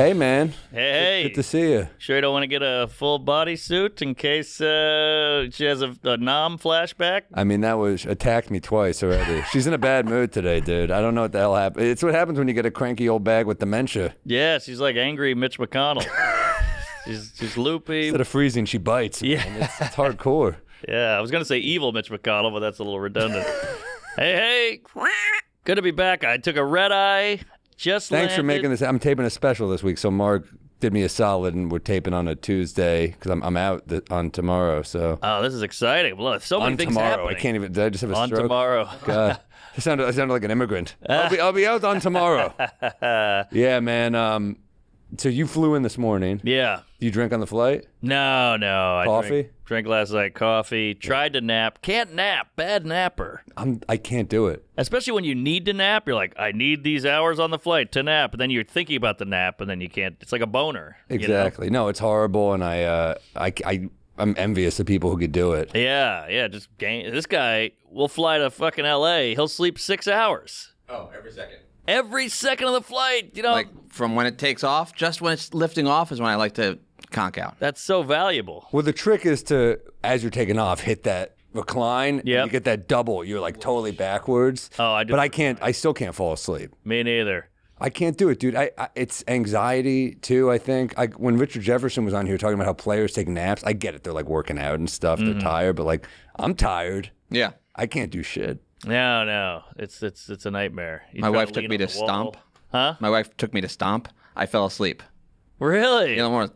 Hey, man. Hey. Good to see you. Sure you don't want to get a full bodysuit in case she has a nom flashback? I mean, that was attacked me twice already. She's in a bad mood today, dude. I don't know what the hell happened. It's what happens when you get a cranky old bag with dementia. Yeah, she's like angry Mitch McConnell. she's loopy. Instead of freezing, she bites. Man. Yeah. It's hardcore. Yeah, I was going to say evil Mitch McConnell, but that's a little redundant. Hey. Good to be back. I took a red eye. Thanks landed. for making this. I'm taping a special this week, so Mark did me a solid, and we're taping on a Tuesday because I'm out on tomorrow. So this is exciting. Well, so many things tomorrow. happening. I can't even. Did I just have a on stroke? tomorrow. God, I sounded like an immigrant. I'll be out on tomorrow. Yeah, man. So you flew in this morning. Yeah. Do you drink on the flight? No. Coffee? Drank last night coffee. Tried to nap. Can't nap. Bad napper. I can't do it. Especially when you need to nap. You're like, I need these hours on the flight to nap. And then you're thinking about the nap, and then you can't. It's like a boner. Exactly. You know? No, it's horrible, and I'm envious of people who could do it. Yeah. Just this guy will fly to fucking L.A. He'll sleep 6 hours. Oh, every second. Every second of the flight, you know. Like from when it takes off, just when it's lifting off is when I like to conk out. That's so valuable. Well, the trick is to, as you're taking off, hit that recline. Yep. You get that double. You're like totally backwards. Oh, I do. But I still can't fall asleep. Me neither. I can't do it, dude. It's anxiety, too, I think. When Richard Jefferson was on here talking about how players take naps, I get it. They're, like, working out and stuff. They're tired. But, like, I'm tired. Yeah. I can't do shit. No. It's a nightmare. My wife took me to stomp. Huh? My wife took me to stomp. I fell asleep. Really? You know, more I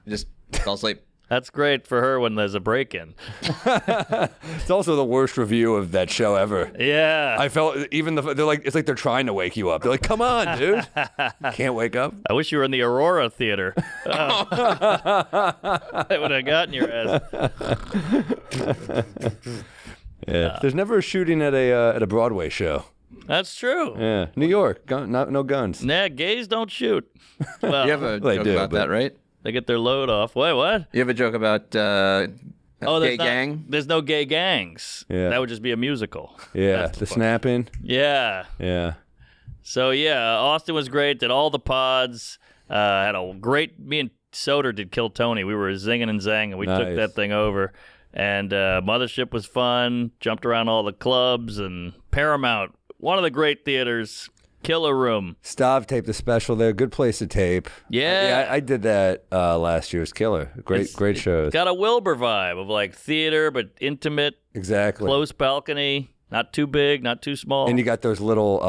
just fell asleep. That's great for her when there's a break-in. It's also the worst review of that show ever. Yeah. I felt they're like, it's like they're trying to wake you up. They're like, come on, dude. Can't wake up. I wish you were in the Aurora Theater. That would have gotten your ass. Yeah. There's never a shooting at a Broadway show. That's true. Yeah. New York, no guns. Nah, gays don't shoot. Well, You have a They joke do, about but- that, right? they get their load off. Wait, what? You have a joke about gay gang? There's no gay gangs. Yeah. That would just be a musical. Yeah. That's The fun. snapping. Yeah. Yeah. So, yeah, Austin was great. Did all the pods. Had a great... Me and Soder did Kill Tony. We were zinging and zanging. We took Nice. that thing over. And Mothership was fun. Jumped around all the clubs. And Paramount, one of the great theaters. Killer Room. Stav taped a special there. Good place to tape. Yeah. I did that last year. It was killer. Great shows. Got a Wilbur vibe of like theater, but intimate, Exactly. close balcony. Not too big, not too small. And you got those little.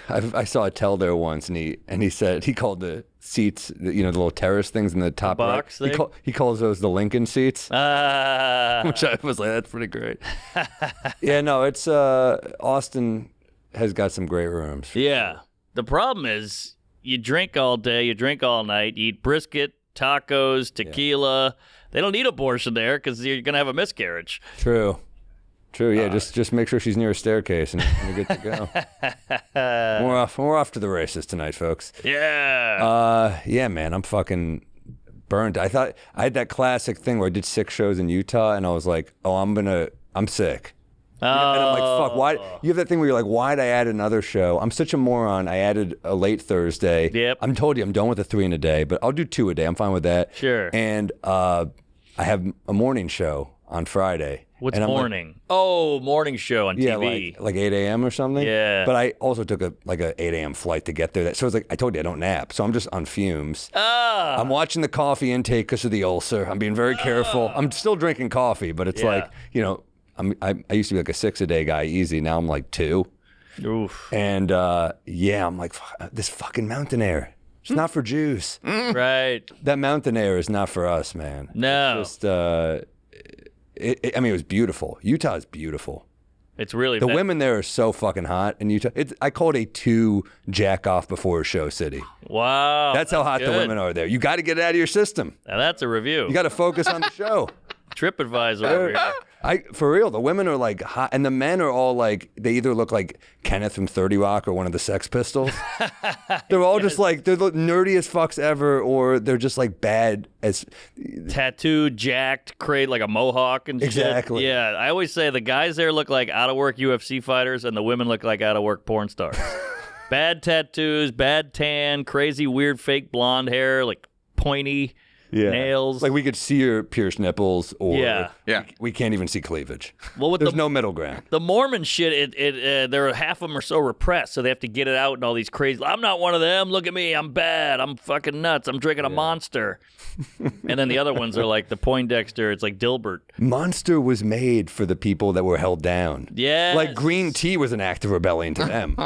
I saw Attell there once, and he said he called the seats, the little terrace things in the top box right. thing? He calls those the Lincoln seats. Which I was like, that's pretty great. Yeah, no, it's Austin has got some great rooms. Yeah. The problem is you drink all day, you drink all night, you eat brisket, tacos, tequila. They don't need abortion there because you're going to have a miscarriage. True. Yeah, just make sure she's near a staircase, and you're good to go. We're off to the races tonight, folks. Yeah. Yeah, man, I'm fucking burnt. I thought I had that classic thing where I did 6 shows in Utah, and I was like, oh, I'm sick. And I'm like, fuck, why? You have that thing where you're like, why'd I add another show? I'm such a moron. I added a late Thursday. Yep. I'm told you I'm done with the 3 in a day, but I'll do 2 a day. I'm fine with that. Sure. And I have a morning show on Friday. What's and I'm morning? Morning show on Yeah, TV. like 8 a.m. or something. Yeah. But I also took a 8 a.m. flight to get there. So it's like, I told you I don't nap. So I'm just on fumes. I'm watching the coffee intake because of the ulcer. I'm being very careful. I'm still drinking coffee, but it's like, I used to be like a 6 a day guy, easy. Now I'm like 2. Oof. And I'm like, this fucking mountain air. It's not for Jews. Right. That mountain air is not for us, man. No. It's just, it was beautiful. Utah is beautiful. It's really... The women there are so fucking hot in Utah. I call it a 2 jack off before a show city. Wow. That's how hot the good. women are there. You got to get it out of your system. Now that's a review. You got to focus on the show. TripAdvisor over here. For real, the women are like hot, and the men are all like, they either look like Kenneth from 30 Rock or one of the Sex Pistols. They're all just like, they're the nerdiest fucks ever, or they're just like bad as... Tattooed, jacked, create like a mohawk and shit. Exactly. Yeah, I always say the guys there look like out-of-work UFC fighters, and the women look like out-of-work porn stars. Bad tattoos, bad tan, crazy weird fake blonde hair, like pointy nails. Like we could see your pierced nipples, or Yeah. we can't even see cleavage. Well, with There's no middle ground. The Mormon shit, there are half of them are so repressed, so they have to get it out and all these crazy. I'm not one of them. Look at me. I'm bad. I'm fucking nuts. I'm drinking a Monster. And then the other ones are like the Poindexter. It's like Dilbert. Monster was made for the people that were held down. Yes. Like green tea was an act of rebellion to them.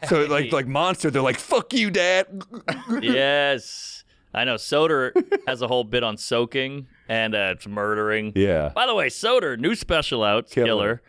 So like Monster, they're like, fuck you, Dad. Yes. I know. Soder has a whole bit on soaking and murdering. Yeah. By the way, Soder, new special out, Killer.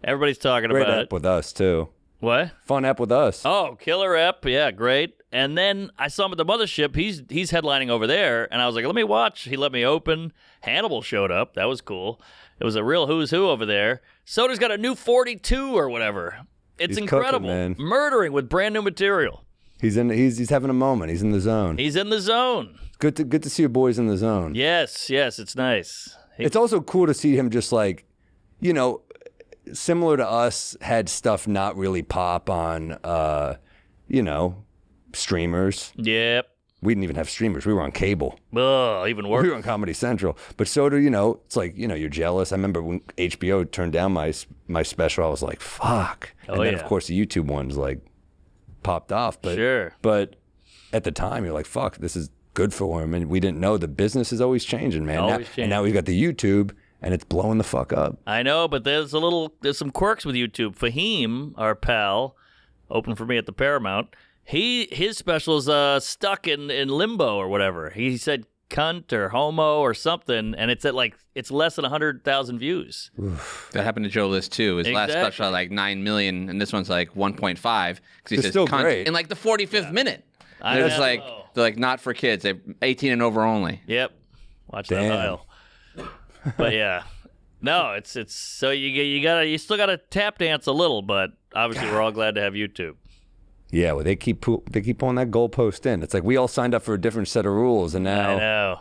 Everybody's talking Great about app it. with us, too. What? Fun app with us. Oh, Killer app. Yeah, great. And then I saw him at the Mothership. He's headlining over there, and I was like, let me watch. He let me open. Hannibal showed up. That was cool. It was a real who's who over there. Soder's got a new 42 or whatever. It's He's incredible. cooking, man. Murdering with brand new material. He's having a moment. He's in the zone. He's in the zone. Good to see your boys in the zone. Yes, it's nice. It's also cool to see him just like, similar to us, had stuff not really pop on, streamers. Yep. We didn't even have streamers. We were on cable. Ugh, even worse. We were on Comedy Central. But Soder, it's like, you're jealous. I remember when HBO turned down my special, I was like, fuck. And then, of course, the YouTube ones, like, popped off. But, Sure. But at the time, you're like, fuck, this is good for him. And we didn't know the business is always changing, man. And now we've got the YouTube, and it's blowing the fuck up. I know, but there's some quirks with YouTube. Fahim, our pal, opened for me at the Paramount. His special is stuck in limbo or whatever. He said cunt or homo or something, and it's it's less than 100,000 views. That happened to Joe List too. His last special had like 9 million, and this one's like 1.5 because he says still cunt great. in like the 45th minute. I They're know. they're like not for kids. They're 18 and over only. Yep. Watch Damn. that aisle. But yeah. No, it's so you still gotta tap dance a little, but obviously we're all glad to have YouTube. Yeah, well, they keep pulling that goalpost in. It's like we all signed up for a different set of rules, and now I know.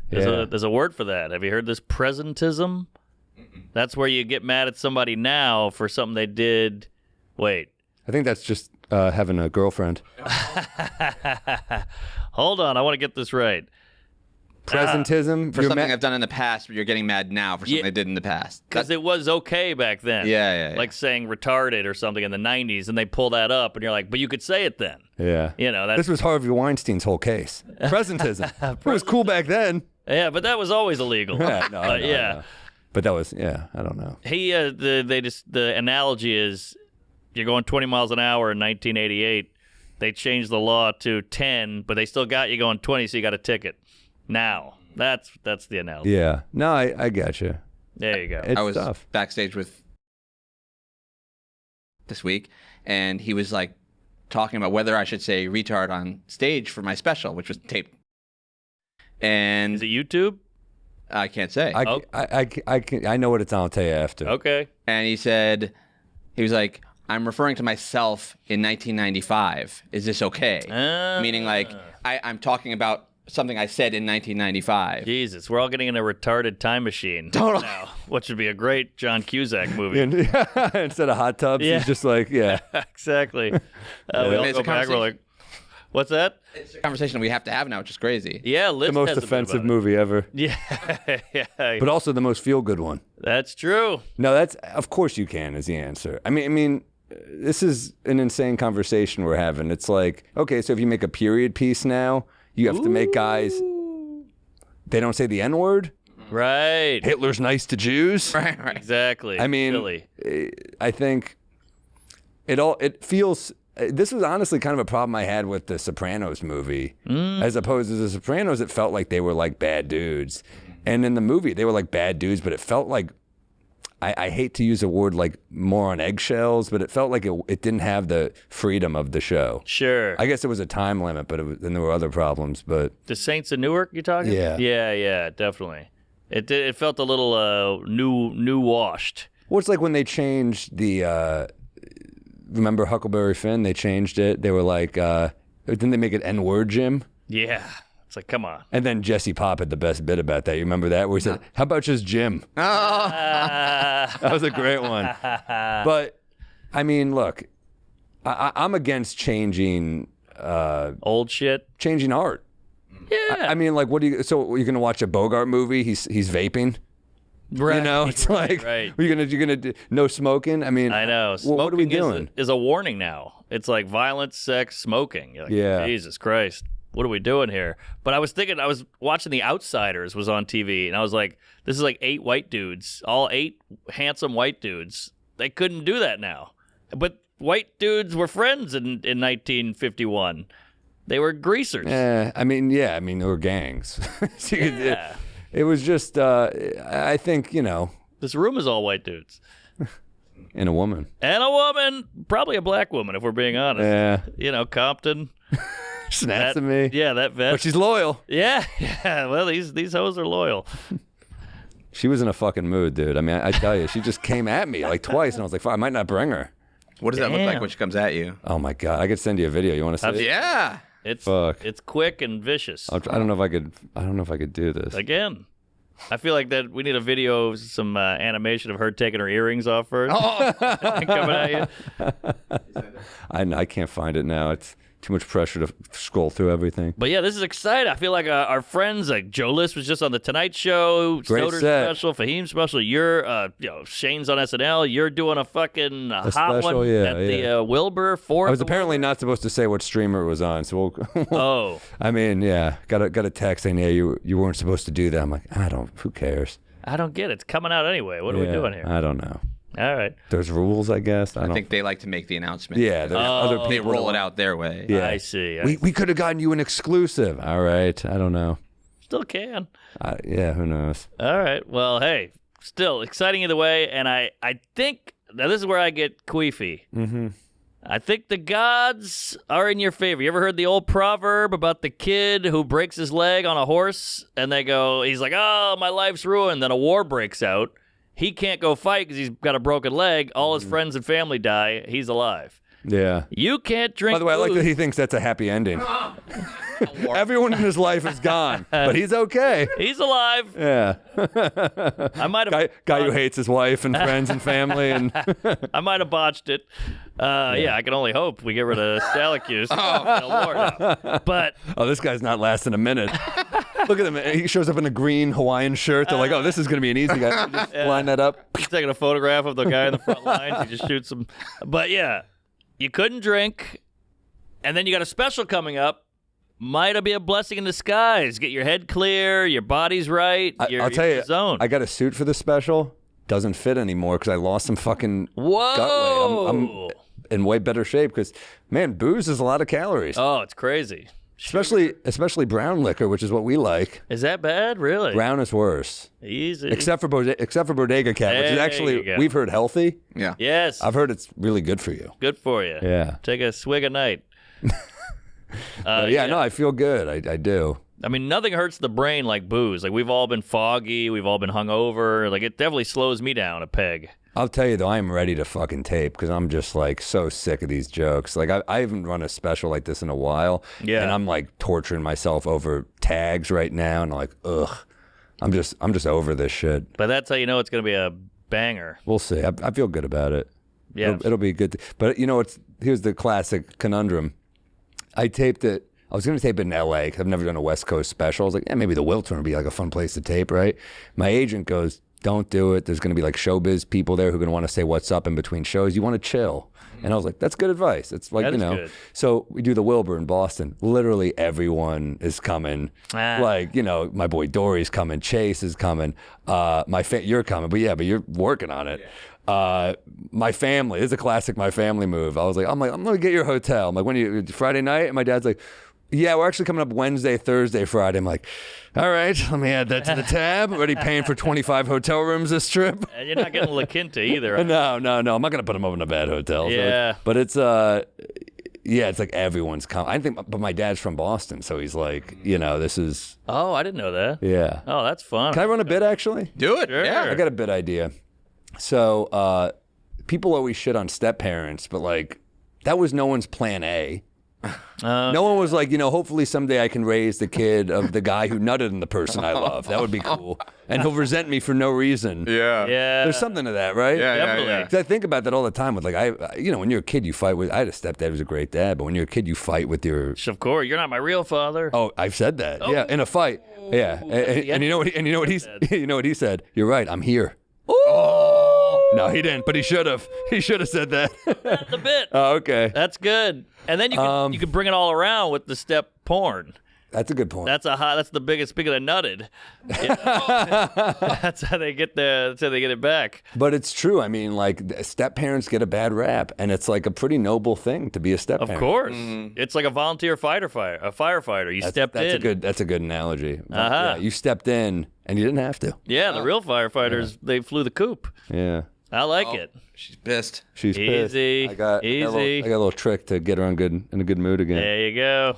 There's a word for that. Have you heard this? Presentism? That's where you get mad at somebody now for something they did. Wait. I think that's just having a girlfriend. Hold on, I want to get this right. Presentism For something I've done in the past, but you're getting mad now for something I did in the past. Because it was okay back then. Yeah. Like saying retarded or something in the 90s, and they pull that up, and you're like, but you could say it then. Yeah. That's... This was Harvey Weinstein's whole case. Presentism. It was cool back then. Yeah, but that was always illegal. Yeah, no, But no, yeah. no. But that was, I don't know. The analogy is you're going 20 miles an hour in 1988. They changed the law to 10, but they still got you going 20, so you got a ticket. Now, that's the analogy. Yeah. No, I got you. There you go. It's I was tough. backstage with this week, and he was like talking about whether I should say retard on stage for my special, which was taped. And Is it YouTube? I can't say. I know what it's on. I'll tell you after. Okay. And he was like, I'm referring to myself in 1995. Is this okay? Meaning like I'm talking about something I said in 1995. Jesus, we're all getting in a retarded time machine Totally. now, which would be a great John Cusack movie. Instead of hot tubs, he's just like, Exactly. We all It's go a back, we're like, what's that? It's a conversation we have to have now, which is crazy. Yeah, the Liz most has a bit offensive about it. movie ever. Yeah, But also the most feel-good one. that's true. No, of course you can is the answer. I mean, this is an insane conversation we're having. It's like, okay, so if you make a period piece now, you have to make guys, they don't say the N-word. Right. Hitler's nice to Jews. Right. Exactly. I mean, Silly. I think it feels, this was honestly kind of a problem I had with the Sopranos movie. As opposed to the Sopranos, it felt like they were like bad dudes. And in the movie, they were like bad dudes, but it felt like, I hate to use a word like more on eggshells, but it felt like it didn't have the freedom of the show. Sure. I guess it was a time limit, but then there were other problems. But The Saints of Newark, you talking? Yeah. Yeah, definitely. It felt a little new washed. well, it's like when they changed the, remember Huckleberry Finn? They changed it. They were like, didn't they make it N-word, Jim? Yeah. It's like, come on. And then Jesse Pop had the best bit about that. You remember that? Where he said, how about just Jim? That was a great one. But, I mean, look, I'm against changing Old shit. changing art. Yeah. I mean, like, what do you? So you're gonna watch a Bogart movie? He's vaping. Right. You know, it's like right. you're gonna do no smoking. I mean, I know. Smoking what are we doing? is a warning now. It's like violence, sex, smoking. You're like, Yeah. Jesus Christ. What are we doing here? But I was thinking, I was watching The Outsiders was on TV, and I was like, this is like 8 white dudes, all 8 handsome white dudes. They couldn't do that now. But white dudes were friends in 1951. They were greasers. I mean, there were gangs. So Yeah. it was just, I think, This room is all white dudes. and a woman. And a woman, probably a black woman, if we're being honest. Yeah, You know, Compton. snaps at me. Yeah, that vet. But she's loyal. Yeah. Well, these hoes are loyal. She was in a fucking mood, dude. I mean, I tell you, she just came at me like twice, and I was like, fuck, I might not bring her. What does that look Damn. like when she comes at you? Oh my god, I could send you a video. You want to see it? Yeah. It's quick and vicious. I don't know if I could. I don't know if I could do this. Again, I feel like that we need a video, some animation of her taking her earrings off first. Coming at you. I can't find it now. It's too much pressure to scroll through everything. But yeah, this is exciting. I feel like our friends, like Joe List was just on the Tonight Show, Great Soder's set. special, Fahim's special. You're, Shane's on SNL. You're doing a fucking hot special, one yeah, at the Wilbur. I was apparently not supposed to say what streamer it was on, so we'll, Oh, I mean, yeah, got a text saying, yeah, you weren't supposed to do that. I'm like, who cares? I don't get it. It's coming out anyway. What are we doing here? I don't know. All right. There's rules, I guess. I think they like to make the announcement. Yeah, there's other They people. roll it out their way. Yeah. I see. We could have gotten you an exclusive. All right. I don't know. Still can. Yeah, who knows? All right. Well, hey, still exciting either way. And I think, now this is where I get queefy. Mm-hmm. I think the gods are in your favor. You ever heard the old proverb about the kid who breaks his leg on a horse? And he's like, oh, my life's ruined. Then a war breaks out. He can't go fight because he's got a broken leg. All his friends and family die. He's alive. Yeah. You can't drink By the way, I like booze. that he thinks that's a happy ending. Everyone in his life is gone, but he's okay. He's alive. Yeah. I might have Guy who hates his wife and friends and family. And I might have botched it. Yeah, I can only hope we get rid of Syracuse. But this guy's not lasting a minute. Look at him. He shows up in a green Hawaiian shirt. They're like, oh, this is going to be an easy guy. Just line that up. he's taking a photograph of the guy in the front lines. He just shoots him. But yeah, you couldn't drink. And then you got a special coming up. Might be a blessing in disguise. Get your head clear. Your body's right. I'll tell you, zone. I got a suit for the special. Doesn't fit anymore because I lost some fucking gut weight. I'm in way better shape because, man, booze is a lot of calories. Oh, it's crazy. Especially brown liquor, which is what we like. Is that bad? Really? Brown is worse. Easy. Except for Bodega Cat, which is There you actually, go. we've heard healthy. Yeah. Yes. I've heard it's really good for you. Good for you. Yeah. Take a swig a night. No, I feel good. I do. I mean, nothing hurts the brain like booze. Like, we've all been foggy. We've all been hungover. Like, it definitely slows me down a peg. I'll tell you, though, I'm ready to fucking tape because I'm just, like, so sick of these jokes. Like, I haven't run a special like this in a while. Yeah. And I'm, like, torturing myself over tags right now. And I'm like, ugh. I'm just over this shit. But that's how you know it's going to be a banger. We'll see. I feel good about it. Yeah. It'll be good. But, here's the classic conundrum. I taped it. I was going to tape it in L.A. because I've never done a West Coast special. I was like, maybe the Wiltern would be like a fun place to tape, right? My agent goes, don't do it. There's going to be like showbiz people there who are going to want to say what's up in between shows. You want to chill. And I was like, that's good advice. It's like, That is good. So we do the Wilbur in Boston. Literally everyone is coming. Like, my boy Dory's coming. Chase is coming. You're coming. But you're working on it. My family, this is a classic my family move. I'm going to get your hotel. I'm like, when Friday night? And my dad's like, yeah, we're actually coming up Wednesday, Thursday, Friday. I'm like, all right, let me add that to the tab. Already paying for 25 hotel rooms this trip. And you're not getting La Quinta either. No. I'm not going to put them up in a bad hotel. Yeah. But it's, it's like everyone's coming. I think, but my dad's from Boston. So he's like, this is. Oh, I didn't know that. Yeah. Oh, that's fun. Can I run a bit actually? Do it. Sure. Yeah. I got a bit idea. So people always shit on step parents, but like that was no one's plan A. No one was like, hopefully someday I can raise the kid of the guy who nutted in the person I love. That would be cool. And he'll resent me for no reason. Yeah. There's something to that, right? Yeah, Definitely. yeah. 'Cause I think about that all the time with when you're a kid, you fight with, I had a stepdad who was a great dad, but when you're a kid, you fight with your, Of course, you're not my real father. oh, I've said that. Yeah, in a fight. Yeah. And you know what he said? You're right, I'm here. No, he didn't, but he should have. He should have said that. That's a bit. Oh, okay. That's good. And then you can bring it all around with the step porn. That's a good point. That's the biggest. Speaking of nutted, that's how they get it back. But it's true. I mean, like, step parents get a bad rap, and it's like a pretty noble thing to be a step parent. Of course, it's like a volunteer firefighter. You stepped in. That's a good analogy. Uh-huh. Yeah, you stepped in, and you didn't have to. Yeah, the real firefighters they flew the coop. Yeah. I like it. She's pissed. She's pissed. Easy. I got a little trick to get her in a good mood again. There you go.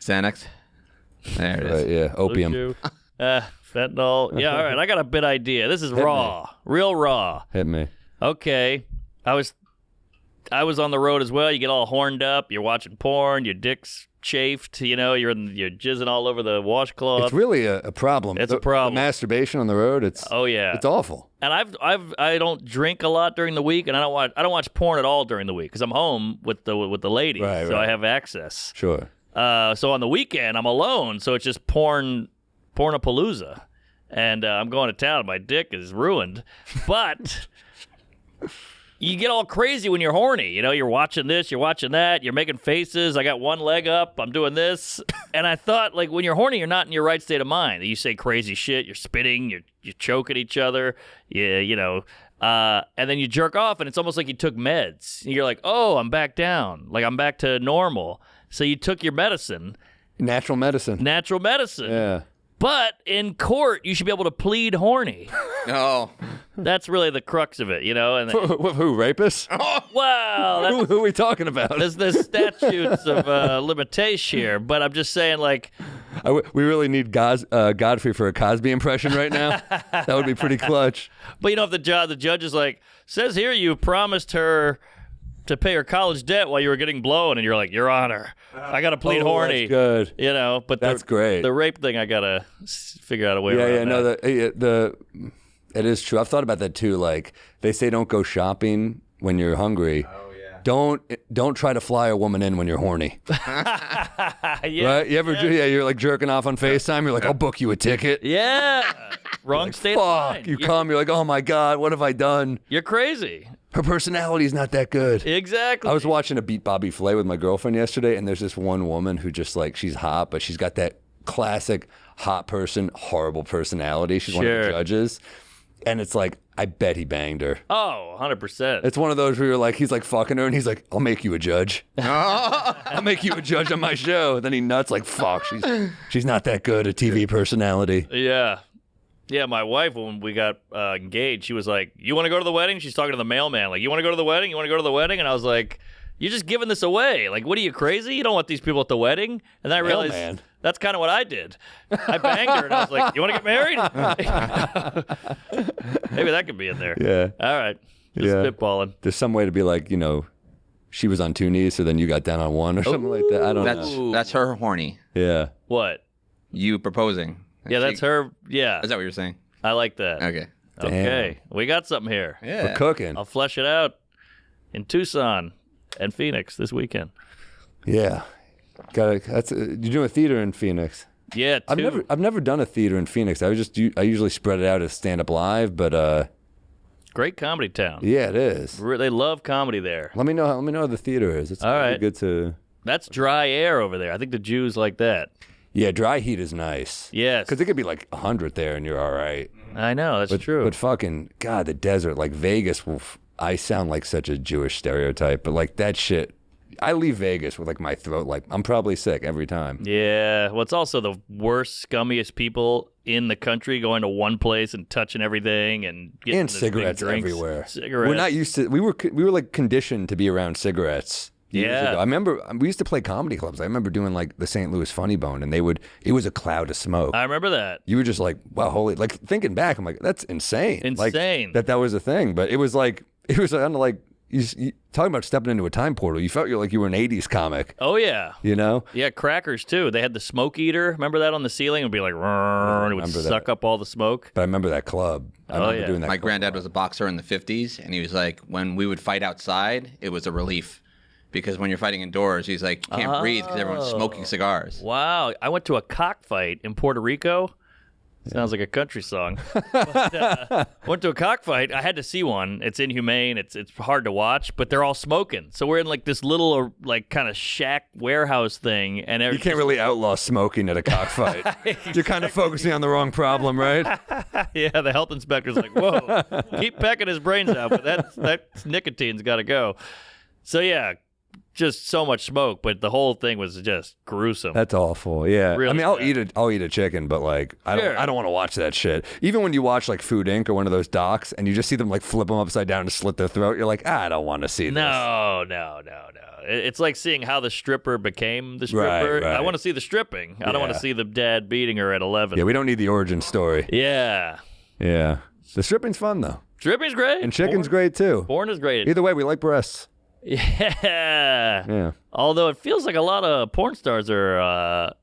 Xanax. There it is. Right, yeah, opium. Fentanyl. Yeah, all right. I got a bit idea. This is raw, real raw. Hit me. Okay, I was on the road as well. You get all horned up. You're watching porn. Your dick's chafed. You're jizzing all over the washcloth. It's really a problem. It's a problem. The masturbation on the road. It's awful. And I don't drink a lot during the week, and I don't watch porn at all during the week because I'm home with the lady, so I have access. Sure. So on the weekend I'm alone, so it's just pornapalooza, and I'm going to town. My dick is ruined, but you get all crazy when you're horny. You're watching this, you're watching that, you're making faces. I got one leg up, I'm doing this, and I thought, like, when you're horny, you're not in your right state of mind. You say crazy shit, you're spitting, you're choking each other, and then you jerk off, and it's almost like you took meds. You're like, oh, I'm back down, like I'm back to normal. So you took your medicine. Natural medicine. Yeah. But in court, you should be able to plead horny. No. That's really the crux of it, And Who, rapists? Well, who are we talking about? there's statutes of limitation here, but I'm just saying, like, We really need Godfrey for a Cosby impression right now. That would be pretty clutch. but if the judge is like, says here you promised her to pay her college debt while you were getting blown, and you're like, Your Honor, I got to plead horny. That's good. But That's great. The rape thing, I got to figure out a way around it is true. I've thought about that too. Like, they say don't go shopping when you're hungry. Oh, yeah. Don't try to fly a woman in when you're horny. Yeah. Right? You ever do? Yeah, you're like jerking off on FaceTime. You're like, I'll book you a ticket. Yeah. Wrong state of Fuck. mind. You come, you're like, oh my God, what have I done? You're crazy. Her personality's not that good. Exactly. I was watching a Beat Bobby Flay with my girlfriend yesterday, and there's this one woman who just, like, she's hot, but she's got that classic hot person, horrible personality. She's one of the judges. And it's like, I bet he banged her. Oh, 100%. It's one of those where you're like, he's like fucking her, and he's like, I'll make you a judge. I'll make you a judge on my show. And then he nuts like, fuck, she's not that good a TV personality. Yeah. Yeah, my wife, when we got engaged, she was like, you want to go to the wedding? She's talking to the mailman, like, you want to go to the wedding? You want to go to the wedding? And I was like, you're just giving this away. Like, what are you, crazy? You don't want these people at the wedding? And then I realized Mailman. That's kind of what I did. I banged her, and I was like, you want to get married? Maybe that could be in there. Yeah. All right. Just spitballing. There's some way to be like, she was on 2 knees, so then you got down on 1 or something like that. I don't know. That's her horny. Yeah. What? You proposing. Yeah, that's her. Yeah. Is that what you're saying? I like that. Okay. Okay. We got something here. Yeah. We're cooking. I'll flesh it out in Tucson and Phoenix this weekend. Yeah. You're doing a theater in Phoenix. Yeah, I've never done a theater in Phoenix. I usually spread it out as stand up live, but great comedy town. yeah, it is. They love comedy there. Let me know how the theater is. It's all right. Good to. That's dry air over there. I think the Jews like that. Yeah, dry heat is nice. Yes. Because it could be like 100 there and you're all right. I know, that's true. But fucking, God, the desert, like Vegas, I sound like such a Jewish stereotype, but like that shit, I leave Vegas with like my throat, like I'm probably sick every time. Yeah. Well, it's also the worst, scummiest people in the country going to one place and touching everything and getting cigarettes big drinks. everywhere. Cigarettes. We're not used to, we were like conditioned to be around cigarettes. Years ago. I remember we used to play comedy clubs. I remember doing like the St. Louis Funny Bone, and it was a cloud of smoke. I remember that. You were just like, wow, holy, like thinking back, I'm like, that's insane. Insane. Like, that was a thing. But it was on like you talking about stepping into a time portal. You felt like you were an 80s comic. Oh, yeah. You know? Yeah, crackers, too. They had the smoke eater. Remember that on the ceiling? It would be like, and it would suck up all the smoke. But I remember that club. I remember doing that. My granddad was a boxer in the 50s, and he was like, when we would fight outside, it was a relief. Because when you're fighting indoors, he's like, you can't breathe because everyone's smoking cigars. Wow. I went to a cockfight in Puerto Rico. Sounds like a country song. But, went to a cockfight. I had to see one. It's inhumane. It's hard to watch, but they're all smoking. So we're in like this little like kind of shack warehouse thing, and you can't really outlaw smoking at a cockfight. Exactly. You're kind of focusing on the wrong problem, right? Yeah, the health inspector's like, "Whoa, keep pecking his brains out, but that nicotine's got to go." So yeah. Just so much smoke, but the whole thing was just gruesome. That's awful. Yeah, really I mean, I'll eat a chicken, but like, I don't want to watch that shit. Even when you watch like Food Inc. or one of those docs, and you just see them like flip them upside down and slit their throat, you're like, I don't want to see this. No. It's like seeing how the stripper became the stripper. Right. I want to see the stripping. I don't want to see the dad beating her at 11. Yeah, we don't need the origin story. Yeah. The stripping's fun though. Stripping's great, and chicken's great too. Porn is great. Either way, we like breasts. Yeah. Although it feels like a lot of porn stars are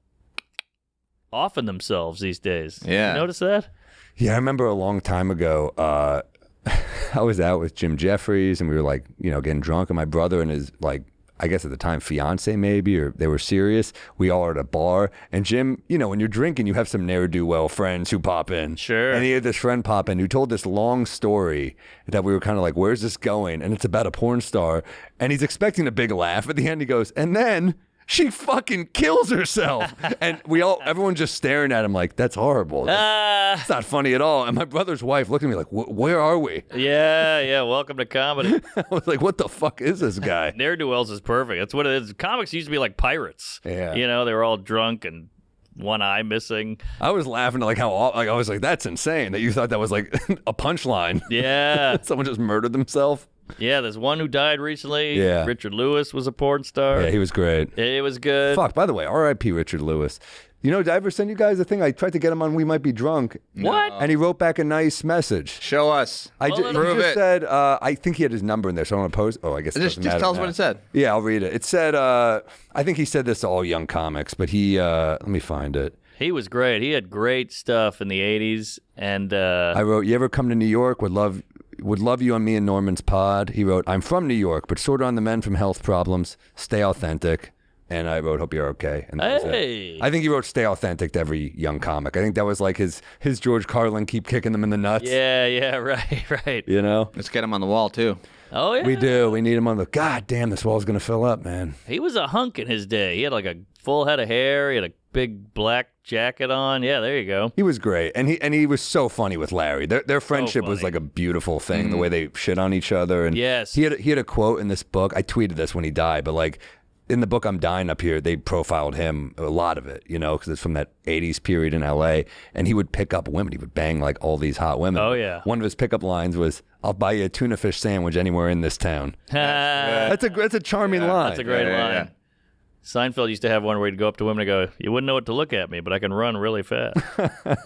offing themselves these days. Yeah. You notice that? Yeah, I remember a long time ago, I was out with Jim Jeffries, and we were like, getting drunk, and my brother and his like, I guess at the time, fiance maybe, or they were serious. We all were at a bar, and Jim, when you're drinking, you have some ne'er-do-well friends who pop in. Sure. And he had this friend pop in who told this long story that we were kind of like, where's this going? And it's about a porn star, and he's expecting a big laugh. At the end, he goes, and then she fucking kills herself. And everyone just staring at him like, that's horrible. It's not funny at all. And my brother's wife looked at me like, where are we? Yeah. Welcome to comedy. I was like, what the fuck is this guy? Ne'er-do-wells is perfect. That's what it is. Comics used to be like pirates. Yeah. They were all drunk and one eye missing. I was laughing at like how I was like, that's insane that you thought that was like a punchline. Yeah. Someone just murdered themselves. Yeah, there's one who died recently. Yeah. Richard Lewis was a porn star. Yeah, he was great. It was good. Fuck, by the way, R.I.P. Richard Lewis. Did I ever send you guys a thing? I tried to get him on We Might Be Drunk. What? And he wrote back a nice message. Show us. He just said, I think he had his number in there, so I want to post. Oh, I guess it just doesn't tell us matter what it said. Yeah, I'll read it. It said, I think he said this to all young comics, but he, let me find it. He was great. He had great stuff in the 80s. And I wrote, you ever come to New York? Would love you on me and Norman's pod. He wrote, I'm from New York, but sort of on the mend from health problems. Stay authentic. And I wrote, hope you're okay. And that was it. I think he wrote stay authentic to every young comic. I think that was like his George Carlin, keep kicking them in the nuts. Yeah, right. Let's get him on the wall, too. Oh, yeah. We do. We need him on the, God damn, this wall's going to fill up, man. He was a hunk in his day. He had like a full head of hair. He had a big black jacket on. Yeah, there you go. He was great. And he was so funny with Larry. Their friendship was like a beautiful thing, the way they shit on each other. And yes. He had a quote in this book. I tweeted this when he died, but like, in the book I'm Dying Up Here, they profiled him, a lot of it, because it's from that 80s period in L.A., and he would pick up women. He would bang, like, all these hot women. Oh, yeah. One of his pickup lines was, I'll buy you a tuna fish sandwich anywhere in this town. That's a charming line. That's a great line. Yeah. Seinfeld used to have one where he'd go up to women and go, you wouldn't know what to look at me, but I can run really fast.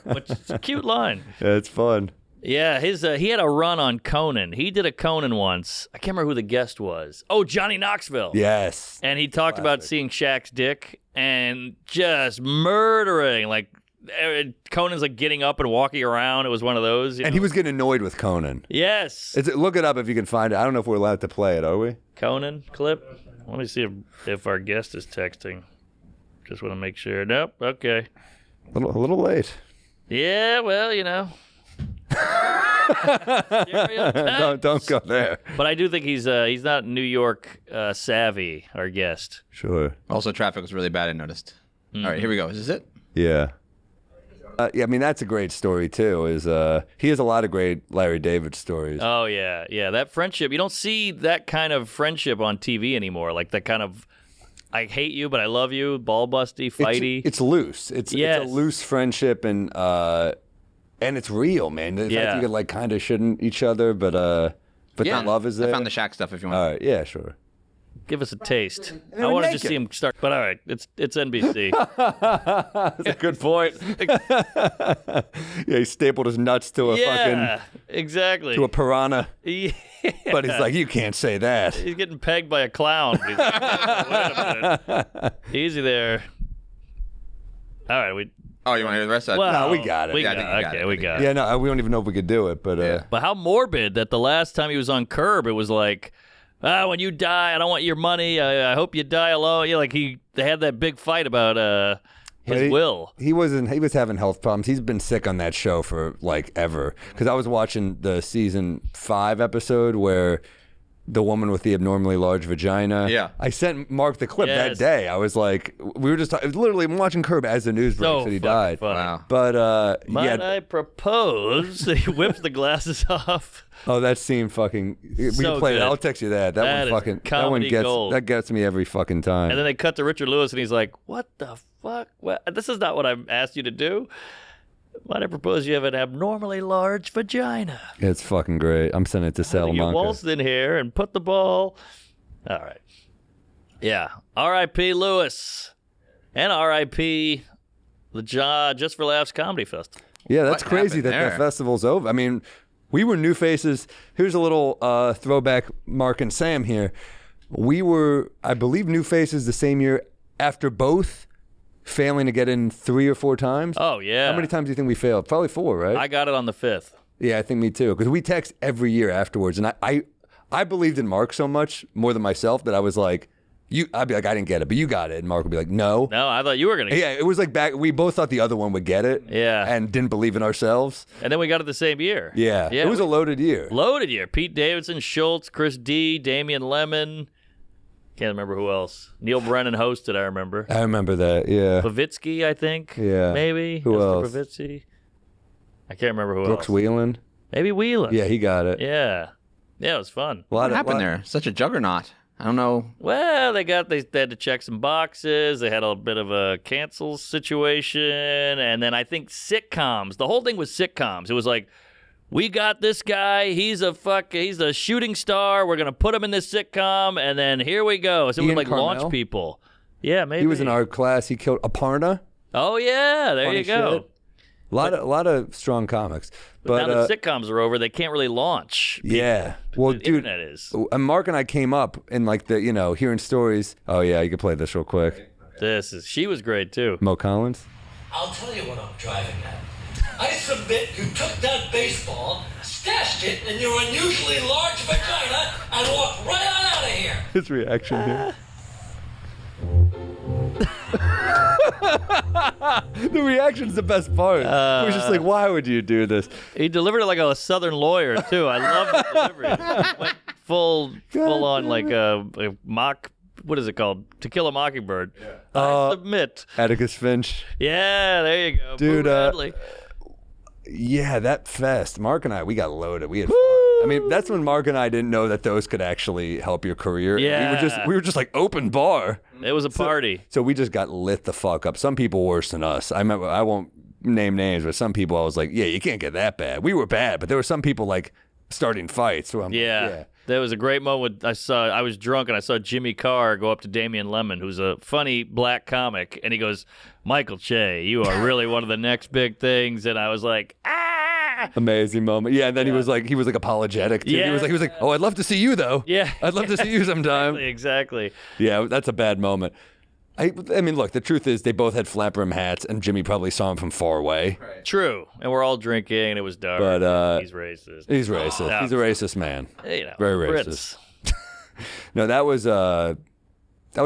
Which is a cute line. Yeah, it's fun. Yeah, he had a run on Conan. He did a Conan once. I can't remember who the guest was. Oh, Johnny Knoxville. Yes. And he talked about seeing Shaq's dick and just murdering. Like, Conan's like getting up and walking around. It was one of those. And he was getting annoyed with Conan. Yes. Look it up if you can find it. I don't know if we're allowed to play it, are we? Conan clip? Let me see if our guest is texting. Just want to make sure. Nope. Okay. A little late. Yeah, well, Don't go there. But I do think he's not New York savvy, our guest. Sure. Also, traffic was really bad, I noticed. All right, here we go. Is this it? Yeah. I mean, that's a great story, too. He has a lot of great Larry David stories. Oh, yeah. That friendship, you don't see that kind of friendship on TV anymore. Like that kind of, I hate you, but I love you, ball busty, fighty. It's loose. It's a loose friendship, and it's real, man. The fact you could like kind of shouldn't each other, but the love is there. I found the Shaq stuff if you want. All right, yeah, sure. Give us a taste. they I were want to naked. just see him start. But all right, it's NBC. That's a good point. Yeah, he stapled his nuts to a Yeah, exactly. to a piranha. Yeah. But he's like, you can't say that. He's getting pegged by a clown. He's like, wait a minute. Easy there. All right, we. Oh, you want to hear the rest of that? Well, No, we got it. We Yeah, I got, think we got okay, it. we got it. Yeah, no, we don't even know if we could do it, but Yeah. But how morbid that the last time he was on Curb, it was like, when you die, I don't want your money. I hope you die alone. Yeah, like they had that big fight about his will. He was having health problems. He's been sick on that show for like ever. Because I was watching the season 5 episode where the woman with the abnormally large vagina. Yeah. I sent Mark the clip Yes. that day. I was like, we were just literally watching Curb as the news breaks So that he fucking died. funny. Wow. But Might I propose? He whips the glasses off. oh, that scene fucking. We So can play it. good. I'll text you that. That That is one fucking. comedy gold. That gets me every fucking time. And then they cut to Richard Lewis, and he's like, "What the fuck? What? This is not what I asked you to do. Might I propose you have an abnormally large vagina? It's fucking great. I'm sending it to You Salamanca. waltzed in here and put the ball. All right. Yeah. R.I.P. Lewis, and R.I.P. the Just for Laughs Comedy Festival. Yeah, that's What crazy happened that there? that festival's over. I mean, we were new faces. Here's a little throwback, Mark and Sam here. We were, I believe, new faces the same year after both failing to get in 3 or 4 times. Oh yeah. How many times do you think we failed? Probably 4, right? I got it on the 5th. Yeah, I think me too. Because we text every year afterwards, and I believed in Mark so much more than myself that I was like, I'd be like, I didn't get it, but you got it, and Mark would be like, no. No, I thought you were gonna. Yeah, it was like back. We both thought the other one would get it. Yeah. and didn't believe in ourselves. And then we got it the same year. Yeah, it was a loaded year. loaded year. Pete Davidson, Schultz, Chris D, Damian Lemon. Can't remember who else. Neil Brennan hosted. I remember. I remember that. Yeah, Pavitsky, I think. Yeah. Maybe. Who Esther else? Pavitsky. I can't remember who Brooks else. Wheelan. Maybe Wheelan. Yeah, he got it. Yeah. Yeah, it was fun. What happened there? Such a juggernaut. I don't know. Well, they had to check some boxes. They had a bit of a cancel situation, and then I think sitcoms. The whole thing was sitcoms. It was like, we got this guy. He's a shooting star. We're gonna put him in this sitcom, and then here we go. So it Ian would like Carmel? launch people. Yeah, maybe He was in our class. He killed Aparna. Oh yeah, there Funny you go. shit. A lot of strong comics. But But now that sitcoms are over, they can't really launch. yeah, well, The dude, internet is. and Mark and I came up in like the hearing stories. Oh yeah, you can play this real quick. She was great too. Mo Collins. I'll tell you what I'm driving at. I submit you took that baseball, stashed it in your unusually large vagina, and walked right on out of here. His reaction here. The reaction's the best part. He was just like, "Why would you do this?" He delivered it like a Southern lawyer too. I love the delivery. Went full on like a mock. What is it called? To Kill a Mockingbird. I submit. Atticus Finch. Yeah, there you go, Dude, Boo Radley. Yeah, that fest. Mark and I, we got loaded. We had fun. I mean, that's when Mark and I didn't know that those could actually help your career. Yeah. we were just like open bar. It was a party. So we just got lit the fuck up. Some people worse than us. I remember, I won't name names, but some people I was like, yeah, you can't get that bad. We were bad, but there were some people like starting fights. So I'm like, Yeah. There was a great moment. I was drunk and I saw Jimmy Carr go up to Damian Lemon, who's a funny black comic, and he goes, "Michael Che, you are really one of the next big things." And I was like, ah! Amazing moment. Yeah, and then he was like apologetic too. Yeah. He was like, "Oh, I'd love to see you though. Yeah. I'd love to see you sometime." Exactly. Yeah, that's a bad moment. I mean, look, the truth is they both had flap rim hats, and Jimmy probably saw him from far away. True. And we're all drinking, and it was dark. But, he's racist. He's racist. Yeah. He's a racist man. You know, Very Brits. racist. No, that was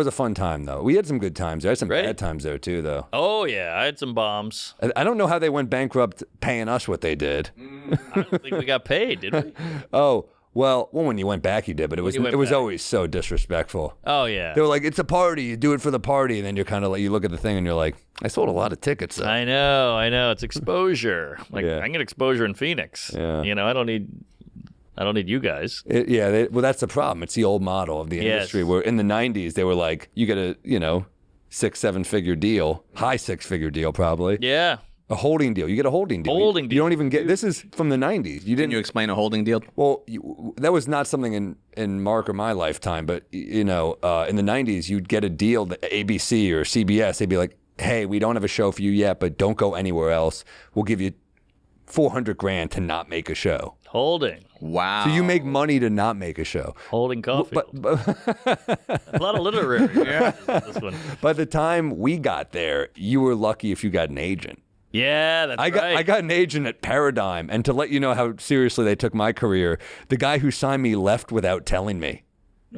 a fun time though. We had some good times there. I had some Great. bad times there too, though. Oh yeah, I had some bombs. I don't know how they went bankrupt paying us what they did. I don't think we got paid, did we? Oh, well, when you went back, you did, but it was you went back. always so disrespectful. Oh yeah. They were like, "It's a party. You do it for the party," and then you're kind of like, you look at the thing and you're like, "I sold a lot of tickets." Though. I know. It's exposure. Like Yeah. I can get exposure in Phoenix. Yeah. You know, I don't need you guys. Well, that's the problem. It's the old model of the Yes. industry where in the 90s, they were like, you get a, 6-7 figure deal, high 6-figure deal probably. Yeah. A holding deal. You get a holding deal. Holding deal. You don't even get. This is from the 90s. You didn't. Can you explain a holding deal? Well, that was not something in Mark or my lifetime, but in the 90s, you'd get a deal that ABC or CBS, they'd be like, hey, we don't have a show for you yet, but don't go anywhere else. We'll give you $400,000 to not make a show. Holding. Wow. So you make money to not make a show. Holding Caulfield. A lot of literary. This one. By the time we got there, you were lucky if you got an agent. Yeah, that's right. I got an agent at Paradigm, and to let you know how seriously they took my career, the guy who signed me left without telling me.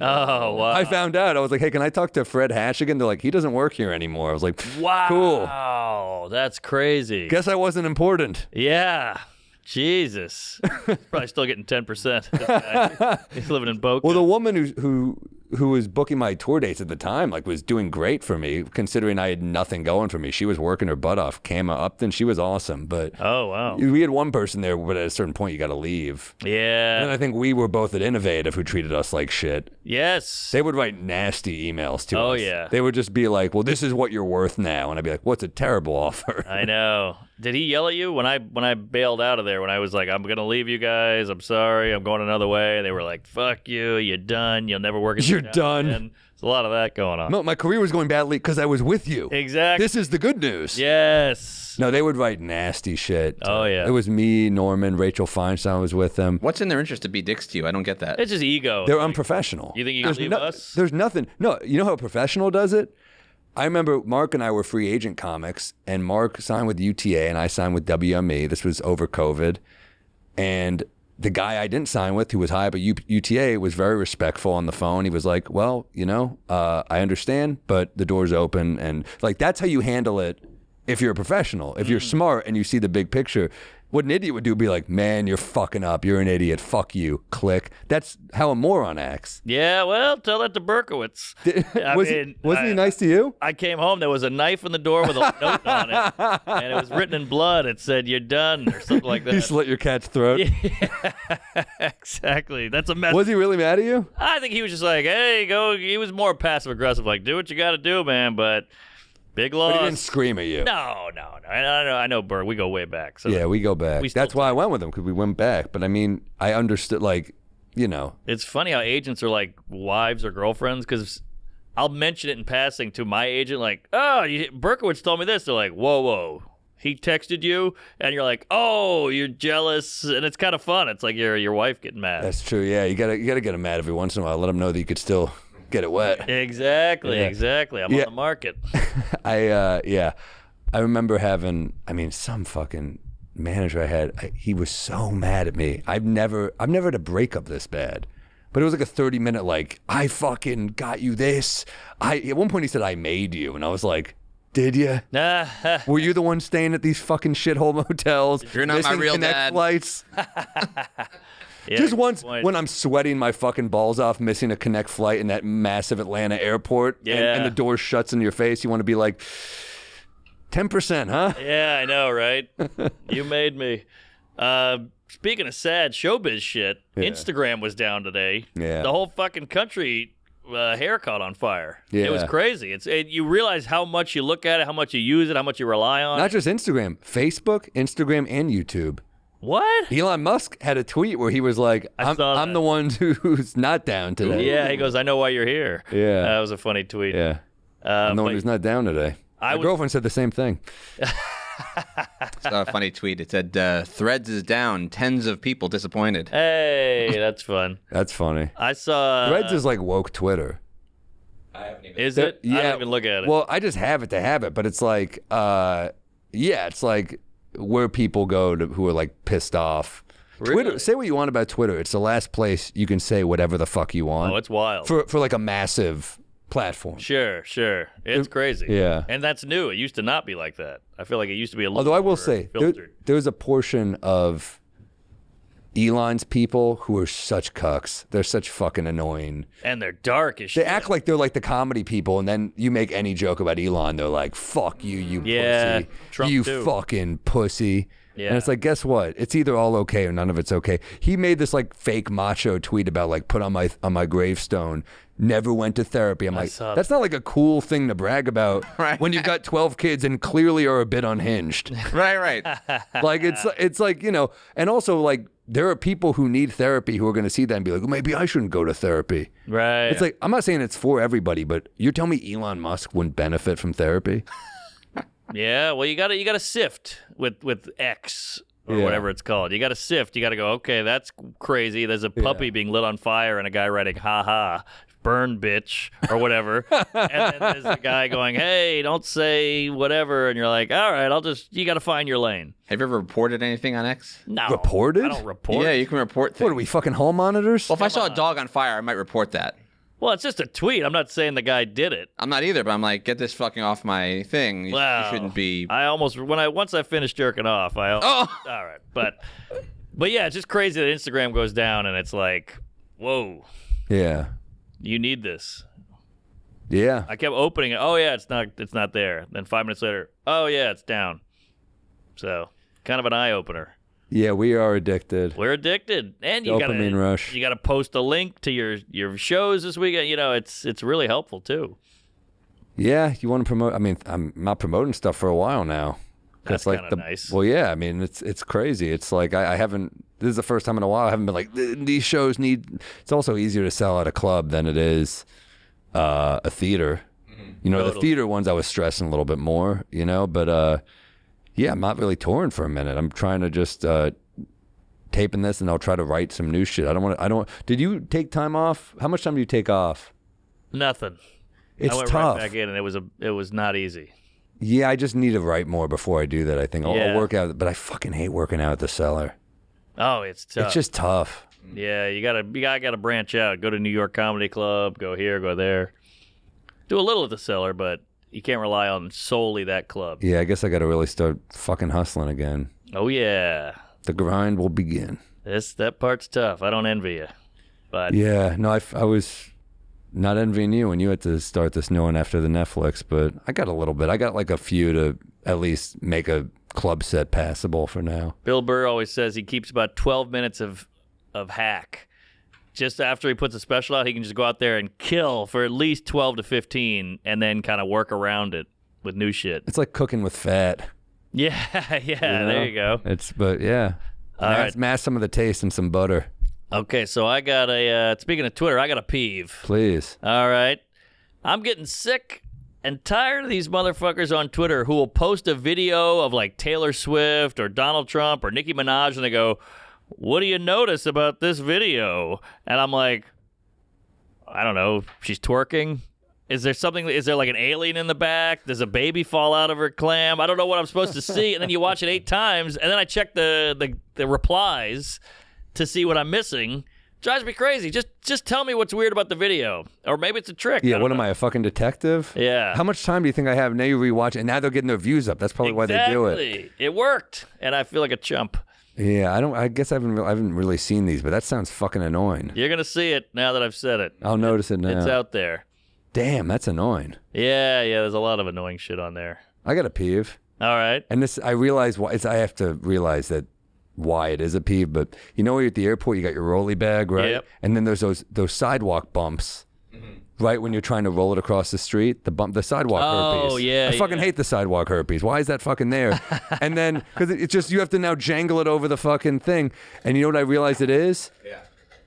Oh, wow. I found out. I was like, hey, can I talk to Fred Hashigan? They're like, he doesn't work here anymore. I was like, wow. Cool. Wow, that's crazy. Guess I wasn't important. Yeah. Jesus. He's probably still getting 10%. He's living in Boca. Well, the woman who was booking my tour dates at the time, like, was doing great for me, considering I had nothing going for me. She was working her butt off. Kama Upton, she was awesome. But oh, wow. We had one person there, but at a certain point, you got to leave. Yeah. And I think we were both at Innovative who treated us like shit. Yes. They would write nasty emails to us. Oh, yeah. They would just be like, well, this is what you're worth now. And I'd be like, what's a terrible offer? I know. Did he yell at you when I bailed out of there, when I was like, I'm going to leave you guys, I'm sorry, I'm going another way? They were like, fuck you, you're done, you'll never work You're done. again. There's a lot of that going on. No, my career was going badly because I was with you. Exactly. This is the good news. Yes. No, they would write nasty shit. Oh, yeah. It was me, Norman, Rachel Feinstein was with them. What's in their interest to be dicks to you? I don't get that. It's just ego. They're unprofessional. You think you can leave us? There's nothing. No, you know how a professional does it? I remember Mark and I were free agent comics, and Mark signed with UTA, and I signed with WME. This was over COVID. And the guy I didn't sign with, who was high up at UTA, was very respectful on the phone. He was like, well, I understand, but the door's open. And like, that's how you handle it if you're a professional. If you're smart and you see the big picture. What an idiot would do would be like, man, you're fucking up. You're an idiot. Fuck you. Click. That's how a moron acts. Yeah, well, tell that to Berkowitz. Wasn't he nice to you? I came home. There was a knife in the door with a note on it, and it was written in blood. It said, you're done, or something like that. He slit your cat's throat. Yeah, exactly. That's a mess. Was he really mad at you? I think he was just like, hey, go. He was more passive-aggressive, like, do what you got to do, man, but big loss. But he didn't scream at you. No. I know Bert. We go way back. So yeah, we go back. That's why I went with him, because we went back. But I mean, I understood, like, It's funny how agents are like wives or girlfriends, because I'll mention it in passing to my agent, like, oh, Berkowitz told me this. They're like, whoa. He texted you, and you're like, oh, you're jealous, and it's kind of fun. It's like your wife getting mad. That's true. Yeah, you gotta get him mad every once in a while. Let him know that you could still get it wet. Exactly. I'm on the market. I remember having, some fucking manager I had, he was so mad at me. I've never had a breakup this bad. But it was like a 30-minute, like, I fucking got you this. At one point he said, I made you. And I was like, did you? Were you the one staying at these fucking shithole motels? You're not my real Connect dad. Flights? Yeah, just once when I'm sweating my fucking balls off missing a Connect flight in that massive Atlanta airport and the door shuts in your face, you want to be like, 10%, huh? Yeah, I know, right? You made me. Speaking of sad showbiz shit, Instagram was down today. Yeah. The whole fucking country hair caught on fire. Yeah. It was crazy. You realize how much you look at it, how much you use it, how much you rely on Not just Instagram, Facebook, Instagram, and YouTube. What? Elon Musk had a tweet where he was like, I'm the one who's not down today. Yeah, he goes, I know why you're here. Yeah. That was a funny tweet. Yeah. I'm the one who's not down today. My girlfriend said the same thing. Saw a funny tweet. It said, Threads is down, tens of people disappointed. Hey, that's fun. That's funny. I saw... Threads is like woke Twitter. Is it? Yeah. I don't even look at it. Well, I just have it to have it, but it's like, it's like where people go who are like pissed off. Really? Twitter. Say what you want about Twitter. It's the last place you can say whatever the fuck you want. Oh, it's wild. For like a massive platform. Sure. It's crazy. Yeah. And that's new. It used to not be like that. I feel like it used to be a little Although I will more say, filtered. there's a portion of Elon's people who are such cucks. They're such fucking annoying. And they're dark as shit. They act like they're like the comedy people, and then you make any joke about Elon, they're like, fuck you, you pussy. Trump you too. fucking pussy. Yeah. And it's like, guess what? It's either all okay or none of it's okay. He made this like fake macho tweet about like put on my gravestone, never went to therapy. I'm like, that's not like a cool thing to brag about Right. when you've got 12 kids and clearly are a bit unhinged. Right. Like it's like, you know, and also like there are people who need therapy who are going to see that and be like, well, maybe I shouldn't go to therapy. Right. It's like, I'm not saying it's for everybody, but you're telling me Elon Musk wouldn't benefit from therapy? Yeah, well, you gotta sift with X or Yeah. whatever it's called. You gotta sift. You gotta go, okay, that's crazy. There's a puppy being lit on fire and a guy writing, ha ha, burn, bitch, or whatever. And then there's a guy going, hey, don't say whatever. And you're like, all right, you gotta find your lane. Have you ever reported anything on X? No. Reported? I don't report. Yeah, you can report things. What are we, fucking hall monitors? Well, if I saw a dog on fire, I might report that. Well, it's just a tweet. I'm not saying the guy did it. I'm not either, but I'm like, get this fucking off my thing. You shouldn't be. Once I finished jerking off, all right. But yeah, it's just crazy that Instagram goes down and it's like, whoa, Yeah. you need this. Yeah. I kept opening it. Oh yeah, it's not there. Then 5 minutes later, oh yeah, it's down. So kind of an eye opener. Yeah, we are addicted. We're addicted, and you Dopamine rush. You gotta post a link to your shows this weekend. You know, it's really helpful too. Yeah, you want to promote? I mean, I'm not promoting stuff for a while now. That's like kind of nice. Well, yeah, I mean, it's crazy. It's like I haven't. This is the first time in a while I haven't been like these shows need. It's also easier to sell at a club than it is a theater. You know, the theater ones I was stressing a little bit more. You know, but yeah, I'm not really touring for a minute. I'm trying to just taping this, and I'll try to write some new shit. I don't. Did you take time off? How much time do you take off? Nothing. It's I went tough. right back in, and it was not easy. Yeah, I just need to write more before I do that. I think I'll Yeah. work out, but I fucking hate working out at the cellar. Oh, it's tough. It's just tough. Yeah, you gotta branch out. Go to New York Comedy Club. Go here. Go there. Do a little at the cellar, but you can't rely on solely that club. Yeah, I guess I got to really start fucking hustling again. Oh yeah, The grind will begin. that part's tough. I don't envy you, but Yeah, no, I was not envying you when you had to start this new one after the Netflix, but I got a little bit. I got like a few to at least make a club set passable for now. Bill Burr always says he keeps about 12 minutes of hack. Just after he puts a special out, he can just go out there and kill for at least 12 to 15 and then kind of work around it with new shit. It's like cooking with fat. Yeah, there you go. But yeah. All right. Mask some of the taste in some butter. Okay, so I got speaking of Twitter, I got a peeve. Please. All right. I'm getting sick and tired of these motherfuckers on Twitter who will post a video of like Taylor Swift or Donald Trump or Nicki Minaj and they go, what do you notice about this video? And I'm like, I don't know. She's twerking. Is there like an alien in the back? Does a baby fall out of her clam? I don't know what I'm supposed to see. And then you watch it 8 times, and then I check the replies to see what I'm missing. Drives me crazy. Just tell me what's weird about the video. Or maybe it's a trick. Yeah, what know. am I, a fucking detective? Yeah. How much time do you think I have? Now you rewatch it, and now they're getting their views up. That's probably why they do it. Exactly. It worked, and I feel like a chump. Yeah, I guess I haven't really seen these, but that sounds fucking annoying. You're going to see it now that I've said it. I'll notice it now. It's out there. Damn, that's annoying. Yeah, there's a lot of annoying shit on there. I got a peeve. All right. And this, I realize why. I have to realize that why it is a peeve. But you know, when you're at the airport, you got your rolly bag, right? Yep. And then there's those sidewalk bumps, right when you're trying to roll it across the street. The sidewalk herpes. Oh yeah. I fucking hate the sidewalk herpes. Why is that fucking there? And then because it's just you have to now jangle it over the fucking thing. And you know what I realized it is? Yeah.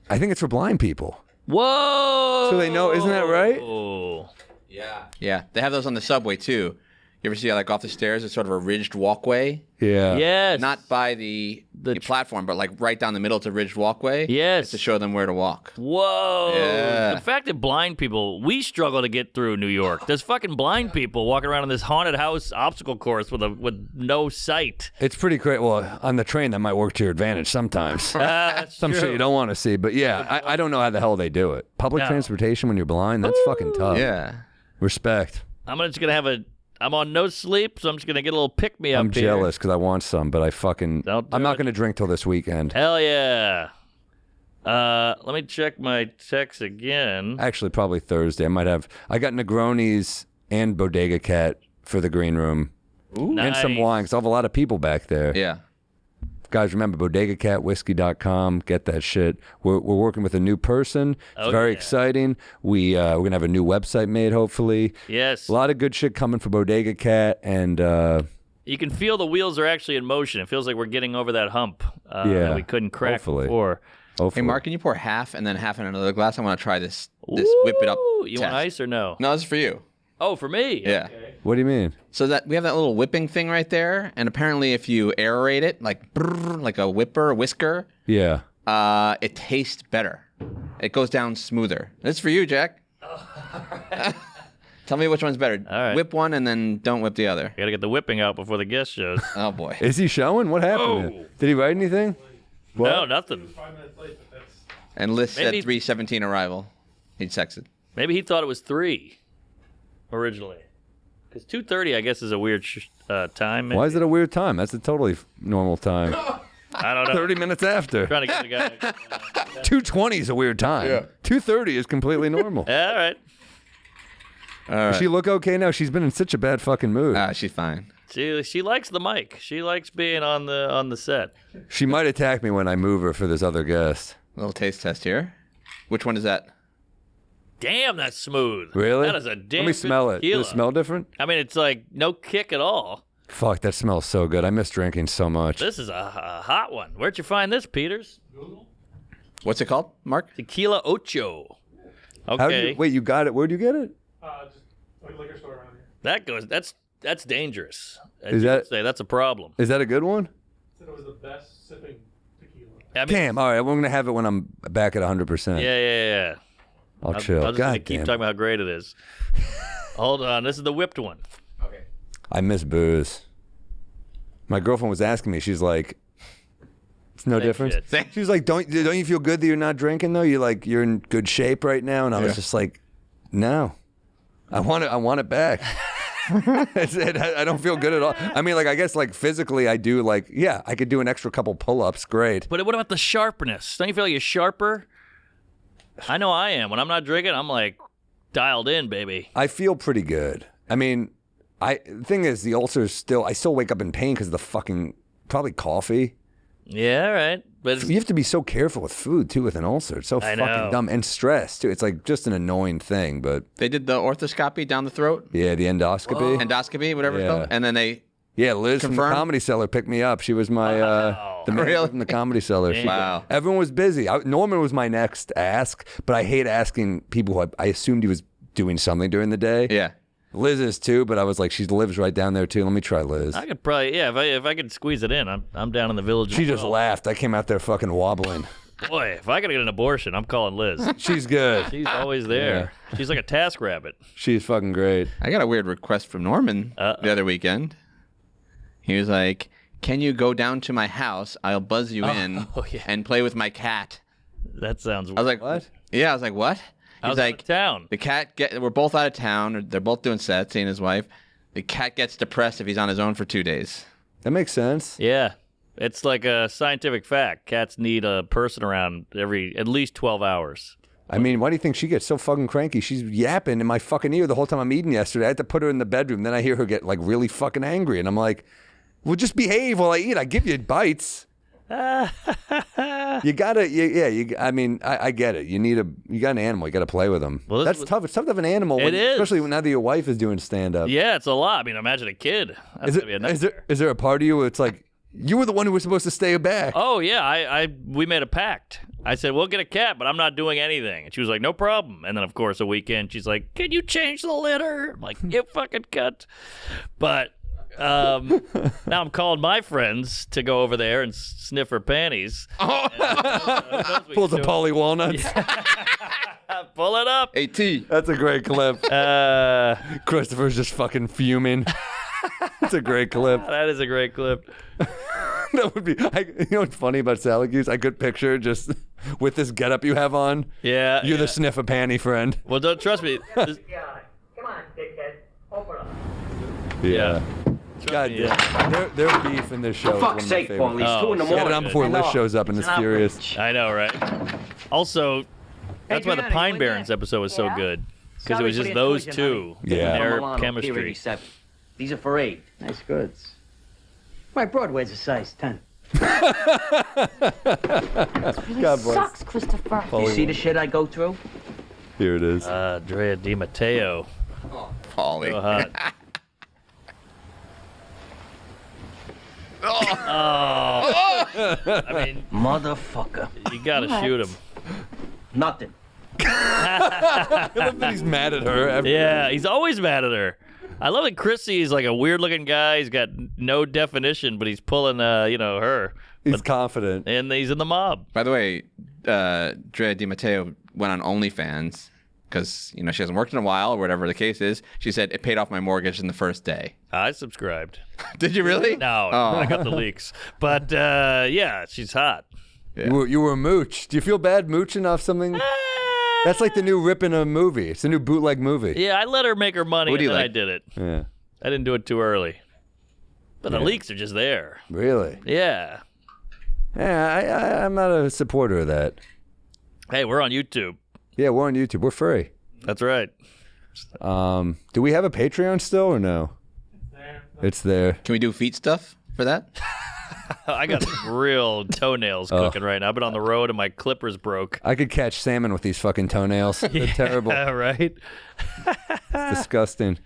I think it's for blind people. Whoa. So they know, isn't that right? Oh. Yeah. Yeah. They have those on the subway too. You ever see like off the stairs? It's sort of a ridged walkway. Yeah. Yes. Not by the platform, but like right down the middle. It's a ridged walkway. Yes. It's to show them where to walk. Whoa. Yeah. The fact that blind people, we struggle to get through New York. There's fucking blind people walking around on this haunted house obstacle course with no sight. It's pretty great. Well, on the train, that might work to your advantage sometimes. That's Some true. shit you don't want to see. But yeah, I don't know how the hell they do it. Public No. transportation when you're blind, that's fucking tough. Yeah. Respect. I'm on no sleep, so I'm just gonna get a little pick me up. I'm jealous because I want some, but I'm Don't do not it. going to drink till this weekend. Hell yeah. Let me check my text again. Actually, probably Thursday. I got Negronis and Bodega Cat for the green room. Ooh. And some Nice. wine because I have a lot of people back there. Yeah. Guys, remember, bodegacatwhiskey.com. Get that shit. We're working with a new person. It's very exciting. We're going to have a new website made, hopefully. Yes. A lot of good shit coming for Bodega Cat. And you can feel the wheels are actually in motion. It feels like we're getting over that hump that we couldn't crack before. Hopefully. Hey, Mark, can you pour half and then half in another glass? I want to try this whip it up You test. want ice or no? No, this is for you. Oh, for me? Yeah. Okay. What do you mean? So that we have that little whipping thing right there, and apparently if you aerate it, like brrr, like a whisker, Yeah. it tastes better. It goes down smoother. This is for you, Jack. Tell me which one's better. All right. Whip one and then don't whip the other. I got to get the whipping out before the guest shows. Oh, boy. Is he showing? What happened? Oh. Did he write anything? What? No, nothing. 5 minutes late, but that's... And Liz said Maybe- 3:17 arrival. He texted. Maybe he thought it was 3 originally. Because 2:30, I guess, is a weird time. Maybe. Why is it a weird time? That's a totally normal time. I don't know. 30 minutes after. Trying to get the guy. 2:20 is a weird time. Yeah. 2:30 is completely normal. All right. All right. Does she look okay now? She's been in such a bad fucking mood. She's fine. She likes the mic. She likes being on the set. She might attack me when I move her for this other guest. Little taste test here. Which one is that? Damn, that's smooth. Really? That is a damn Let me smell it. tequila. Does it smell different? I mean, it's like no kick at all. Fuck, that smells so good. I miss drinking so much. This is a hot one. Where'd you find this, Peters? What's it called, Mark? Tequila Ocho. How did Okay. wait, you got it. Where'd you get it? just like a liquor store around here. That goes. That's dangerous. As Is you that- would say that's a problem. Is that a good one? Said it was the best sipping tequila. I mean, Damn. All right, we're going to have it when I'm back at 100%. Yeah. I'll chill. I'm just gonna God keep damn. talking about how great it is. Hold on. This is the whipped one. I miss booze. My girlfriend was asking me. She's like, "It's no Same difference." shit. She's like, "Don't you feel good that you're not drinking though? You're in good shape right now." And I was just like, "No, I want it back." I don't feel good at all. I mean, like, I guess, like, physically, I do, like, yeah, I could do an extra couple pull-ups. Great. But what about the sharpness? Don't you feel like you're sharper? I know I am. When I'm not drinking, I'm like dialed in, baby. I feel pretty good. I mean, the thing is, the ulcers I still wake up in pain because of the fucking, probably coffee. Yeah, all right. But You have to be so careful with food, too, with an ulcer. It's so I fucking know. dumb. And stress, too. It's, like, just an annoying thing, but, They did the orthoscopy down the throat, yeah, the endoscopy. endoscopy, whatever it's Yeah. called, and then they. Yeah, Liz from the Confirmed? Comedy Cellar picked me up. She was my the manager Really? from the Comedy Cellar. Wow. Everyone was busy. Norman was my next ask, but I hate asking people who I assumed he was doing something during the day. Yeah. Liz is too, but I was like, she lives right down there too. Let me try Liz. I could probably, if I could squeeze it in, I'm down in the village. She as just well. laughed. I came out there fucking wobbling. Boy, if I gotta get an abortion, I'm calling Liz. She's good. She's always there. She's like a task rabbit. She's fucking great. I got a weird request from Norman the other weekend. He was like, "Can you go down to my house? I'll buzz you in yeah. and play with my cat." That sounds. I was like, What? Yeah, I was like, "What?" He's How's like, town? "The cat we're both out of town. Or they're both doing sets, he and his wife. The cat gets depressed if he's on his own for 2 days." That makes sense. Yeah, it's like a scientific fact. Cats need a person around at least 12 hours. I mean, why do you think she gets so fucking cranky? She's yapping in my fucking ear the whole time I'm eating yesterday. I had to put her in the bedroom. Then I hear her get like really fucking angry. And I'm like, well, just behave while I eat. I give you bites. You gotta, I mean, I get it. You got an animal. You got to play with them. Well, That's tough. It's tough to have an animal. It is. Especially now that your wife is doing stand-up. Yeah, it's a lot. I mean, imagine a kid. That's gonna be a nightmare. Is there a part of you where it's like, you were the one who was supposed to stay back? Oh yeah, we made a pact. I said we'll get a cat, but I'm not doing anything. And she was like, no problem. And then of course a weekend she's like, can you change the litter? I'm like, you fucking cunt. But now I'm calling my friends to go over there and sniff her panties. Pulls a Polly Walnuts. Pull it up. AT. That's a great clip. Christopher's just fucking fuming. It's a great clip. That is a great clip. That would be. You know what's funny about salad goose? I could picture just with this getup you have on. Yeah. You're the sniff a panty friend. Well, don't trust me. Come on, dickhead. Open up. Yeah. God me, damn. Their beef in this show. For fuck's sake, Paulie, it's 2 in the Get it morning. on before Liz shows up and It's is an furious. outrage. I know, right? Also, that's why the Johnny, Pine what Barrens that? episode was so Yeah? good because it Sorry was for just the those intrusion, two Yeah. and their Milano, chemistry. P87. These are for 8. Nice goods. My Broadway's a size 10. God bless. Sucks, Christopher. You see the shit I go through? Here it is. Drea Di Matteo. Paulie. So hot. I mean, Motherfucker. you gotta shoot him. Nothing. I love that he's mad at her. Yeah, he's always mad at her. I love that Chrissy's like a weird-looking guy. He's got no definition, but he's pulling, her. He's confident. And he's in the mob. By the way, Drea Di Matteo went on OnlyFans because, she hasn't worked in a while or whatever the case is. She said it paid off my mortgage in the first day. I subscribed. Did you really? No, I got the leaks. But, yeah, she's hot. Yeah. You were a mooch. Do you feel bad mooching off something? That's like the new rip in a movie. It's a new bootleg movie. Yeah, I let her make her money, and then I did it. Yeah. I didn't do it too early. But the leaks are just there. Really? Yeah. Yeah, I'm not a supporter of that. Hey, we're on YouTube. Yeah, we're on YouTube. We're free. That's right. Do we have a Patreon still or no? It's there. Can we do feet stuff for that? I got real toenails cooking right now. I've been on the road and my clippers broke. I could catch salmon with these fucking toenails. They're terrible. Yeah, right? It's disgusting.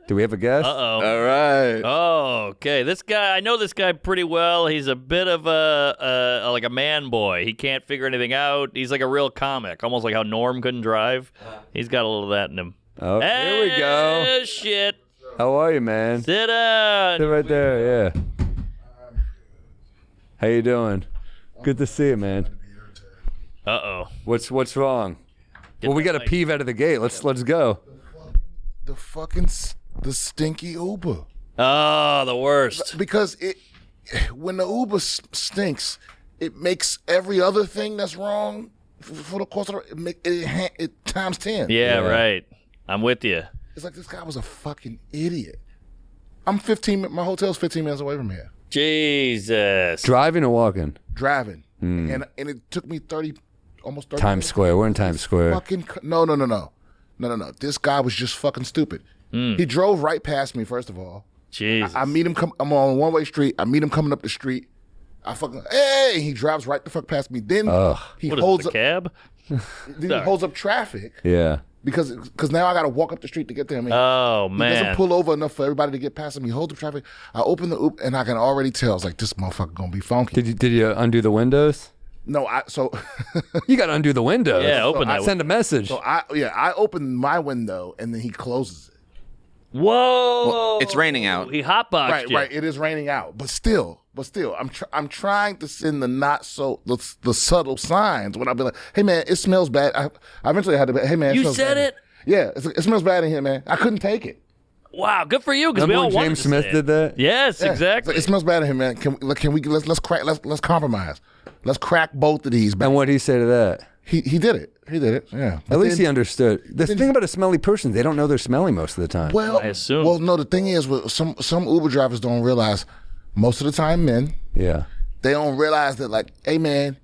Do we have a guest? Uh-oh. All right. Oh, okay. This guy, I know this guy pretty well. He's a bit of like a man boy. He can't figure anything out. He's like a real comic, almost like how Norm couldn't drive. He's got a little of that in him. Oh, here we go. Shit. How are you, man? Sit down. Sit right there, yeah. How you doing? Good to see you, man. Uh-oh. What's wrong? Well, we got to peeve out of the gate. Let's go. The stinky Uber. Oh, the worst. Because when the Uber stinks, it makes every other thing that's wrong for the course of it times 10. Yeah, right. I'm with you. It's like this guy was a fucking idiot. I'm 15. My hotel's 15 minutes away from here. Jesus. Driving or walking? Driving, and it took me almost 30 Times minutes. Square. We're in Times Square. Fucking no. This guy was just fucking stupid. He drove right past me. First of all, Jesus. I meet him. I'm on a one-way street. I meet him coming up the street. I fucking he drives right the fuck past me. Then he What is holds it, up a cab? Then he holds up traffic Yeah. because now I got to walk up the street to get to him. Oh, He man. doesn't pull over enough for everybody to get past him. He holds up traffic. I open the Uber and I can already tell. It's like, this motherfucker gonna be funky. Did you undo the windows? No, You got to undo the windows. Yeah, open that. Send a message. I open my window and then he closes it. Whoa. It's raining out. He hotboxed you. Right. It is raining out, but still, I'm trying to send the subtle signs when I be like, hey man, it smells bad. I eventually had to be, hey man, You smells said bad. it? Yeah, it smells bad in here, man. I couldn't take it. Wow, good for you, because we Remember all when wanted James to Smith say it. did that? Yes, Yeah. exactly. It smells bad in here, man. Let's compromise. Let's crack both of these. And what did he say to that? He did it. Yeah. At least he understood. The thing about a smelly person, they don't know they're smelly most of the time. Well, I assume. Well, no. The thing is, some Uber drivers don't realize. Most of the time, men, Yeah. they don't realize that, like, hey man,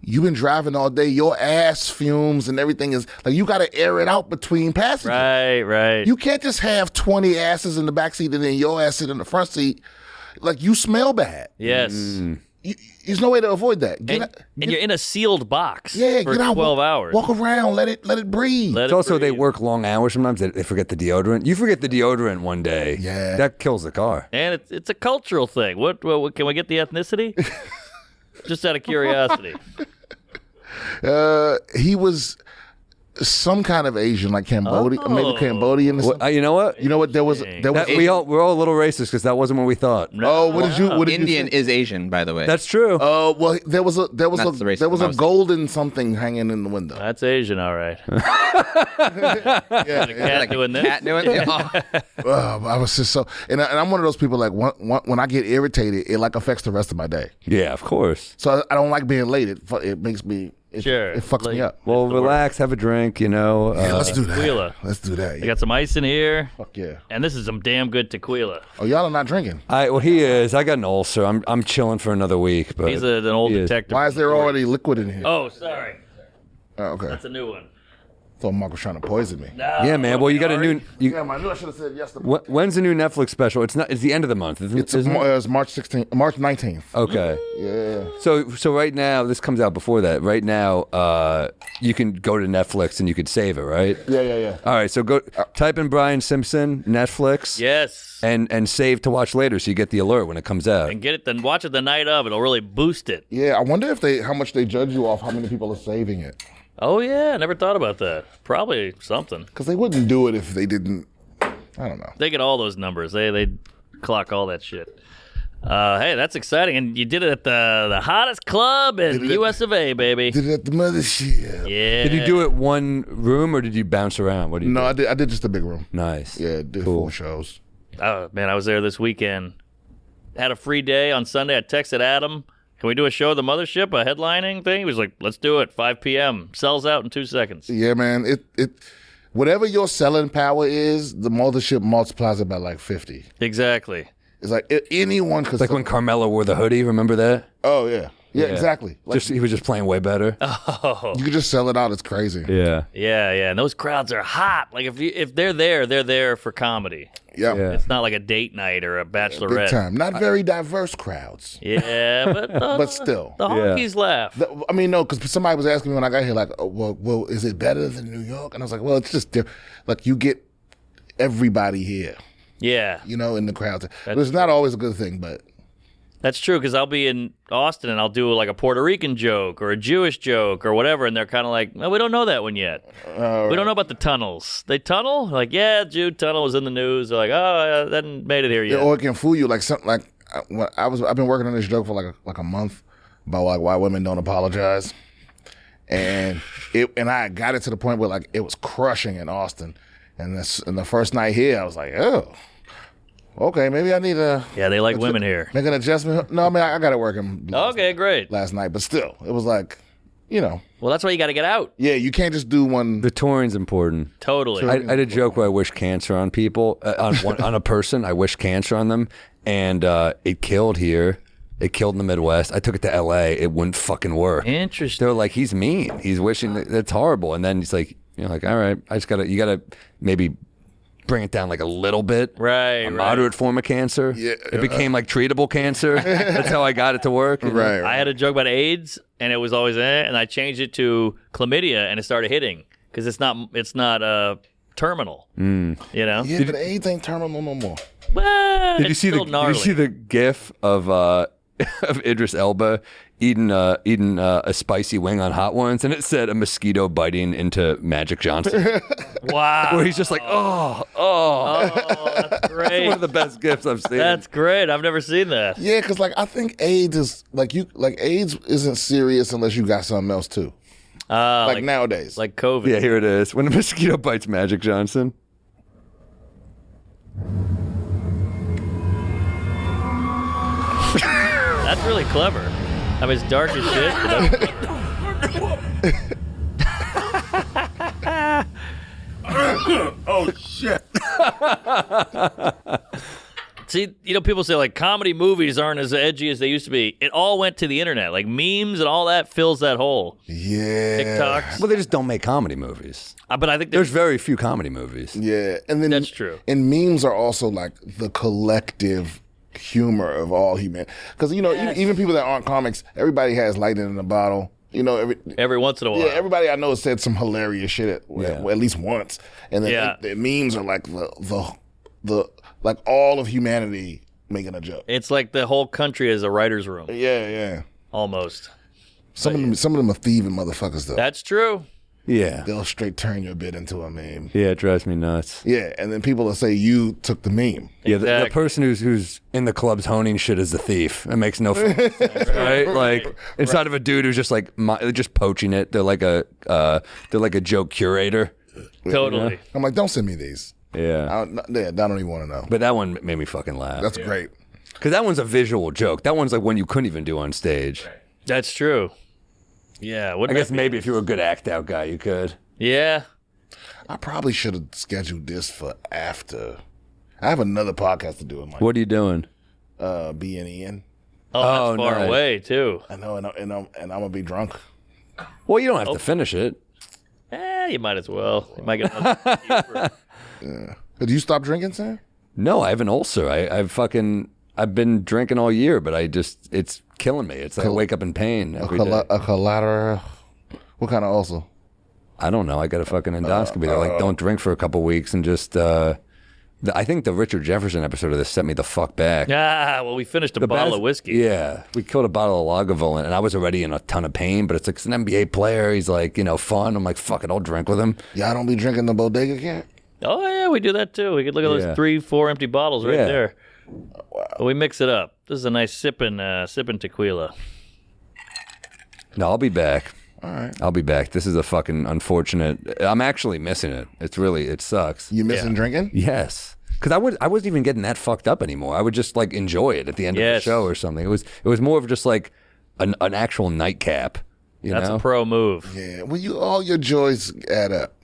you've been driving all day. Your ass fumes and everything is like, you got to air it out between passengers. Right. You can't just have 20 asses in the back seat and then your ass sit in the front seat. Like, you smell bad. Yes. There's no way to avoid that. And you're in a sealed box Yeah, for get out. 12 hours. Walk around. Let it breathe. Let It's it also they breathe. work long hours sometimes. They forget the deodorant. You forget the deodorant one day. Yeah. That kills the car. And it's a cultural thing. What can we get the ethnicity? Just out of curiosity. He was some kind of Asian, like Cambodian, maybe Cambodian. Or something. You know what? You know what? There was We're all a little racist because that wasn't what we thought. Oh, what did you? What did Indian you say? is Asian, by the way. That's true. Oh, well, there was That's the racist a one. golden something hanging in the window. That's Asian, all right. Yeah, Cat doing this. Cat doing it. Oh. I was just so, and I'm one of those people, like, when I get irritated, it like affects the rest of my day. Yeah, of course. So I don't like being late. It makes me. Sure. It fucks me Late. up. Well, relax, have a drink, you know. Yeah, let's do that. tequila. Let's do that. I got some ice in here, Fuck yeah. and this is some damn good tequila. Oh, y'all are not drinking. Well, he is. I got an ulcer. I'm chilling for another week. But He's an old he is. detective. Why is there already liquid in here? Oh, sorry. Oh, okay. That's a new one. Thought Mark was trying to poison me. Yeah, man. Well, you got a new. Yeah, I knew I should have said yes to When's the new Netflix special? It's not. It's the end of the month. It's isn't it? it's March 16th, March 19th. Okay. Yeah. So right now, this comes out before that. Right now, you can go to Netflix and you could save it, right? Yeah. All right. So go type in Brian Simpson Netflix. Yes. And save to watch later, so you get the alert when it comes out. And get it, then watch it the night of. It'll really boost it. Yeah, I wonder how much they judge you off how many people are saving it. Oh, yeah. Never thought about that. Probably something. Because they wouldn't do it if they didn't. I don't know. They get all those numbers. They clock all that shit. Hey, that's exciting. And you did it at the hottest club in US of A, baby. Did it at the mothership. Yeah. Did you do it one room or did you bounce around? What do you No, do? I did just a big room. Nice. Yeah, did Cool. 4 shows. Oh, man, I was there this weekend. Had a free day on Sunday. I texted Adam, can we do a show at the Mothership, a headlining thing? He was like, let's do it, 5 p.m. Sells out in 2 seconds. Yeah, man. It whatever your selling power is, the mothership multiplies it by like 50. Exactly. It's like anyone could. Like when Carmelo wore the hoodie, remember that? Oh yeah, exactly. Like, He was just playing way better. you could just sell it out. It's crazy. Yeah. Yeah, and those crowds are hot. Like if they're there for comedy. Yeah. It's not like a date night or a bachelorette. Big time. Not very diverse crowds. Yeah, but But still. the honkies laugh. I mean, no, because somebody was asking me when I got here, like, oh, well, is it better than New York? And I was like, well, it's just different. Like, you get everybody here, Yeah, in the crowds. It's not always a good thing, but that's true. Because I'll be in Austin and I'll do like a Puerto Rican joke or a Jewish joke or whatever, and they're kind of like, well, we don't know that one yet. We don't know about the tunnels. They tunnel? Like, yeah, Jew tunnel was in the news. They're like, oh, that hadn't made it here yet. or it can fool you. Like something like I've been working on this joke for like a month about like why women don't apologize, and I got it to the point where like it was crushing in Austin, and the first night here I was like, oh. Okay, maybe I need Yeah, they like women here. make an adjustment. No, I mean I got it working. Okay, great. Last night, but still, it was like, Well, that's why you got to get out. yeah, you can't just do one. The touring's important. Totally. I did a joke where I wish cancer on people, on a person. I wish cancer on them, and it killed here. It killed in the Midwest. I took it to L.A. It wouldn't fucking work. Interesting. They were like, he's mean. He's wishing that's horrible. And then he's like, like, all right, you gotta maybe bring it down like a little bit. Right. A moderate form of cancer. Yeah. It became like treatable cancer. That's how I got it to work. Right. I had a joke about AIDS, and it was always and I changed it to chlamydia, and it started hitting because it's not terminal. Yeah, but AIDS ain't terminal no more. Well, Did you see the GIF of of Idris Elba eating a spicy wing on Hot Ones, and it said a mosquito biting into Magic Johnson. Wow. Where he's just like, oh. That's great. It's one of the best gifts I've seen. That's great. I've never seen that. Yeah, because like I think AIDS is AIDS isn't serious unless you got something else too. Like nowadays. Like COVID. Yeah, here it is. When a mosquito bites Magic Johnson. That's really clever. I mean, it's dark as shit. Oh shit. See, people say like comedy movies aren't as edgy as they used to be. It all went to the internet. Like memes and all that fills that hole. Yeah. TikToks. Well, they just don't make comedy movies. But I think There's very few comedy movies. Yeah, and then That's true. And memes are also like the collective humor of all humanity. Because even people that aren't comics, everybody has lightning in a bottle. every once in a while. Yeah, everybody I know has said some hilarious shit at least once, and then the memes are like the like all of humanity making a joke. It's like the whole country is a writer's room. Yeah. Almost. Some of them are thieving motherfuckers though. That's true. Yeah. They'll straight turn your bit into a meme. Yeah, it drives me nuts. Yeah, and then people will say you took the meme. Yeah, the Exactly. person who's in the clubs honing shit is the thief. It makes no sense, right? Like instead of a dude who's just like just poaching it, they're like a joke curator. Totally. I'm like, don't send me these. Yeah, I don't even want to know. but that one made me fucking laugh. That's great. Because that one's a visual joke. That one's like one you couldn't even do on stage. That's true. Yeah. I guess maybe if you were a good act out guy, you could. Yeah. I probably should have scheduled this for after. I have another podcast to do in What are you doing? B and Ian. Oh, that's far nice. away too. I know, and I'm gonna be drunk. Well, you don't have to finish it. You might as well. You might get another Did you stop drinking, Sam? No, I have an ulcer. I've been drinking all year, but it's killing me. It's like I wake up in pain every day. A collateral. What kind of ulcer? I don't know. I got a fucking endoscopy. They're like, don't drink for a couple weeks and just. I think the Richard Jefferson episode of this set me the fuck back. Well, we finished a bottle of whiskey. Yeah, we killed a bottle of Lagavulin, and I was already in a ton of pain. But it's like it's an NBA player. He's like, fun. I'm like, fuck it, I'll drink with him. Y'all don't be drinking the bodega cat? Oh yeah, we do that too. We could look at those 3-4 empty bottles right there. Wow. We mix it up. This is a nice sipping tequila. No, I'll be back. All right. I'll be back. This is a fucking unfortunate. I'm actually missing it. It sucks. You missing drinking? Yes. Because I wasn't even getting that fucked up anymore. I would just like enjoy it at the end of the show or something. It was more of just like an actual nightcap. That's a pro move. Yeah. Well, all your joys add up.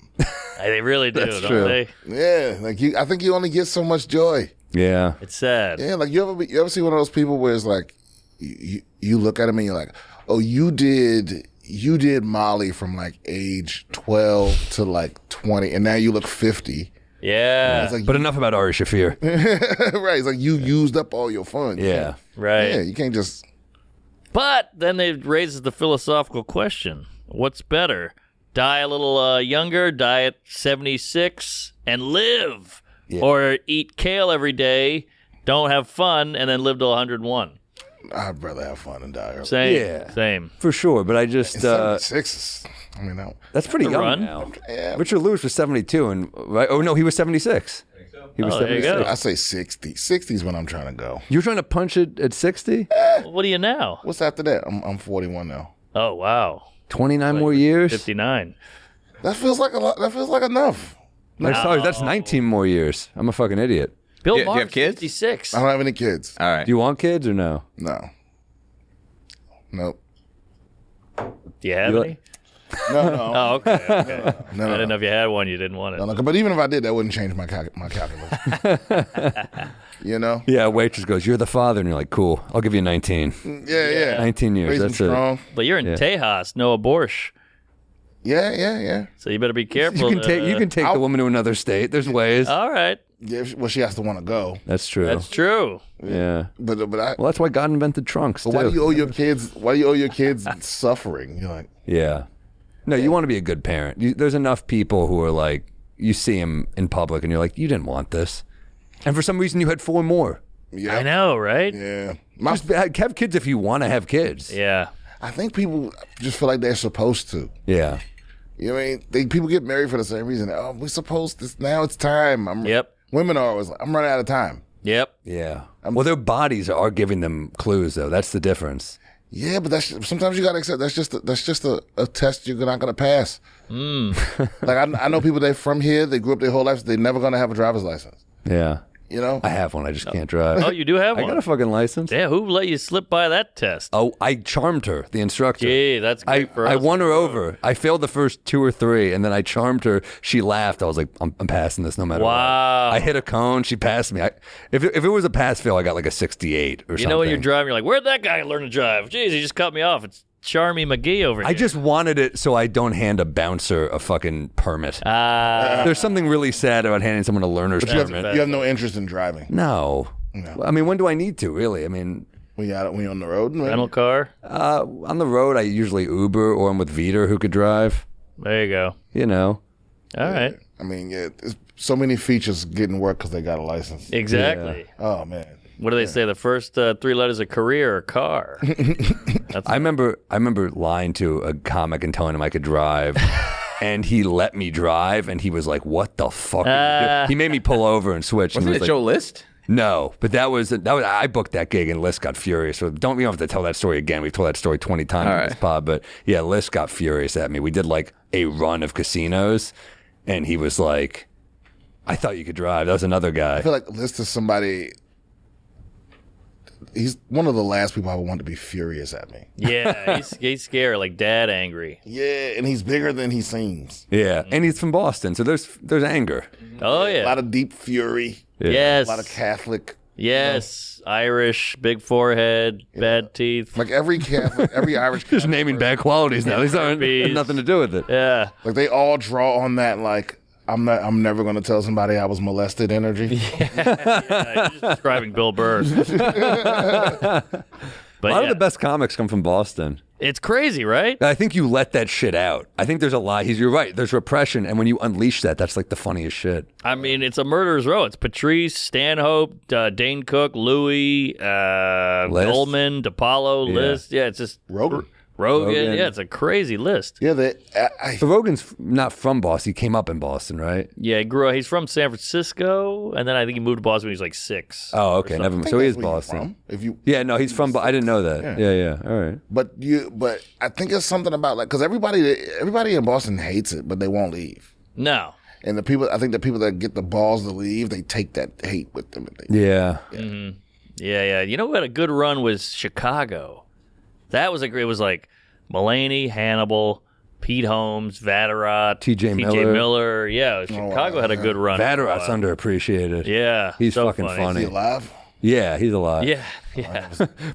They really do, That's don't true. they? Yeah. Like I think you only get so much joy. Yeah. It's sad. Yeah. Like you ever see one of those people where it's like you look at him and you're like, oh, you did Molly from like age 12 to like 20, and now you look 50. Yeah. It's like, But enough about Ari Shafir. right. It's like you used up all your fun. Yeah. Right. Yeah. You can't just. But then it raises the philosophical question. What's better? Die a little younger, die at 76, and live? Yeah. Or eat kale every day, don't have fun, and then live till 101? I'd rather have fun and die early. Same. Yeah. Same. For sure. But I just. 76. I mean, That's pretty young run. now. Yeah. Richard Lewis was 72, and right? Oh no, he was 76. He was there you 76. go. I say 60. 60 is when I'm trying to go. You were trying to punch it at 60? What are you now? What's after that? I'm 41 now. Oh, wow. 29 more years? 59. That feels like a lot. That feels like enough. Sorry, that's 19 more years. I'm a fucking idiot. Bill Do you Maher's have kids? 56. I don't have any kids. All right. Do you want kids or no? No. Nope. Do you have You any? No. Oh, okay. okay. No. I didn't know if you had one. You didn't want it. No. But even if I did, that wouldn't change my calculus. You know? Yeah, waitress goes, you're the father. And you're like, cool, I'll give you 19. Yeah. 19 years, Raise them that's it. strong. But you're in Tejas, no abortion. Yeah. So you better be careful. You can take the woman to another state. There's ways. All right. Yeah. Well, she has to want to go. That's true. That's true. Yeah. But Well, that's why God invented trunks, too. why do you owe your kids? Why do you owe your kids suffering? You're like, Yeah. No, you want to be a good parent. There's enough people who are like, you see them in public and you're like, you didn't want this. And for some reason you had 4 more. yeah, I know, right? Yeah. Just have kids if you want to have kids. Yeah. I think people just feel like they're supposed to. Yeah. You know what I mean? People get married for the same reason. Oh, we're supposed to. Now it's time. Yep. Women are always like, I'm running out of time. Yep. Yeah. Well, their bodies are giving them clues, though. That's the difference. Yeah, but sometimes you gotta accept that's just a test you're not gonna pass. Like I know people that from here, they grew up their whole life, so they're never gonna have a driver's license. Yeah. You know? I have one. I just can't drive. Oh, you do have I one? got a fucking license. Yeah, who let you slip by that test? Oh, I charmed her, the instructor. Gee, that's great for us. I won her over. I failed the first 2 or 3, and then I charmed her. She laughed. I was like, I'm passing this no matter Wow. what. I hit a cone. She passed me. If it was a pass-fail, I got like a 68 or something. You know when you're driving, you're like, where'd that guy learn to drive? Jeez, he just cut me off. It's Charmy McGee over here. I just wanted it so I don't hand a bouncer a fucking permit. There's something really sad about handing someone a learner's permit. You have no interest in driving. No. I mean, when do I need to, really? I mean, When you're on the road, man. rental car. on the road, I usually Uber or I'm with Veter who could drive. There you go. You know. All right. I mean, yeah, there's so many features getting work because they got a license. Exactly. Oh man. What do they say? The first 3 letters of career or car. I remember lying to a comic and telling him I could drive. And he let me drive, and he was like, "What the fuck?" are you doing?" He made me pull over and switch. Wasn't and it was Joe like, List? No, but that was I booked that gig, and List got furious. So we don't have to tell that story again. We've told that story 20 times All in this right. pod, but yeah, List got furious at me. We did like a run of casinos, and he was like, "I thought you could drive." That was another guy. I feel like List is somebody. He's one of the last people I would want to be furious at me. Yeah, he's scary, like dad angry. Yeah, and he's bigger than he seems. Yeah, and he's from Boston, so there's anger. Oh, A yeah. lot of deep fury. Yes. A lot of Catholic Yes, Irish, big forehead, bad teeth. Like every Catholic, every Irish Just Catholic naming bad qualities now. These aren't Herpes. nothing to do with it. Yeah. like they all draw on that like I'm never gonna tell somebody I was molested energy. Yeah, just describing Bill Burr. But A lot of the best comics come from Boston. it's crazy, right? I think you let that shit out. I think there's a lot. You're right. There's repression, and when you unleash that, that's like the funniest shit. I mean, it's a murderer's row. It's Patrice, Stanhope, Dane Cook, Louis, Goldman, DePaulo, List. Yeah, it's just Rogan. Rogan. Rogan. Yeah, it's a crazy list. Yeah, But Rogan's not from Boston. He came up in Boston, right? Yeah, he's from San Francisco, and then I think he moved to Boston when he was like 6. Oh, okay. Never mind. So he is Boston. If you, Yeah, no, he's from. I didn't know that. Yeah. All right. but I think it's something about like because everybody in Boston hates it, but they won't leave. No. And I think the people that get the balls to leave, they take that hate with them. Yeah. Yeah. You know who had a good run was Chicago. That was it was like Mulaney, Hannibal, Pete Holmes, Vatterott, T.J. Miller. Yeah, Chicago had a good run. Vatterott's underappreciated. Yeah, He's so fucking Is funny. he alive? Yeah, he's alive. Yeah.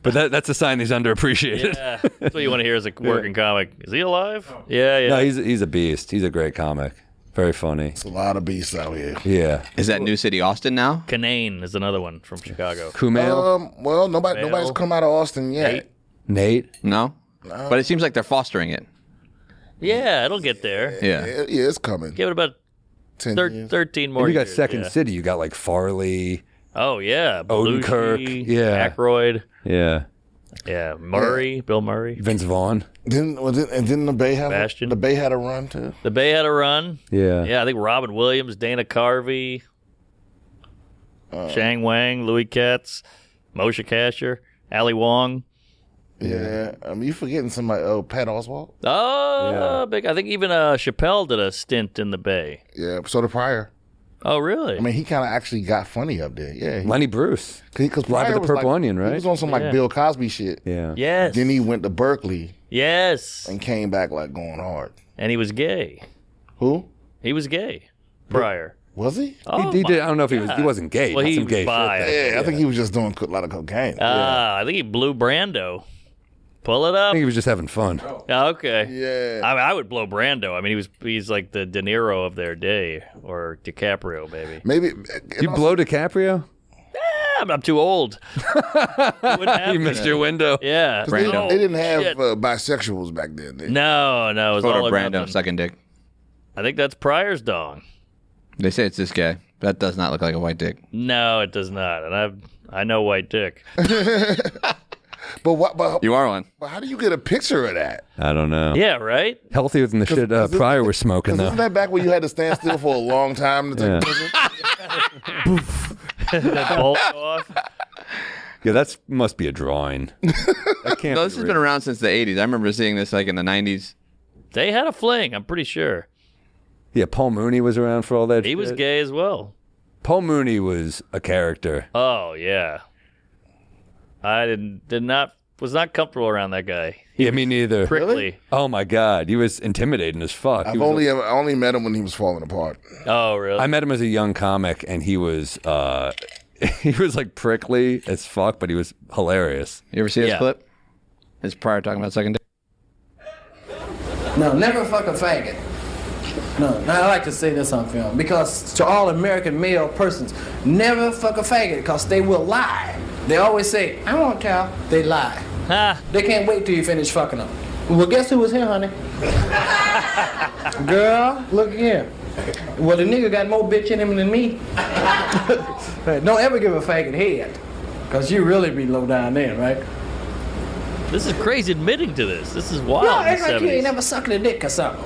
But that's a sign he's underappreciated. Yeah, that's what you want to hear as a working comic. Is he alive? Yeah. No, he's a beast. He's a great comic. Very funny. It's a lot of beasts out here. Yeah. Is that New City, Austin now? Canaan is another one from Chicago. Kumail. Well, nobody's come out of Austin yet. Nate. No? But it seems like they're fostering it. Yeah, it'll get there. Yeah. Yeah, it's coming. Give it about 10 years. 13 more You got years, Second yeah. City. You got like Farley. Oh, yeah. Odenkirk, Belushi, yeah. Aykroyd. Yeah. Yeah, Murray, Bill Murray. Vince Vaughn. Didn't the Bay have Bastion. the Bay had a run too? The Bay had a run. Yeah. Yeah, I think Robin Williams, Dana Carvey, Shang Wang, Louis Katz, Moshe Kasher, Ali Wong. Yeah, you forgetting somebody? Oh, Pat Oswalt. Oh, Yeah. big. I think even Chappelle did a stint in the Bay. Yeah, so did Pryor. Oh, really? I mean, he kind of actually got funny up there. Yeah, Lenny Bruce. because Live at the Purple Onion, right? He was on some like Yeah. Bill Cosby shit. Yeah. yes. Then he went to Berkeley Yes. and came back like going hard. And he was gay. Who He was gay. Prior. was he? Oh, He did. my I don't know if he God. wasn't gay. Well, Not he some was gay bi. shit. Yeah, I think he was just doing a lot of cocaine. I think he blew Brando. Pull it I up. think he was just having fun. Okay. Yeah. I mean, I would blow Brando. I mean, he's like the De Niro of their day, or DiCaprio, maybe. Maybe You blow DiCaprio? I'm too old. Wouldn't happen. You missed your window. Yeah. They, Oh, they didn't have shit. bisexuals back then. No, it was Photo all or Brando nothing. sucking dick. I think that's Pryor's dong. They say it's this guy. That does not look like a white dick. No, it does not. And I know white dick. But what? But You are one. how do you get a picture of that? I don't know. Yeah, right? Healthier than the shit Pryor was smoking, Because though. isn't that back when you had to stand still for a long time to take Yeah. a picture? That bolt off. Yeah, that must be a drawing. That can't No, be this has real. been around since the 80s. I remember seeing this like in the 90s. They had a fling, I'm pretty sure. Yeah, Paul Mooney was around for all that He shit. was gay as well. Paul Mooney was a character. Oh, yeah. I was not comfortable around that guy. Yeah, me neither. Prickly. Oh my God, he was intimidating as fuck. He I was only met him when he was falling apart. Oh, really? I met him as a young comic, and he was he was like prickly as fuck, but he was hilarious. You ever see this Yeah. clip? Is Pryor talking about sucking dick? No, never fuck a faggot. No, I like to say this on film because to all American male persons, never fuck a faggot because they will lie. They always say, I won't tell. They lie. Ha. They can't wait till you finish fucking them. Well, guess who was here, honey? Girl, look here. Well, the nigga got more bitch in him than me. Don't ever give a faggot head because you really be low down there, right? This is crazy admitting to this. This is wild. No, in the act like you 70s. ain't never sucked a dick or something.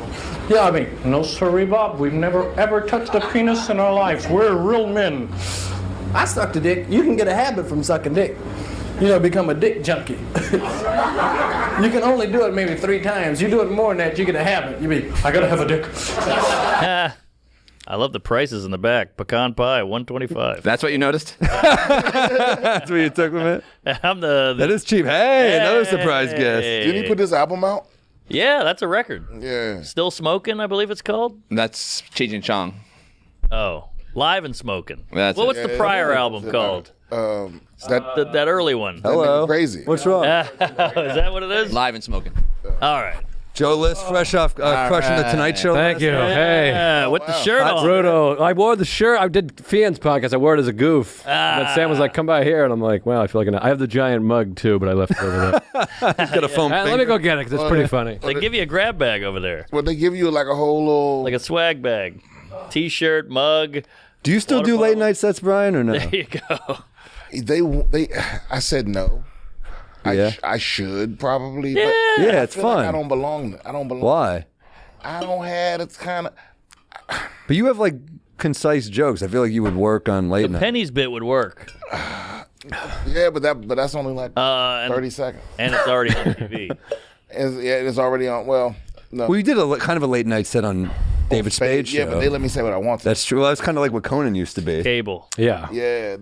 Yeah, I mean, no sorry, Bob. We've never ever touched a penis in our lives. We're real men. I sucked a dick. You can get a habit from sucking dick. You know, become a dick junkie. You can only do it maybe 3 times. You do it more than that, you get a habit. You be, I gotta have a dick. Ha. I love the prices in the back. Pecan pie, $125. That's what you noticed? That's what you took from it. I'm the That is cheap. Hey, another surprise guest. Didn't he put this album out? Yeah, that's a record. Yeah. Still Smoking, I believe it's called. That's Cheech and Chong. Oh, Live and Smoking. That's well, it. what's the Yeah, prior yeah, album it's called? That early one. Hello. Crazy. What's wrong? Is that what it is? Live and smoking. All right. Joe List, fresh off crushing the Tonight Show. Thank you. Hey. Yeah, with the shirt on. Bruto. I wore the shirt. I did Fian's podcast. I wore it as a goof. But Sam was like, come by here. And I'm like, well, I feel like I have the giant mug, too, but I left it over there. He's got a foam Let me go get it, because it's pretty funny. They give you a grab bag over there. Well, they give you like a whole little. Like a swag bag. T-shirt, mug. Do you still do late night sets, Brian, or no? There you go. They. I said no. Yeah. I should probably. Yeah. But Yeah, it's I feel like fun. I don't belong. I don't belong. Why? I don't have. It's kind of. But you have like concise jokes. I feel like you would work on late night. Penny's bit would work. Yeah, but that's only like And 30 seconds. And it's already on TV. It's already on. Well, no. Well, you did kind of a late night set on David Spade's show. Yeah, but they let me say what I want to. That's true. Well, that's kind of like what Conan used to be. Cable. Yeah. Yeah.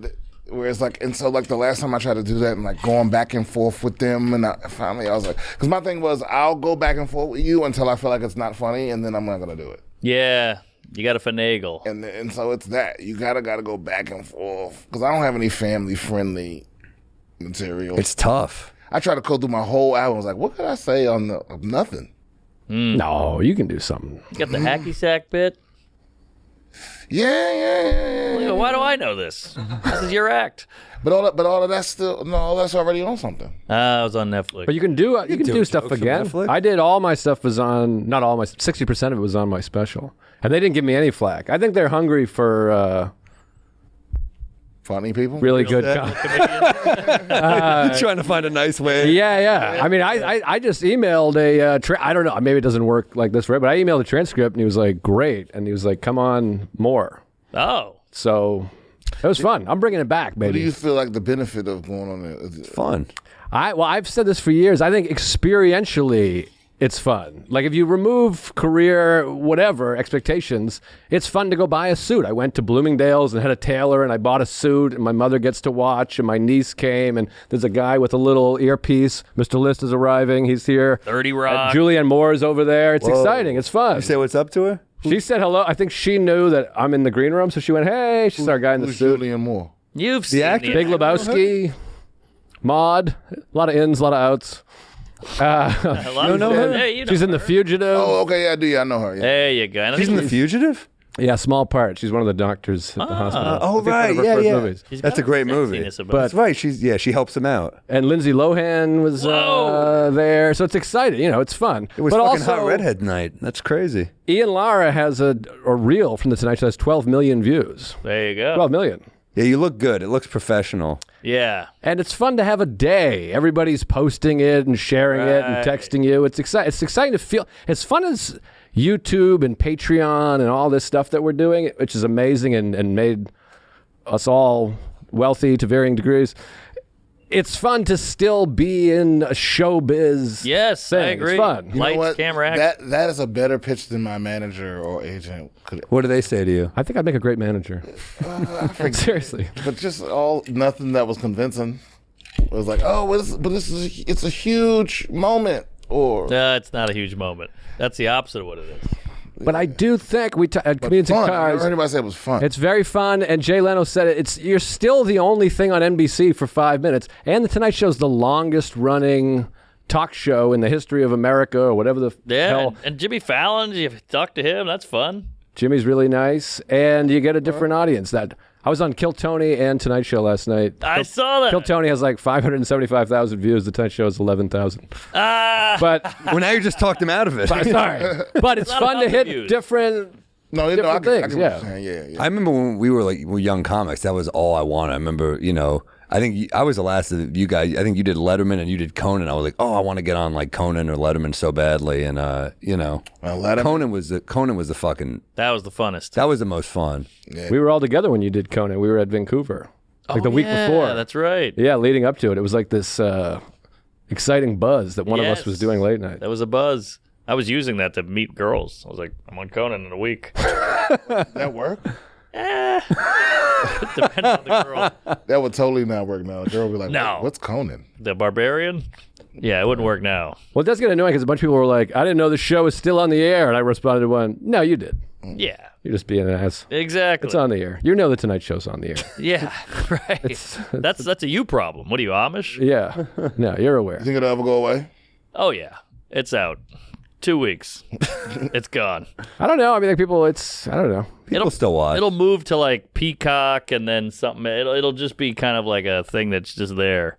Where it's like, and so like the last time I tried to do that and like going back and forth with them, and finally I was like, because my thing was, I'll go back and forth with you until I feel like it's not funny, and then I'm not gonna do it. Yeah. You got to finagle. And so it's that you gotta go back and forth because I don't have any family friendly material. It's tough. I tried to go through my whole album. I was like, what could I say on nothing? No, you can do something. You got the hacky sack bit. Yeah. Why do I know this? This is your act. But all of that's still all that's already on something. It was on Netflix. But you can do stuff jokes from again. Netflix? I did all my stuff was on, not all my, 60% of it was on my special. And they didn't give me any flack. I think they're hungry for Funny people. really good Trying to find a nice way. Yeah. I mean, I just emailed I don't know, maybe it doesn't work like this, right? But I emailed a transcript and he was like, great. And he was like, come on, more. Oh. So it was fun. I'm bringing it back, What do baby. you feel like the benefit of going on there? Is it- Fun. I've said this for years. I think experientially, it's fun. Like if you remove career, whatever, expectations, it's fun to go buy a suit. I went to Bloomingdale's and had a tailor and I bought a suit and my mother gets to watch and my niece came and there's a guy with a little earpiece. Mr. List is arriving. He's here. 30 Rock. Julianne Moore is over there. It's exciting. It's fun. You say what's up to her? She said hello. I think she knew that I'm in the green room, so she went, hey, she's our guy in the Who's suit. Julianne Moore? You've seen actor? Big Lebowski, Maud, a lot of ins, a lot of outs. A lot of know her? Hey, you know She's in The Fugitive. Oh, okay, yeah, I do. Yeah, I know her. Yeah. There you go. And I She's in think The Fugitive? Yeah, small part. She's one of the doctors at the hospital. Oh, I think one right. of her Yeah, first yeah. movies. she's That's got a great sexiness movie. about That's her. right. She helps him out. And Lindsay Lohan was there, so it's exciting. It's fun. It was but fucking also, hot redhead night. That's crazy. Ian Lara has a reel from the Tonight Show that's 12 million views. There you go. 12 million. Yeah, you look good. It looks professional. Yeah. And it's fun to have a day. Everybody's posting it and sharing it and Right. texting you. It's exciting. It's exciting to feel as fun as YouTube and Patreon and all this stuff that we're doing, which is amazing and made us all wealthy to varying degrees. It's fun to still be in a showbiz. Yes, thing. I agree. It's fun. You know Lights, what? camera, action. That is a better pitch than my manager or agent could. What do they say to you? I think I'd make a great manager. Seriously. But just nothing that was convincing. It was like, oh, it's a huge moment. Or No, it's not a huge moment. That's the opposite of what it is. But I do think at Comedians in fun. I never Cars, heard anybody say it was fun. it's very fun. And Jay Leno said it. You're still the only thing on NBC for 5 minutes. And the Tonight Show's the longest running talk show in the history of America or whatever the Yeah, hell. and Jimmy Fallon, you talk to him, that's fun. Jimmy's really nice. And you get a different audience. I was on Kill Tony and Tonight Show last night. I saw that. Kill Tony has like 575,000 views. The Tonight Show has 11,000. But Well, now you just talked him out of it. sorry. But it's not fun to about the hit views. different. I different get things, what yeah. you're saying. Yeah. I remember when we were young comics. That was all I wanted. I remember, I think I was the last of you guys. I think you did Letterman and you did Conan. I was like, oh, I want to get on like Conan or Letterman so badly. And Letterman. Conan was the fucking. That was the funnest. That was the most fun. We were all together when you did Conan. We were at Vancouver. Like the week before. Yeah, that's right. Yeah, leading up to it. It was like this exciting buzz that one of us was doing late night. That was a buzz. I was using that to meet girls. I was like, I'm on Conan in a week. That work? Depending on the girl. That would totally not work now. The girl would be like, No. what's Conan? The Barbarian? Yeah, it wouldn't work now. Well, it does get annoying because a bunch of people were like, I didn't know the show was still on the air. And I responded to one, no, you did. Yeah. You're just being an ass. Exactly. It's on the air. You know the Tonight Show's on the air. Yeah, right. That's a you problem. What are you, Amish? Yeah. No, you're aware. You think it'll ever go away? Oh, yeah. It's out. 2 weeks. It's gone. I don't know. I mean, like people, I don't know. People still watch. It'll move to like Peacock and then something. It'll just be kind of like a thing that's just there.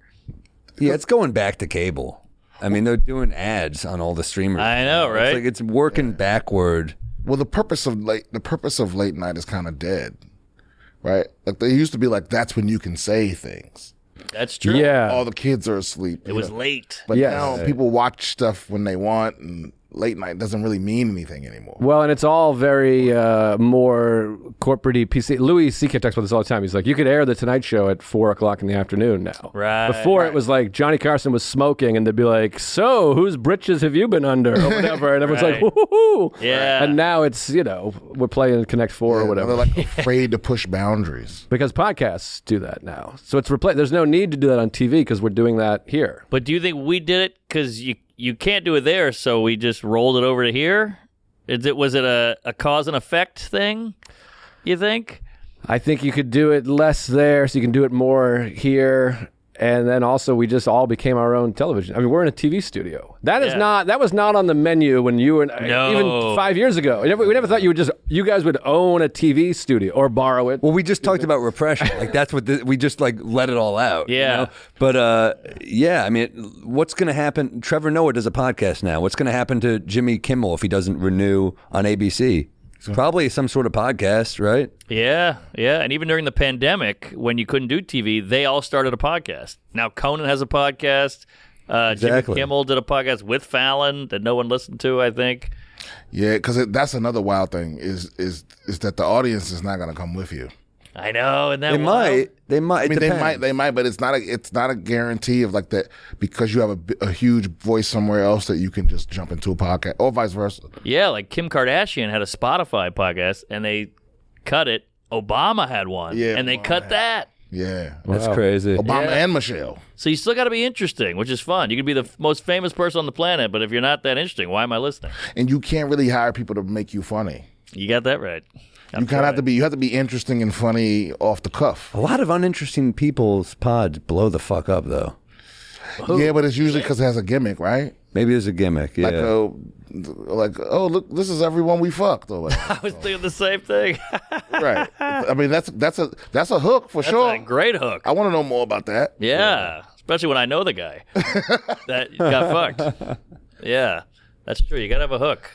Yeah, it's going back to cable. I mean, they're doing ads on all the streamers. I know, right? It's like it's working backward. Well, the purpose of late night is kind of dead, right? Like they used to be like that's when you can say things. That's true. Yeah. All the kids are asleep. It was late. But Yes. now people watch stuff when they want, and late night doesn't really mean anything anymore. Well, and it's all very more corporate-y PC. Louis C.K. talks about this all the time. He's like, you could air the Tonight Show at 4 o'clock in the afternoon now. Right. Before it was like Johnny Carson was smoking, and they'd be like, so whose britches have you been under? Or whatever. And everyone's Right. like, woo-hoo-hoo. Yeah. And now it's, we're playing Connect 4 or whatever. They're like afraid to push boundaries. Because podcasts do that now. So it's replaced. There's no need to do that on TV because we're doing that here. But do you think we did it because you can't do it there, so we just rolled it over to here? Was it a cause and effect thing, you think? I think you could do it less there, so you can do it more here. And then also, we just all became our own television. I mean, we're in a TV studio. That was not on the menu when you and even 5 years ago. We never thought you guys would own a TV studio or borrow it. Well, we just talked about repression. Like that's what we just like let it all out. Yeah. You know? But yeah, I mean, what's going to happen? Trevor Noah does a podcast now. What's going to happen to Jimmy Kimmel if he doesn't renew on ABC? Probably some sort of podcast, right? Yeah, yeah. And even during the pandemic, when you couldn't do TV, they all started a podcast. Now Conan has a podcast. Exactly. Jimmy Kimmel did a podcast with Fallon that no one listened to, I think. Yeah, because that's another wild thing is that the audience is not going to come with you. I know, and that They might. I mean, they might, but it's not a guarantee of like that because you have a huge voice somewhere else that you can just jump into a podcast or vice versa. Yeah, like Kim Kardashian had a Spotify podcast, and they cut it. Obama had one, and they cut that. Yeah, That's crazy. Obama Yeah. and Michelle. So you still got to be interesting, which is fun. You could be the most famous person on the planet, but if you're not that interesting, why am I listening? And you can't really hire people to make you funny. You got that right. You kind of have to be. You have to be interesting and funny off the cuff. A lot of uninteresting people's pods blow the fuck up, though. Yeah, but it's usually because it has a gimmick, right? Maybe there's a gimmick. Yeah. Like oh look, this is everyone we fucked or whatever. I was thinking the same thing. Right. I mean that's a hook for sure. That's a great hook. I want to know more about that. Yeah, especially when I know the guy that got fucked. Yeah, that's true. You got to have a hook.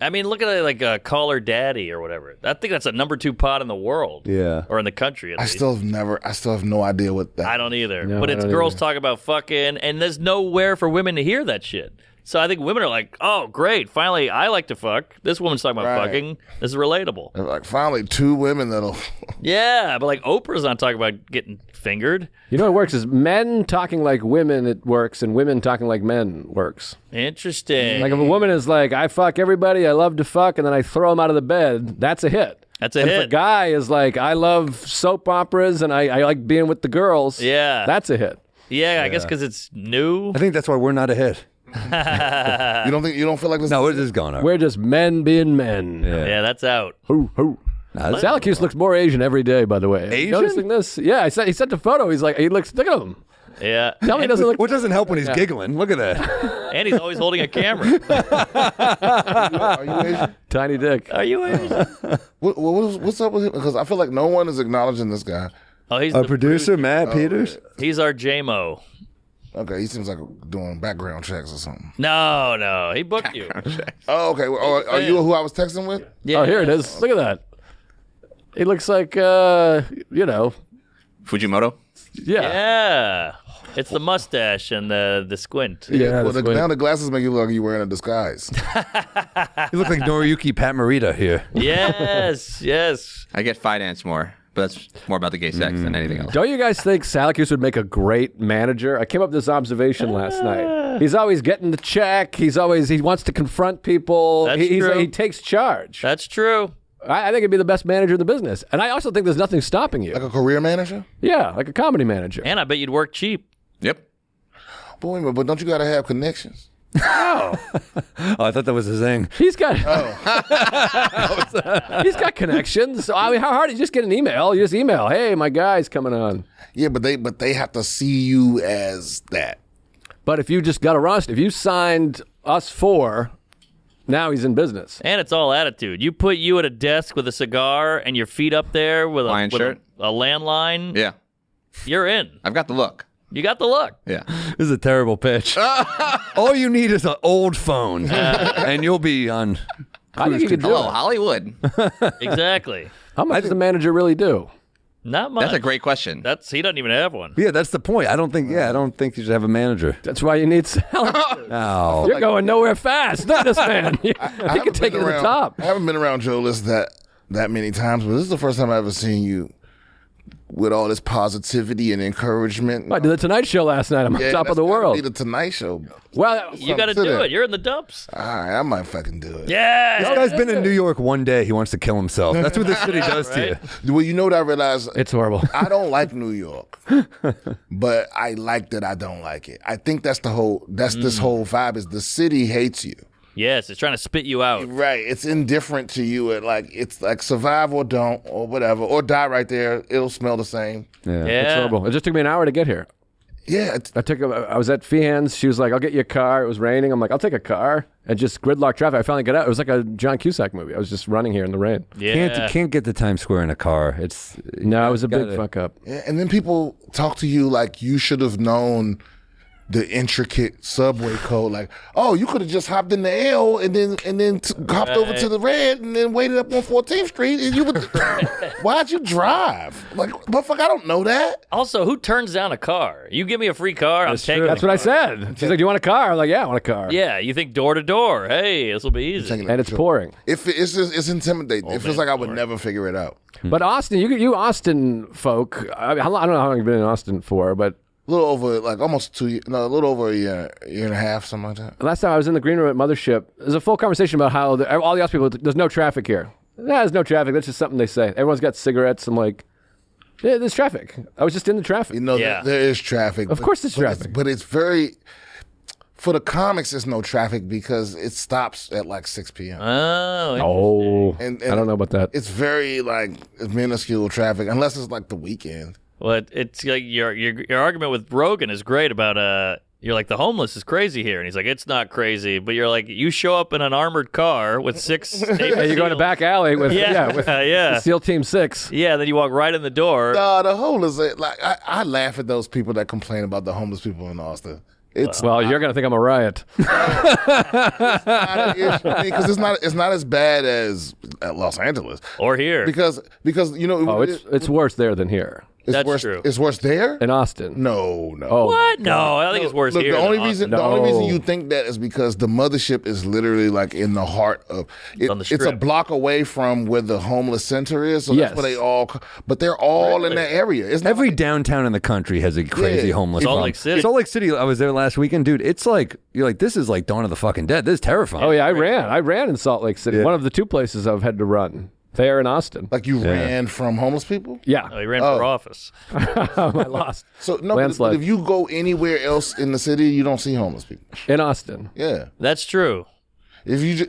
I mean, look at it like Call Her Daddy or whatever. I think that's a number 2 pod in the world. Yeah. Or in the country, at I least. still have no idea what that. I don't either. No, but I it's don't girls either. talking about fucking, and there's nowhere for women to hear that shit. So I think women are like, oh, great. Finally, I like to fuck. This woman's talking about Right. fucking. This is relatable. Like finally 2 women that'll. Yeah, but like Oprah's not talking about getting fingered. You know what works is men talking like women, it works, and women talking like men works. Interesting. Like if a woman is like, I fuck everybody, I love to fuck, and then I throw them out of the bed, that's a hit. That's a and hit. If a guy is like, I love soap operas and I like being with the girls, Yeah. that's a hit. Yeah, I guess because it's new. I think that's why we're not a hit. You don't feel like this? No, we're just going over. We're just men being men. Yeah, that's out. Hoo, hoo. Salacuse looks more Asian every day, by the way. Asian? Noticing this? Yeah, he sent a photo. He's like, look at him. Yeah. Tell me he doesn't look. What doesn't help when he's giggling? Look at that. And he's always holding a camera. Are you Asian? Tiny dick. Are you Asian? What's up with him? Because I feel like no one is acknowledging this guy. Oh, he's Our the producer, Matt Peters. He's our JMO. Okay, he seems like doing background checks or something. No, he booked you. Oh, okay. Well, are you who I was texting with? Yeah. Oh, here it is. Look at that. He looks like, Fujimoto. yeah. Yeah. It's the mustache and the squint. Yeah, Well, that's weird. now the glasses make you look like you're wearing a disguise. You look like Noriyuki Pat Morita here. Yes, yes. I get finance more, but that's more about the gay sex than anything else. Don't you guys think Salacuse would make a great manager? I came up with this observation last night. He's always getting the check. He wants to confront people. That's true. He takes charge. That's true. I think he'd be the best manager in the business. And I also think there's nothing stopping you. Like a career manager? Yeah, like a comedy manager. And I bet you'd work cheap. Yep. But wait a minute, but don't you got to have connections? Oh, I thought that was his thing. he's got he's got connections. I mean, how hard? You just get an email. You just email, hey, my guy's coming on. Yeah, but they have to see you as that. But if you just got a roster, if you signed us 4, now he's in business. And it's all attitude. You put you at a desk with a cigar and your feet up there with Lion shirt. a landline. Yeah. You're in. I've got the look. You got the look. Yeah. This is a terrible pitch. All you need is an old phone, and you'll be on. I think you could do Hello, it. Hollywood. Exactly. How much does the manager really do? Not much. That's a great question. He doesn't even have one. Yeah, that's the point. I don't think you should have a manager. That's why you need sellers. Oh, You're going nowhere fast. Look at this man. He can take you to the top. I haven't been around Joe List that many times, but this is the first time I've ever seen you with all this positivity and encouragement. I did the Tonight Show last night. I'm on top of the world. Be the Tonight Show. Well, You got to do it. You're in the dumps. All right, I might fucking do it. Yeah. this guy's been in New York one day. He wants to kill himself. That's what this city does to you. Well, you know what I realized? it's horrible. I don't like New York, but I like that I don't like it. I think that's this whole vibe is the city hates you. Yes, it's trying to spit you out. Right. It's indifferent to you. It's like survive or don't or whatever. Or die right there. It'll smell the same. Yeah. It's horrible. It just took me an hour to get here. Yeah. I was at Feehan's. She was like, I'll get you a car. It was raining. I'm like, I'll take a car. And just gridlock traffic. I finally got out. It was like a John Cusack movie. I was just running here in the rain. Yeah. Can't get to Times Square in a car. It was a big fuck up. Yeah, and then people talk to you like you should have known the intricate subway code. Like, oh, you could have just hopped in the L and then hopped over to the red and then waited up on 14th Street and you would. Why'd you drive? Like, motherfucker, I don't know that. Also, who turns down a car? You give me a free car, I'm taking That's it. what I said. She's like, do you want a car? I'm like, yeah, I want a car. Yeah, you think door to door. Hey, this will be easy. And it's pouring. It's intimidating. It feels like I would never figure it out. But Austin, you Austin folk, I don't know how long you've been in Austin for, but A little over, like almost 2 years, no, a little over a year and a half, something like that. last time I was in the green room at Mothership, there's a full conversation about how all the Austin people, there's no traffic here. There's no traffic. That's just something they say. Everyone's got cigarettes. I'm like, yeah, there's traffic. I was just in the traffic. You know, Yeah. there is traffic. Of course there's traffic. But it's very, for the comics, there's no traffic because it stops at like 6 p.m. Oh, And I don't know about that. It's very like minuscule traffic, unless it's like the weekend. Well, it's like your argument with Rogan is great about you're like the homeless is crazy here, and he's like it's not crazy, but you're like you show up in an armored car with 6. Yeah, you go in a back alley with yeah. SEAL Team 6. Yeah, then you walk right in the door. The homeless, like I laugh at those people that complain about the homeless people in Austin. It's Well, you're gonna think I'm a riot. because it's not as bad as at Los Angeles Or here. because you know Oh, it's worse there than here. That's worse. true. It's worse there. In Austin. No. Oh, What? No, I think it's worse Look, here. the only than reason Austin. the only reason No. you think that is because the mothership is literally like in the heart of it, on the it's a strip. block away from where the homeless center is. So Yes. that's where they all. But they're all in that area. It's not Every like- downtown in the country has a crazy Yeah. homeless Salt problem. Lake City. Salt Lake City. I was there last weekend, dude. It's like you're like this is like Dawn of the Fucking Dead. This is terrifying. Oh yeah, I ran in Salt Lake City. Yeah. One of the 2 places I've had to run. There in Austin. like you ran from homeless people. Yeah. Oh, he ran for office. I lost. So no, Landslide. but if you go anywhere else in the city, you don't see homeless people. In Austin. Yeah, That's true. if you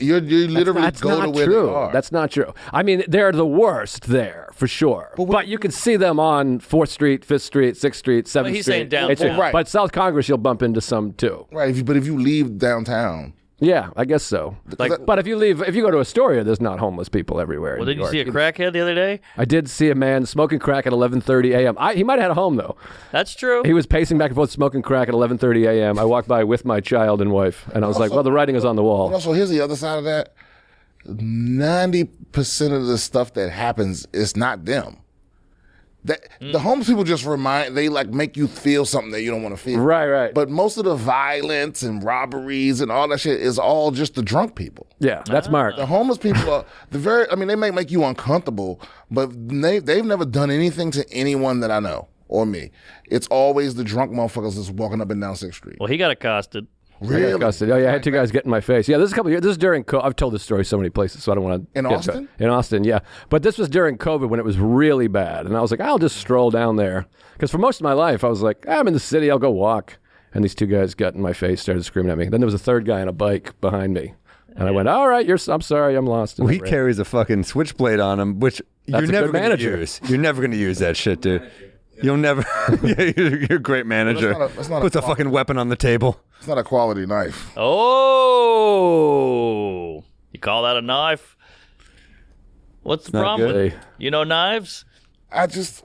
literally That's go to not where true. they are. That's not true. I mean, they're the worst there for sure. But you can see them on 4th Street, 5th Street, 6th Street, 7th he's Street. saying downtown. It's- Right. But South Congress, you'll bump into some too. right. But if you leave downtown, Yeah, I guess so. But if you go to Astoria, there's not homeless people everywhere. Well, in did New you see a York. crackhead the other day? I did see a man smoking crack at 11:30 a.m. He might have had a home though. That's true. He was pacing back and forth smoking crack at 11:30 a.m. I walked by with my child and wife, and I was like, "Well, the writing is on the and wall." also here's the other side of that. 90% of the stuff that happens is not them. The homeless people just they like make you feel something that you don't want to feel. Right. But most of the violence and robberies and all that shit is all just the drunk people. Yeah, that's Mark. The homeless people are they may make you uncomfortable, but they've never done anything to anyone that I know or me. It's always the drunk motherfuckers that's walking up and down 6th Street. Well, he got accosted. Really? Accosted. Oh yeah, I had 2 guys get in my face. Yeah, this is a couple of years. This is during COVID. I've told this story so many places, so I don't want to. In Austin? In Austin, yeah. But this was during COVID when it was really bad, and I was like, I'll just stroll down there because for most of my life I was like, I'm in the city, I'll go walk. and these two guys got in my face, started screaming at me. Then there was a third guy on a bike behind me. And I went, all right, I'm sorry, I'm lost. And He carries a fucking switchblade on him, which That's you're a never good going to manager. use. You're never going to use that shit, dude. You'll never. Yeah, you're a great manager. That's not Puts a fucking weapon on the table. It's not a quality knife. Oh, you call that a knife? What's the not problem good. with it? You know knives? I just.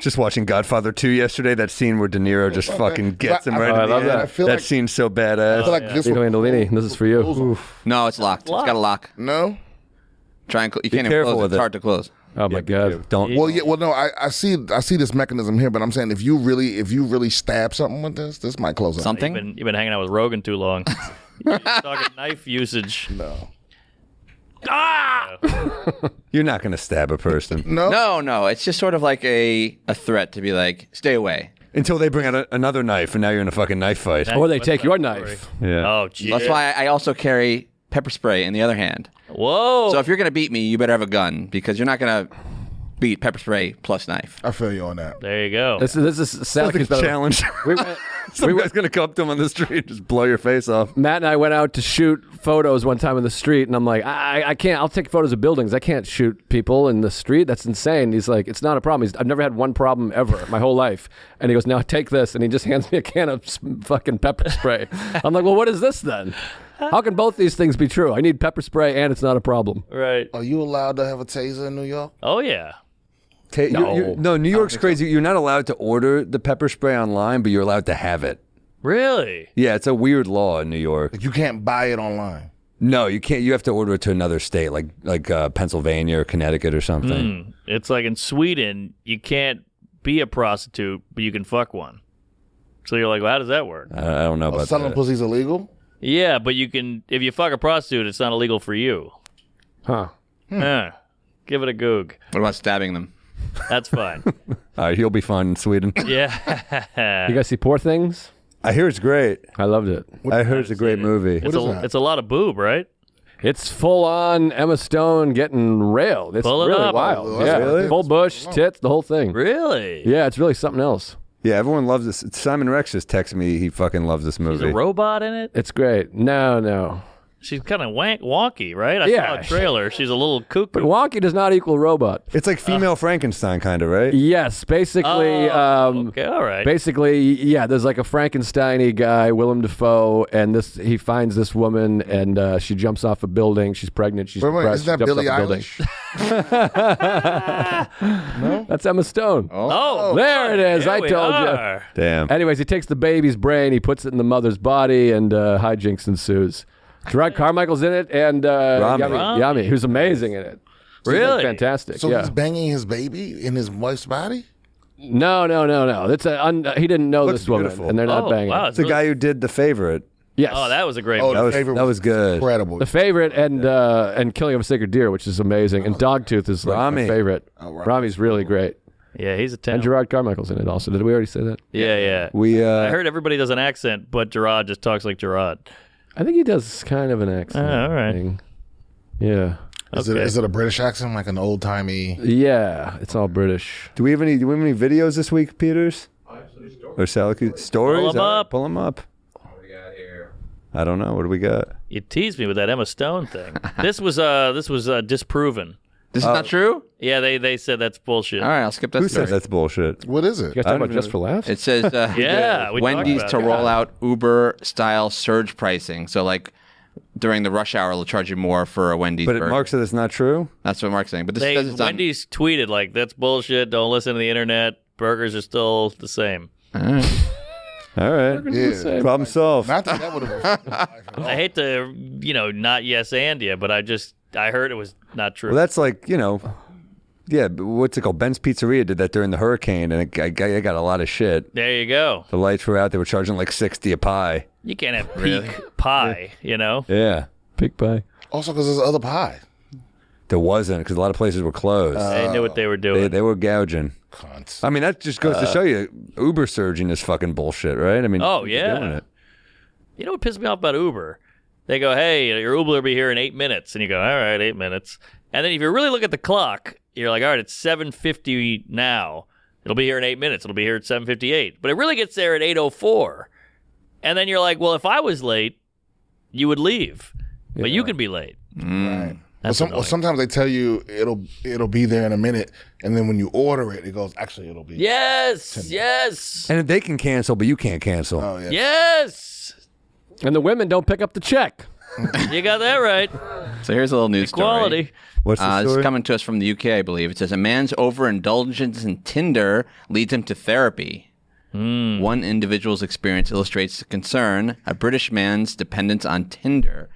Just watching Godfather 2 yesterday, that scene where De Niro just fucking gets him right I in the love end. that. I feel That like, scene's so I badass. feel like this Vito one. Andolini, this is for you. Oof. No, it's locked. It's got a lock. No. Try and you can't even careful close it. with It's it. hard to close. Oh my God. Don't. Well, yeah. Well, no. I see this mechanism here, but I'm saying if you really stab something with this might close up. Something? You've been hanging out with Rogan too long. You're talking knife usage. No. You're not going to stab a person No. No. It's just sort of like a threat to be like, stay away. until they bring out another knife, and now you're in a fucking knife fight. Or they What's take that your story? knife. Yeah. Oh, gee. That's why I also carry pepper spray in the other hand. Whoa. So if you're going to beat me, you better have a gun because you're not going to beat pepper spray plus knife. I feel you on that. there you go. This is sounds Like a challenge. We went, Some guy's going to come up to him on the street and just blow your face off. Matt and I went out to shoot photos one time in the street, and I'm like, I can't. I'll take photos of buildings. I can't shoot people in the street. That's insane. He's like, it's not a problem. I've never had one problem ever my whole life. And he goes, now take this, and he just hands me a can of fucking pepper spray. I'm like, well, what is this then? How can both these things be true? I need pepper spray, and it's not a problem. right. Are you allowed to have a taser in New York? Oh, yeah. No, New York's crazy. You're not allowed to order the pepper spray online, but you're allowed to have it. Really? Yeah, it's a weird law in New York. Like you can't buy it online. No, you can't. You have to order it to another state, like Pennsylvania or Connecticut or something. It's like in Sweden, you can't be a prostitute, but you can fuck one. So you're like, well, how does that work? I don't know about Selling that. pussy's illegal. Yeah, but you can, if you fuck a prostitute, it's not illegal for you. Huh. Give it a goog. What about stabbing them? That's fine. All right, you'll be fine in Sweden. Yeah. You guys see Poor Things? I hear it's great. I loved it. I heard it's a great movie. It's a lot of boob, right? It's full on Emma Stone getting railed. It's Pull it really up. wild. Oh, Yeah, really? full bush, tits, the whole thing. Really? Yeah, it's really something else. Yeah, everyone loves this. Simon Rex just texted me. He fucking loves this There's movie. a robot in it? It's great. No. She's kind of wonky, right? I Yeah. saw a trailer. She's a little cuckoo. But wonky does not equal robot. It's like female Frankenstein, kind of, right? Yes, basically. Okay, all right. Basically, yeah. There's like a Frankenstein-y guy, Willem Dafoe, and he finds this woman, and she jumps off a building. She's pregnant. She's Wait, depressed. isn't that she jumps Billie off a building. Eilish? That's Emma Stone. Oh, There it is. here I we told you. are. Damn. Anyways, he takes the baby's brain, he puts it in the mother's body, and hijinks ensues. Gerard Carmichael's in it, and Rami. Yami, who's amazing in it. She's, like, Really? fantastic. So yeah. he's banging his baby in his wife's body? No. It's he didn't know Looks this woman, beautiful. and they're not Oh, banging. wow. It's the guy who did The Favorite. Yes. Oh, that was a great Oh, movie. the was- favorite that was good. Incredible. The Favorite and Killing of a Sacred Deer, which is amazing, and Dogtooth is like Rami. my favorite. Rami's really great, Yeah, he's a and 10. Gerard Carmichael's in it also. Did we already say that? Yeah. We I heard everybody does an accent, but Gerard just talks like Gerard. I think he does kind of an accent. all right. thing. Yeah. Is Okay. it a British accent, like an old timey? Yeah, it's all British. do we have any videos this week, Peters? Or Sally stories? Pull 'em All right, up. Pull them up. I don't know. What do we got? You teased me with that Emma Stone thing. This was disproven. This is not true? Yeah, they said that's bullshit. All right, I'll skip that Who story. says that's bullshit? What is it? You guys talking about Just for Laughs? It says Yeah, we talked Wendy's about to that. roll out Uber-style surge pricing. So, like, during the rush hour, they'll charge you more for a Wendy's But burger. Mark said it's not true. That's what Mark's saying. But this says it's on... Wendy's tweeted like that's bullshit. Don't listen to the internet. Burgers are still the same. All right. Yeah. Problem solved. Not that would have. I hate to not yes and you, but I heard it was not true. Well, that's like, yeah, but what's it called? Ben's Pizzeria did that during the hurricane, and I got a lot of shit. There you go. The lights were out. They were charging like $60 a pie. You can't have peak pie, Yeah. Pig pie. Also, because there's other pie. There wasn't, because a lot of places were closed. They knew what they were doing. They were gouging. Cunts. I mean, that just goes to show you Uber surging is fucking bullshit, right? I mean, Oh, they're yeah. doing it. You know what pissed me off about Uber? They go, hey, your Uber will be here in 8 minutes. And you go, all right, 8 minutes. And then if you really look at the clock, you're like, all right, it's 7:50 now. It'll be here in 8 minutes. It'll be here at 7:58. But it really gets there at 8:04. And then you're like, well, if I was late, you would leave. But you can be late. Right. That's Well, sometimes they tell you it'll be there in a minute, and then when you order it, it goes, actually, it'll be. Yes. And they can cancel, but you can't cancel. Oh, yeah. Yes. And the women don't pick up the check. You got that right. So here's a little news Equality. story. What's the This story? is coming to us from the UK, I believe. It says a man's overindulgence in Tinder leads him to therapy. One individual's experience illustrates the concern. A British man's dependence on Tinder,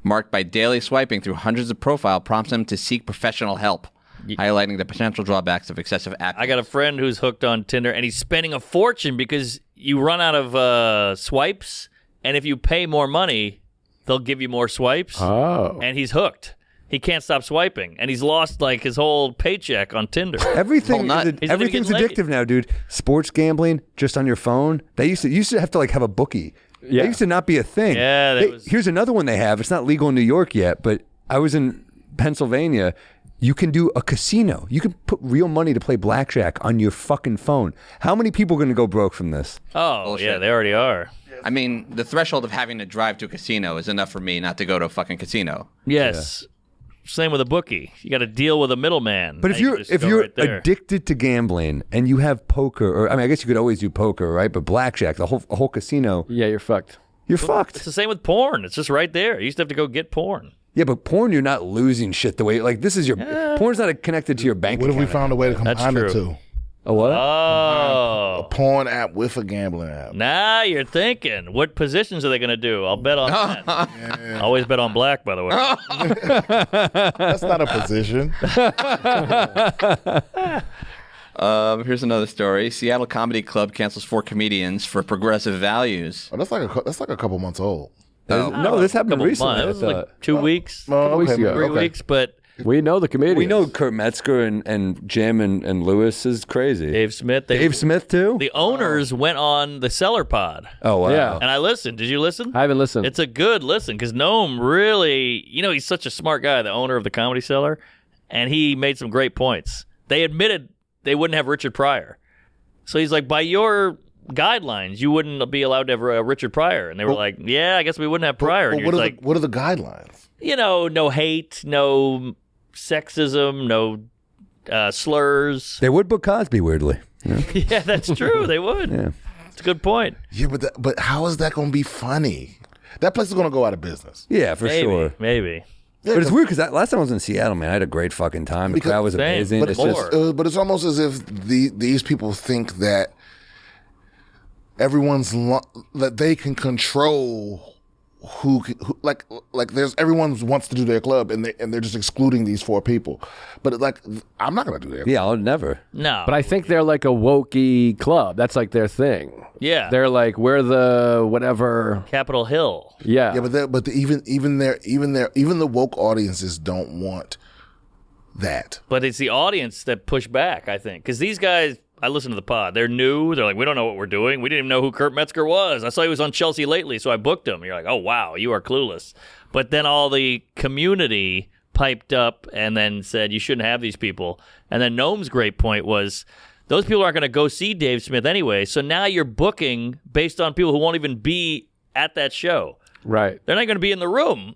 marked by daily swiping through hundreds of profiles, prompts him to seek professional help, highlighting the potential drawbacks of excessive app. I got a friend who's hooked on Tinder, and he's spending a fortune because you run out of swipes, and if you pay more money, they'll give you more swipes. Oh. And he's hooked. He can't stop swiping, and he's lost like his whole paycheck on Tinder. Everything, Well, He's gonna everything's get laid. addictive now, dude. Sports gambling just on your phone. They used to have to like have a bookie. Yeah. That used to not be a thing. Yeah, that was- Here's another one they have. It's not legal in New York yet, but I was in Pennsylvania. You can do a casino. You can put real money to play blackjack on your fucking phone. How many people are going to go broke from this? Oh, Bullshit. yeah, they already are. I mean, the threshold of having to drive to a casino is enough for me not to go to a fucking casino. Yes. Same with a bookie. You got to deal with a middleman. But Now you can just if go you're right there. addicted to gambling and you have poker, or I mean, I guess you could always do poker, right? But blackjack, the whole casino, Yeah, you're fucked. you're It's fucked. the same with porn. It's just right there. You used to have to go get porn. Yeah, but porn, you're not losing shit the way like this is your porn's not connected to your bank What if account. we found a way to That's combine the true. two? A what? Oh. Porn app with a gambling app. Now you're thinking. What positions are they going to do? I'll bet on that. Always bet on black, by the way. That's not a position. Here's another story. Seattle Comedy Club cancels 4 comedians for progressive values. Oh, that's like a couple months old. No, this happened Couple recently. months. It I was like thought. 2 weeks, Oh, weeks okay, ago. 3 okay. weeks, but We know the comedians. We know Kurt Metzger and Jim and Lewis is crazy. Dave Smith. Dave Smith too? The owners went on the Cellar Pod. Oh wow. Yeah. And I listened. Did you listen? I haven't listened. It's a good listen because Noam really, he's such a smart guy, the owner of the Comedy Cellar, and he made some great points. They admitted they wouldn't have Richard Pryor. So he's like, by your guidelines, you wouldn't be allowed to have Richard Pryor. And they were like, yeah, I guess we wouldn't have Pryor. And What you're are, like, what are the guidelines? no hate, no sexism, no slurs. They would book Cosby weirdly. Yeah, that's true. They would. Yeah. It's a good point. Yeah, but how is that going to be funny? That place is going to go out of business. Yeah, for Maybe, sure. maybe. Yeah, But it's weird because last time I was in Seattle, man, I had a great fucking time. The crowd was Same. amazing. But It's more. just But it's almost as if these people think that that they can control who like there's everyone wants to do their club and they're just excluding these 4 people. But like I'm not gonna do that. yeah, I'll never. No. but I think they're like a wokey club. That's like their thing. Yeah. They're like, we're the whatever. Capitol Hill. Yeah. Yeah, but even the woke audiences don't want that. But it's the audience that push back, I think. Because these guys, I listen to the pod. They're new. They're like, we don't know what we're doing. We didn't even know who Kurt Metzger was. I saw he was on Chelsea Lately, so I booked him. You're like, oh, wow, you are clueless. But then all the community piped up and then said, you shouldn't have these people. And then Noam's great point was, those people aren't going to go see Dave Smith anyway. So now you're booking based on people who won't even be at that show. Right. They're not going to be in the room.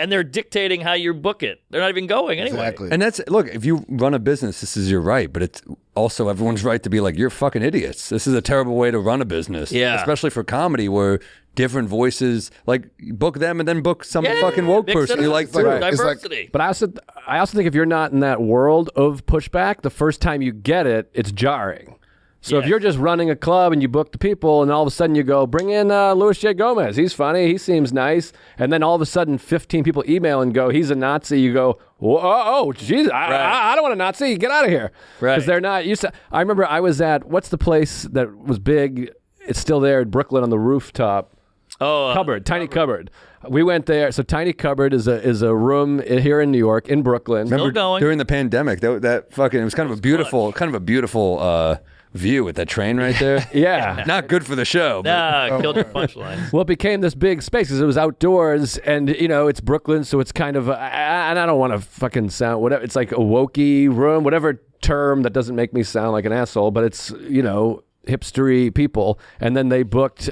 And they're dictating how you book it. They're not even going anyway. Exactly. And that's look, if you run a business, this is your right, but it's also everyone's right to be like, you're fucking idiots. This is a terrible way to run a business. Yeah. Especially for comedy where different voices, like book them and then book some Yeah, fucking woke mix person it you up. like It's like- too. it's like- Diversity. But I also think if you're not in that world of pushback, the first time you get it, it's jarring. So if Yes. you're just running a club and you book the people and all of a sudden you go, bring in Louis J. Gomez. He's funny. He seems nice. And then all of a sudden 15 people email and go, he's a Nazi. You go, oh, jeez, I don't want a Nazi. Get out of here. Right. Because they're not used to. I remember I was at, what's the place that was big? It's still there in Brooklyn on the rooftop. Oh, Cupboard, Tiny Cupboard. We went there. So Tiny Cupboard is a room here in New York, in Brooklyn. Still going. During the pandemic, that fucking, it was kind of a beautiful view with that train right there. Yeah. Not good for the show. But Nah, killed your punchline. Well, it became this big space because it was outdoors, and it's Brooklyn, so it's kind of and I don't want to fucking sound whatever. It's like a wokey room, whatever term that doesn't make me sound like an asshole, but it's hipstery people. And then they booked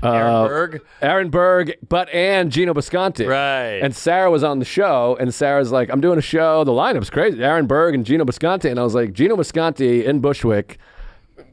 Aaron Berg? Berg, and Gino Bisconti. Right. And Sarah was on the show, and Sarah's like, I'm doing a show. The lineup's crazy. Aaron Berg and Gino Bisconti. And I was like, Gino Bisconti in Bushwick.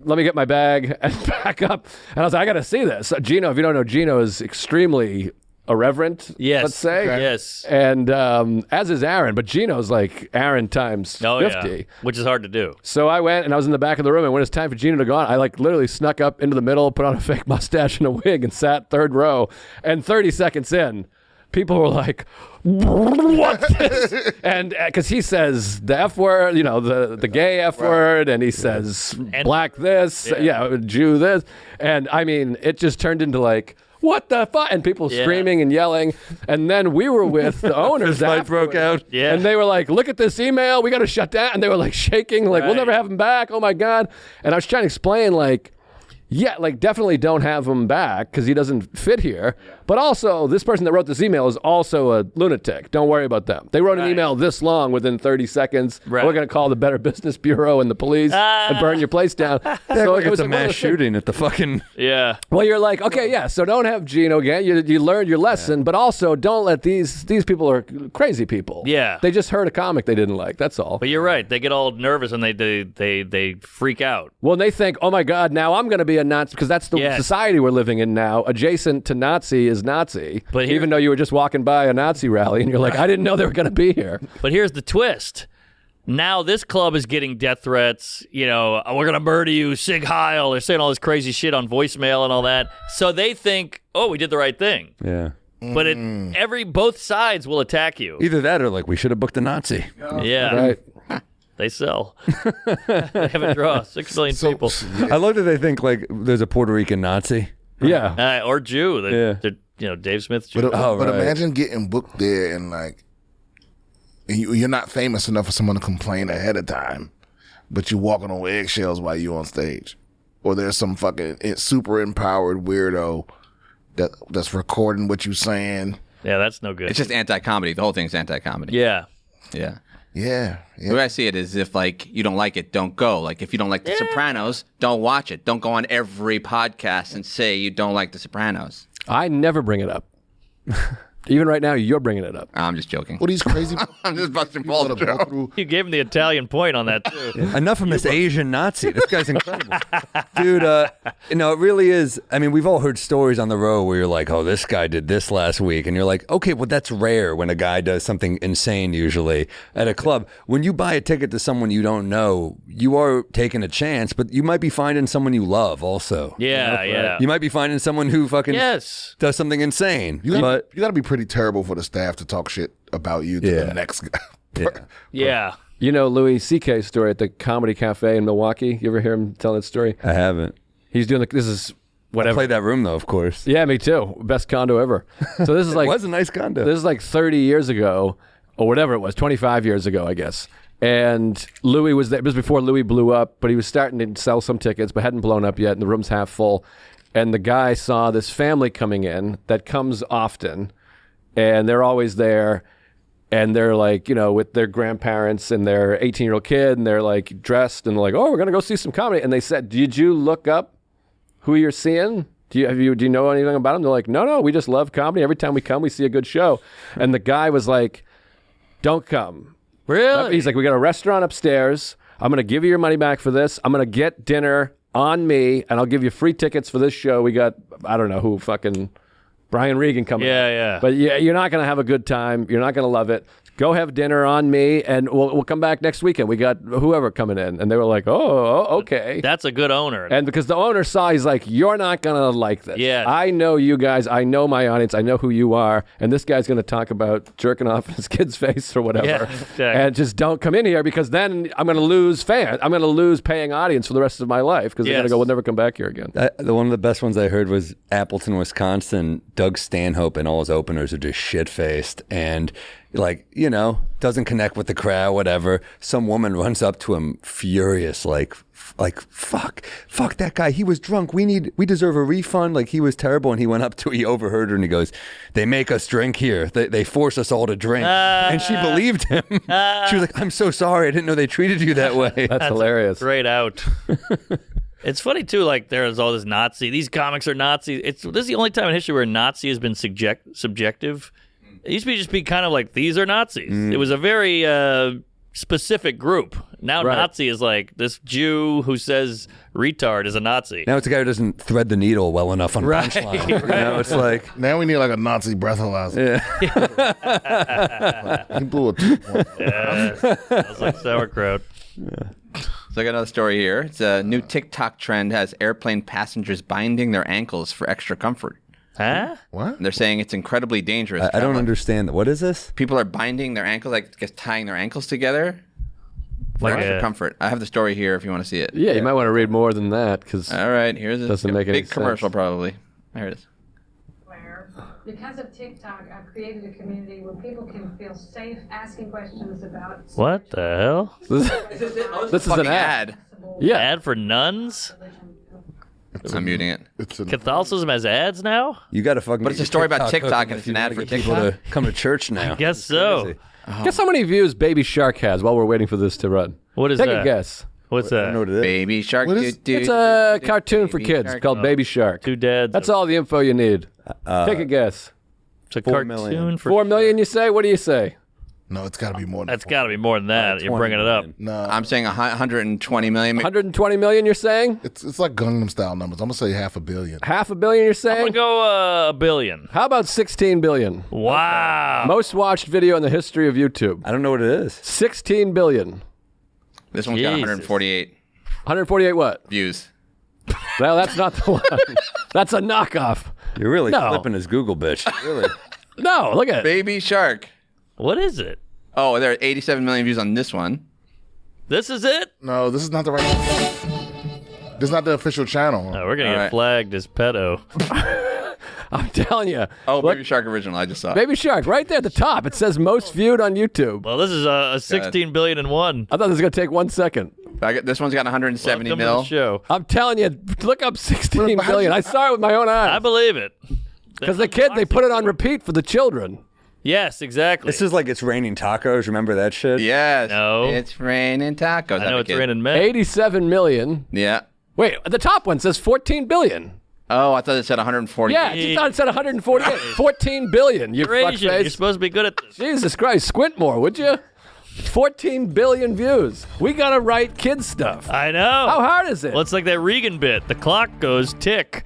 Let me get my bag and back up. And I was like, I got to see this. So Gino, if you don't know, Gino is extremely irreverent, let's say. Yes. And as is Aaron, but Gino's like Aaron times 50. Yeah. Which is hard to do. So I went, and I was in the back of the room, and when it's time for Gino to go on, I like literally snuck up into the middle, put on a fake mustache and a wig, and sat third row. And 30 seconds in, people were like, what's this? And because he says the F word, the gay F word, and he says black this, Jew this. And I mean, it just turned into like, what the fuck? And people screaming and yelling. And then we were with the owners. Fight broke out. Yeah. And they were like, look at this email. We got to shut down. And they were like shaking, like, we'll never have him back. Oh my God. And I was trying to explain, like, definitely don't have him back because he doesn't fit here. But also, this person that wrote this email is also a lunatic. Don't worry about them. They wrote an email this long within 30 seconds. Right. We're going to call the Better Business Bureau and the police and burn your place down. So it it's was a like one of mass those shooting at the fucking... Yeah. Well, you're like, okay, so don't have Gino again. You learned your lesson, but also don't let these people are crazy people. Yeah. They just heard a comic they didn't like. That's all. But you're right. They get all nervous and they freak out. Well, they think, oh my God, now I'm going to be a Nazi, because that's the society we're living in now. Adjacent to Nazi is Nazi. But even though you were just walking by a Nazi rally and you're like, I didn't know they were going to be here. But here's the twist. Now this club is getting death threats. We're going to murder you, Sig Heil. They're saying all this crazy shit on voicemail and all that. So they think, oh, we did the right thing. Yeah. But both sides will attack you. Either that or like, we should have booked a Nazi. Yeah. Right. They sell. They have a draw. 6 million people. I love that they think like there's a Puerto Rican Nazi. Yeah. Or Jew. Dave Smith Jew. But imagine getting booked there and like, you're not famous enough for someone to complain ahead of time, but you're walking on eggshells while you're on stage. Or there's some fucking super empowered weirdo that's recording what you're saying. Yeah, that's no good. It's just anti-comedy. The whole thing's anti-comedy. Yeah. Yeah. Yeah. The way I see it is if, like, you don't like it, don't go. Like, if you don't like The Sopranos, don't watch it. Don't go on every podcast and say you don't like The Sopranos. I never bring it up. Even right now, you're bringing it up. I'm just joking. What these crazy I'm just busting people balls, that go Joe. through. You gave him the Italian point on that, too. Enough from this Asian Nazi. This guy's incredible. Dude, it really is. I mean, we've all heard stories on the road where you're like, oh, this guy did this last week. And you're like, okay, well, that's rare when a guy does something insane usually at a club. When you buy a ticket to someone you don't know, you are taking a chance, but you might be finding someone you love also. Yeah, yeah. You might be finding someone who fucking Yes. does something insane. You got to be pretty terrible for the staff to talk shit about you to the next guy. Yeah. You know Louis C.K.'s story at the Comedy Cafe in Milwaukee? You ever hear him tell that story? I haven't. He's doing this is I whatever. played that room though, of course. Yeah, me too. Best condo ever. So this is like It was a nice condo. This is like 30 years ago, or whatever it was, 25 years ago, I guess. And Louis was there. It was before Louis blew up, but he was starting to sell some tickets, but hadn't blown up yet, and the room's half full. And the guy saw this family coming in that comes often, and they're always there. And they're like, with their grandparents and their 18-year-old kid, and they're like dressed and like, oh, we're going to go see some comedy. And they said, did you look up who you're seeing? Do you know anything about them? They're like, no, we just love comedy. Every time we come, we see a good show. And the guy was like, don't come. Really? He's like, we got a restaurant upstairs. I'm going to give you your money back for this. I'm going to get dinner on me, and I'll give you free tickets for this show. We got, I don't know who, fucking Brian Regan coming. Yeah. But you're not going to have a good time. You're not going to love it. Go have dinner on me, and we'll come back next weekend. We got whoever coming in. And they were like, oh, okay. That's a good owner. And because the owner saw, he's like, you're not going to like this. Yeah. I know you guys. I know my audience. I know who you are. And this guy's going to talk about jerking off his kid's face or whatever. Yeah, exactly. And just don't come in here, because then I'm going to lose fans. I'm going to lose paying audience for the rest of my life, because they're going to go, we'll never come back here again. One of the best ones I heard was Appleton, Wisconsin. Doug Stanhope and all his openers are just shit-faced and doesn't connect with the crowd, whatever. Some woman runs up to him furious, like fuck that guy. He was drunk. We deserve a refund. Like, he was terrible. And he went up to, he overheard her and he goes, they make us drink here. They force us all to drink. And she believed him. She was like, I'm so sorry. I didn't know they treated you that way. That's hilarious. Great out. It's funny too. Like there's all this Nazi. These comics are Nazi. This is the only time in history where Nazi has been subjective. It used to just be kind of like these are Nazis. It was a very specific group. Now Nazi is like this Jew who says retard is a Nazi. Now it's a guy who doesn't thread the needle well enough on punchline. You know, it's like now we need like a Nazi breathalyzer. Yeah. He blew a 2 point. Smells like sauerkraut. So I got another story here. It's a new TikTok trend has airplane passengers binding their ankles for extra comfort. Huh? What? They're saying it's incredibly dangerous. I don't understand. What is this? People are binding their ankles, like just tying their ankles together for Like extra a- comfort. I have the story here if you want to see it. Yeah, you might want to read more than that because All right, here's a Doesn't make any big commercial sense. probably. There it is. Because of TikTok, I've created a community where people can feel safe asking questions about What the hell? this is Fucking an ad. ad. Yeah, Ad for nuns? I'm muting it. It's a, Catholicism has ads now? You got to fucking. But it's get a story your about TikTok cooking and if it's an you ad wanna for get people TikTok? to come to church now. Guess It's so. crazy. Guess how many views Baby Shark has while we're waiting for this to run? What is Take that? a guess. What's I don't know that? what it is. Baby Shark. What is- It's a cartoon for kids Shark. called Baby Shark. Two dads. That's all the info you need. Take a guess. It's a 4 cartoon million. for 4 million, you say? What do you say? no, it's got to be more than That's 4. got to be more than that. You're 20 bringing it up. million. No, I'm saying 120 million. 120 million, you're saying? it's like Gangnam Style numbers. I'm gonna say $500 million. Half a billion, you're I'm saying? going to go $1 billion. How about 16 billion? Wow. Most watched video in the history of YouTube. I don't know what it is. 16 billion. This one's got Jesus. 148 148 what? views. Well, that's not the one. That's a knockoff. You're really No. flipping his Google bitch. Really? No, look at it. Baby Shark. What is it? Oh, there are 87 million views on this one. This is it? No, this is not the right one. This is not the official channel. Oh, we're going to All get right. flagged as pedo. I'm telling you. Oh, Look, Baby Shark original. I just saw. Baby Shark, right there at the top. It says most viewed on YouTube. Well, this is a 16 billion and one. I thought this was going to take 1 second. This one's got 170 Welcome to mil. the show. I'm telling you, look up 16 But how billion. did you- I saw it with my own I eyes. believe it. Because the kid, they put it on repeat for the children. Yes, exactly. This is like It's Raining Tacos. Remember that shit? Yes. No. It's raining tacos. I know I'm a it's kid. raining men. 87 million. Yeah. Wait, the top one says 14 billion. Oh, I thought it said 140. Yeah, you thought it said 148. 14 billion, you You're Asian. You're fuckface. supposed to be good at this. Jesus Christ, squint more, would you? 14 billion views. We got to write kids stuff. I know. How hard is it? Well, it's like that Regan bit. The clock goes tick.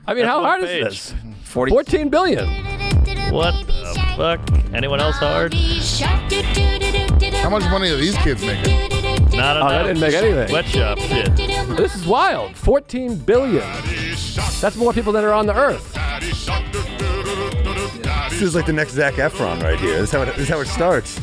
I mean, that's how one hard page. is this? 40. 14 billion. What the fuck? Anyone else hard? How much money are these kids making? Not enough. Oh, that didn't make anything. Sweatshop shit. This is wild. 14 billion. That's more people than are on the earth. This is like the next Zac Efron right here. This is how it starts.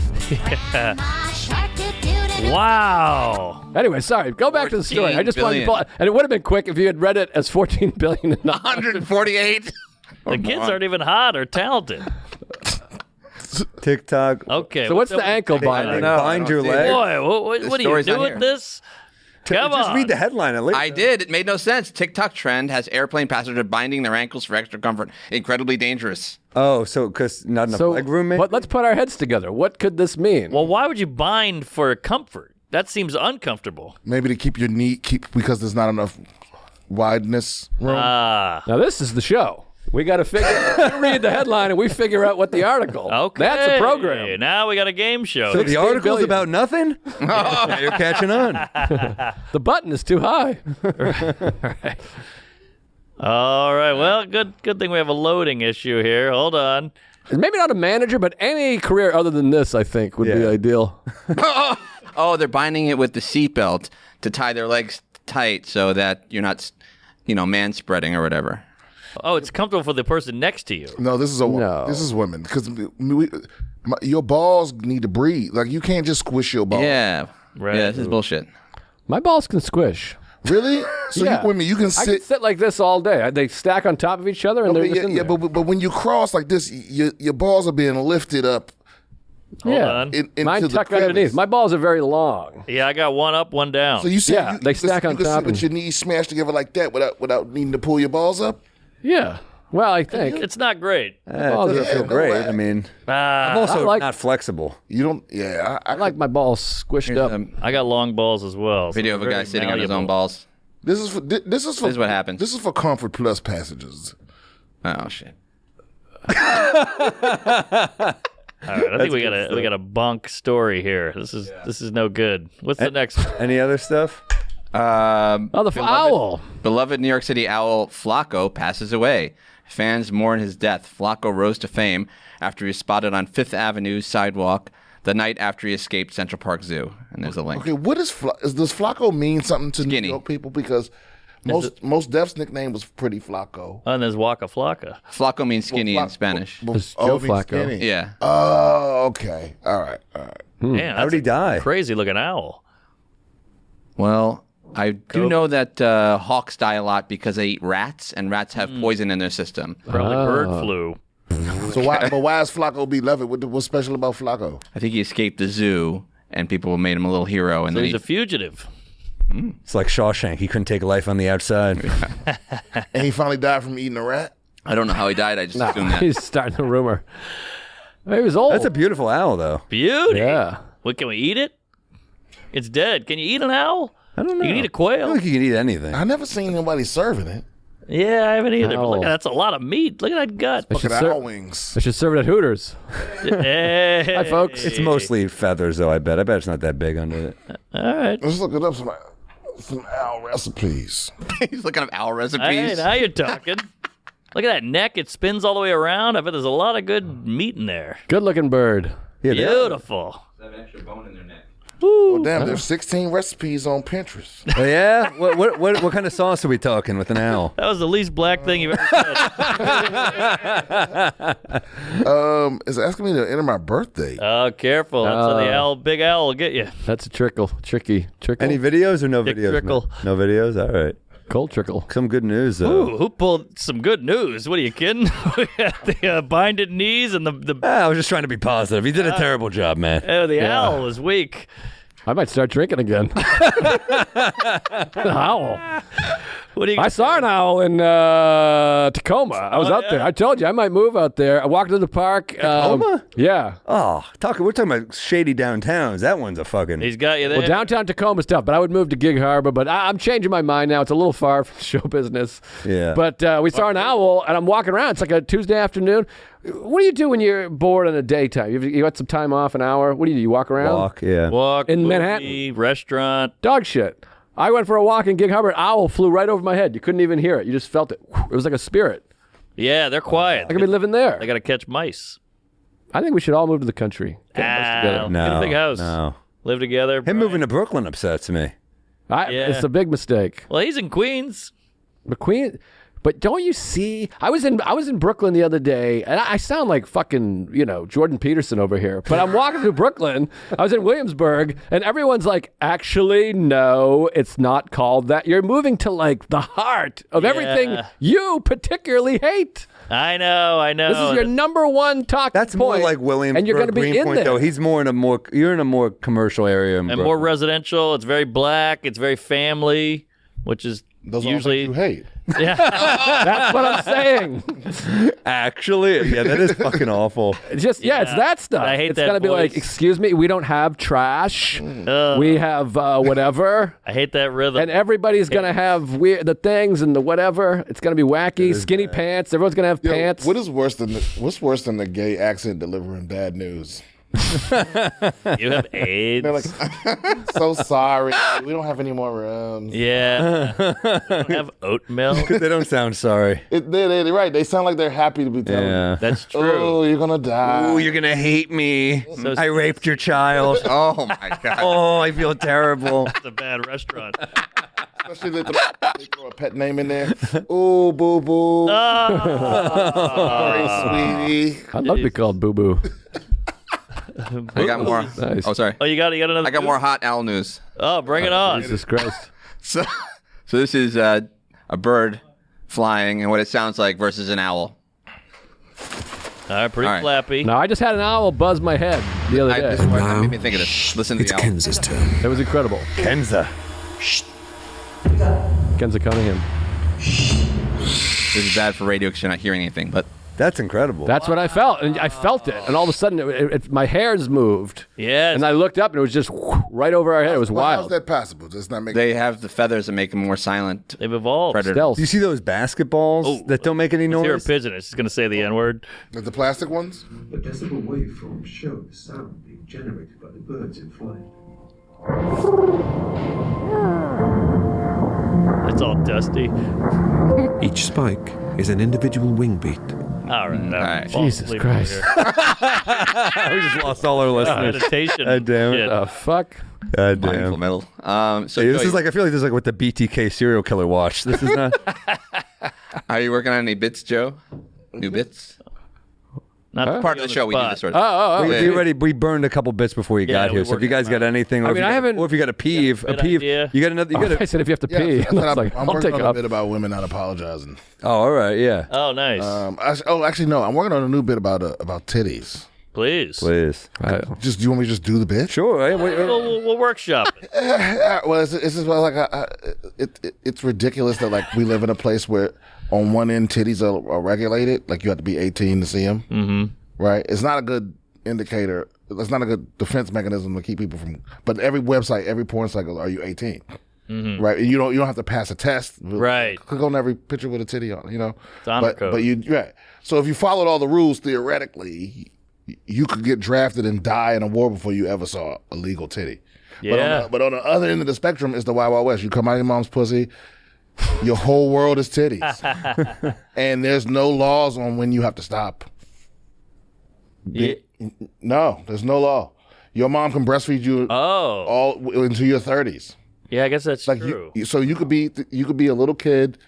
Wow. Anyway, sorry. Go back to the story. I just wanted to 14 pull it. And it would have been quick if you had read it as 14 billion and not 148. The kids aren't even hot or talented. TikTok. Okay. So what's the ankle They binding? bind your see it. leg. Boy, what do you story's do on with here. this? Come Just on. read the headline at least. I did. It made no sense. TikTok trend has airplane passengers binding their ankles for extra comfort. Incredibly dangerous. Oh, so because not enough So leg room, maybe? let's put our heads together. What could this mean? Well, why would you bind for comfort? That seems uncomfortable. Maybe to keep your knee because there's not enough wideness room. Ah. Now, this is the show. We got to figure. You read the headline and we figure out what the article. Okay. That's a program. Now we got a game show. So the 16 article's billion. about nothing? Now you're catching on. The button is too high. All right. Well, good thing we have a loading issue here. Hold on. Maybe not a manager, but any career other than this, I think, would be Yeah. ideal. Oh, they're binding it with the seatbelt to tie their legs tight so that you're not, man spreading or whatever. Oh, it's comfortable for the person next to you. No, this is this is women because your balls need to breathe. Like you can't just squish your balls. Yeah. Right. Yeah, this is bullshit. My balls can squish. Really? So Yeah. women, you can I can sit. sit like this all day. They stack on top of each other, and they're Okay, just in yeah, there. but when you cross like this, your balls are being lifted up. Hold on. Into Mine the tuck crevice. underneath. My balls are very long. Yeah, I got one up, one down. So you sit, Yeah, they stack on you can top sit with and- your knees smashed together like that without needing to pull your balls up. Yeah. Well, I think. It's not great. It doesn't feel no great. way. I mean, Ah, I'm also I like- not flexible. You don't. Yeah, I like my balls squished Here's up. a I got long balls as well. so video of a they're guy very sitting on his own malleable. balls. This is what happens. This is for Comfort Plus passengers. Oh shit. All right, I think we got a bunk story here. This is no good. What's the next one? Any other stuff? The owl. Beloved New York City owl Flacco passes away. Fans mourn his death. Flacco rose to fame after he was spotted on Fifth Avenue sidewalk the night after he escaped Central Park Zoo. And there's a link. Okay, what does Flacco mean something to Skinny. New York people? Because most Def's nickname was Pretty Flacco. Oh, and there's Waka Flocka. Flacco means skinny in Spanish. It's Joe Flacco. Skinny. Yeah. Oh, okay. All right. Man, How did he die? Crazy looking owl. Well, I do know that hawks die a lot because they eat rats, and rats have poison in their system. Probably bird flu. So why is Flacco beloved? What's special about Flacco? I think he escaped the zoo, and people made him a little hero. And So then he's a fugitive. It's like Shawshank. He couldn't take life on the outside. And he finally died from eating a rat? I don't know how he died. I just assumed that. He's starting a rumor. He was old. That's a beautiful owl, though. Beauty. Yeah. What, can we eat it? It's dead. Can you eat an owl? I don't know. You can eat a I feel quail. like you can eat anything. I never seen anybody serving it. Yeah, I haven't either. But look, Owl. that's a lot of meat. Look at that gut. Look at serve- owl wings. I should serve it at Hooters. Hey. Hi, folks. It's mostly feathers, though, I bet. I bet it's not that big under it. All right. Let's look it up. Some owl recipes. He's looking up owl All right, recipes. now you're talking. Look at that neck. It spins all the way around. I bet there's a lot of good meat in there. Good looking bird. Yeah, Beautiful. They have an extra bone in their neck. Oh, damn, there's 16 recipes on Pinterest. Oh, yeah? What kind of sauce are we talking with an owl? That was the least black thing you've ever said. It's asking me to enter my birthday. Oh, careful. That's how the big owl will get you. That's a trickle. Tricky. Trickle. Any videos or no Dick videos? trickle. No videos? All right. Cold trickle. Some good news, though. Ooh, who pulled some good news? What are you kidding? We got the binded knees and the I was just trying to be positive. He did a terrible job, man. oh, the owl is weak. I might start drinking again. Owl. What do you? I saw an owl in Tacoma. I was out there. I told you I might move out there. I walked to the park. Tacoma? Yeah. Oh, we're talking about shady downtowns. That one's a fucking... He's got you there. Well, downtown Tacoma's tough, but I would move to Gig Harbor. But I'm changing my mind now. It's a little far from show business. Yeah. But we saw an owl, and I'm walking around. It's like a Tuesday afternoon. What do you do when you're bored in the daytime? You got some time off, an hour? What do? You walk around? Walk, yeah. Walk In movie, Manhattan. restaurant. Dog shit. I went for a walk in Gig Harbor. An owl flew right over my head. You couldn't even hear it. You just felt it. It was like a spirit. Yeah, they're quiet. I could be living there. They got to catch mice. I think we should all move to the country. Get us together. Get a big house. No. Live together. Him moving to Brooklyn upsets me. Yeah. It's a big mistake. Well, he's in Queens. But don't you see? I was in Brooklyn the other day, and I sound like fucking Jordan Peterson over here. But I'm walking through Brooklyn. I was in Williamsburg, and everyone's like, "Actually, no, it's not called that. You're moving to like the heart of everything you particularly hate." I know. This is your number one talk That's point, more like Williamsburg, and you're going to be in Greenpoint, there. though. He's more in a more. You're in a more commercial area, and more residential. It's very black. It's very family, which is Those are usually you hate. Yeah. That's what I'm saying. Actually, yeah, that is fucking awful. It's just it's that stuff. I hate it's that gonna be like, voice. excuse me, we don't have trash. We have whatever. I hate that rhythm. And everybody's gonna have the things and the whatever. It's gonna be wacky, skinny pants. Everyone's gonna have pants. What's worse than the gay accent delivering bad news? You have AIDS. They're like, so sorry, we don't have any more rooms. Yeah. You don't have oat milk. They don't sound sorry. They're right. They sound like they're happy to be telling Yeah. you. That's true. Oh, you're gonna die. Oh, you're gonna hate me. So- I raped your child. Oh my god. Oh, I feel terrible. It's a bad restaurant. Especially they throw a pet name in there. Ooh, boo boo. Sorry, sweetie. I'd love to be called Boo Boo. I got more. Nice. Oh, sorry. Oh, you got another. I got more hot owl news. Oh, bring it on. Jesus Christ. So this is a bird flying and what it sounds like versus an owl. All right, pretty All right. flappy. No, I just had an owl buzz my head the other This day. made me think of this. Listen to the owl. Kenza's turn. It was incredible. Kenza. Kenza Cunningham. This is bad for radio because you're not hearing anything, but That's incredible. That's what I felt, and I felt it, and all of a sudden, my hairs moved. Yes. And I looked up, and it was just right over our head. It was Well, how's wild. that possible? Does not make They have the feathers that make them more silent. They've evolved. Predator. Stealth. Do you see those basketballs that don't make any Let's hear a noise? pigeon. It's just going to say the N-word. the plastic ones? A decibel waveform show the sound being generated by the birds in flight. It's all dusty. Each spike is an individual wing beat. All right. right. Jesus Christ. We just lost all our listeners. Meditation. God damn it. shit. The fuck? God Mindful damn. metal. So Hey, this Joey, is like, I feel like this is like what the BTK serial killer watched. This is not. are you working on any bits, Joe? New bits? Not to Part put of you the on show, we do spot. this sort of. we burned a couple bits before you got we here. So if you worked guys got anything, or I if mean, you I got- haven't- or if you got a peeve, Good idea. you got another, you got I a. said if you have to pee. Yeah, I was like, I'm I'll working take on a up. bit about women not apologizing. Oh, all right, yeah. Oh, nice. Actually, no. I'm working on a new bit about titties. Please. Please. Just do you want me to just do the bit? Sure. Hey, We'll workshop. Well, it's just well, like it's ridiculous that like we live in a place where on one end titties are regulated, like you have to be 18 to see them. Mm-hmm. Right? It's not a good indicator. It's not a good defense mechanism to keep people from. But every website, every porn site goes, "Are you 18?" Mm-hmm. Right? And you don't have to pass a test. Right. Click on every picture with a titty on. You know. It's honor code. But you right. So if you followed all the rules, theoretically, you could get drafted and die in a war before you ever saw a legal titty. Yeah. But on the other end of the spectrum is the Wild Wild West. You come out of your mom's pussy, your whole world is titties. And there's no laws on when you have to stop. Yeah. No, there's no law. Your mom can breastfeed you all into your 30s. Yeah, I guess that's Like true. so you could be a little kid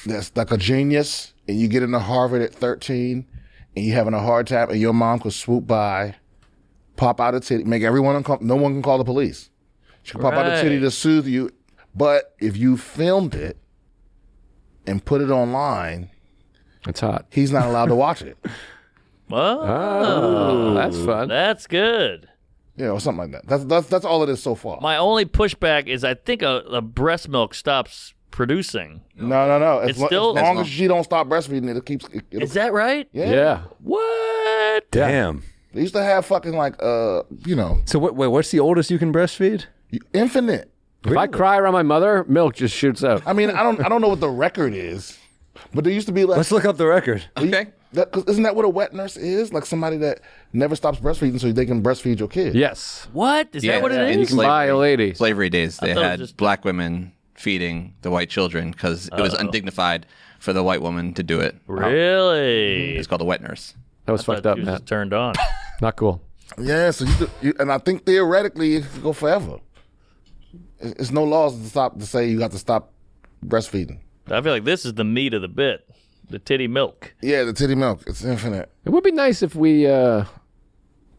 that's like a genius, and you get into Harvard at 13, and you're having a hard time, and your mom could swoop by, pop out a titty, make everyone uncomfortable. No one can call the police. She can pop out a titty to soothe you, but if you filmed it and put it online, It's hot. he's not allowed to watch it. Oh, That's fun. that's good. You know, something like that. That's all it is so far. My only pushback is I think a breast milk stops producing. No. It's still- as long as she don't stop breastfeeding, it keeps. It'll, Is that right? Yeah. What? Damn. They used to have fucking like So what's the oldest you can breastfeed? infinite. If I cry around my mother, milk just shoots out. I mean, I don't know what the record is, but there used to be like. Let's look up the record. Okay. 'Cause isn't that what a wet nurse is? Like somebody that never stops breastfeeding so they can breastfeed your kid. Yes. What? Is that what it in is? You can buy a lady. Slavery days, they thought it was had just- black women feeding the white children because it was undignified for the white woman to do it. Really? It's called a wet nurse. That was Thought fucked up, she was Matt. just turned on. Not cool. Yeah, so and I think theoretically it could go forever. It's no laws to say you got to stop breastfeeding. I feel like this is the meat of the bit. The titty milk. Yeah, the titty milk, it's infinite. It would be nice if we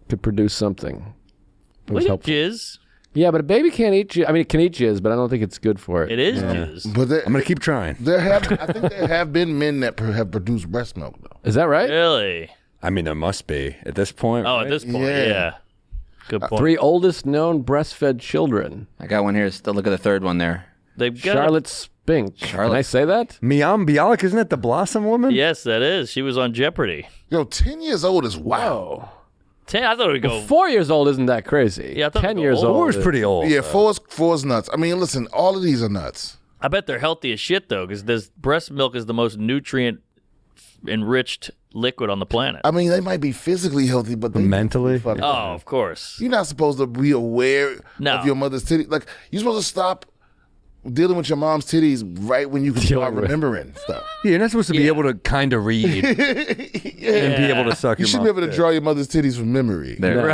could produce something. That was Well, helpful. jizz. Yeah, but a baby can't eat jizz. I mean, it can eat jizz, but I don't think it's good for it. It is jizz. But I'm gonna keep trying. I think there have been men that have produced breast milk though. Is that right? Really? I mean, there must be at this point. Oh, right? at this point, Yeah. yeah. Good point. 3 oldest known breastfed children. I got one here. Still look at the third one there. They've got Charlotte Spink. Can I say that? Miam Bialik, isn't that the Blossom woman? Yes, that is. She was on Jeopardy. 10 years old is wow. 10. I thought it would go. 4 years old isn't that crazy. Yeah, I thought 10 it years was old. 4 is pretty old. Yeah, four's nuts. I mean, listen, all of these are nuts. I bet they're healthy as shit though, because this breast milk is the most nutrient enriched liquid on the planet. I mean, they might be physically healthy, but they Mentally? fucking- Oh, of course. You're not supposed to be aware No. of your mother's titty. Like, you're supposed to stop dealing with your mom's titties right when you can start remembering stuff. Yeah, you're not supposed to be able to kind of read and be able to suck You your should be able to mom's draw your mother's titties from memory. There.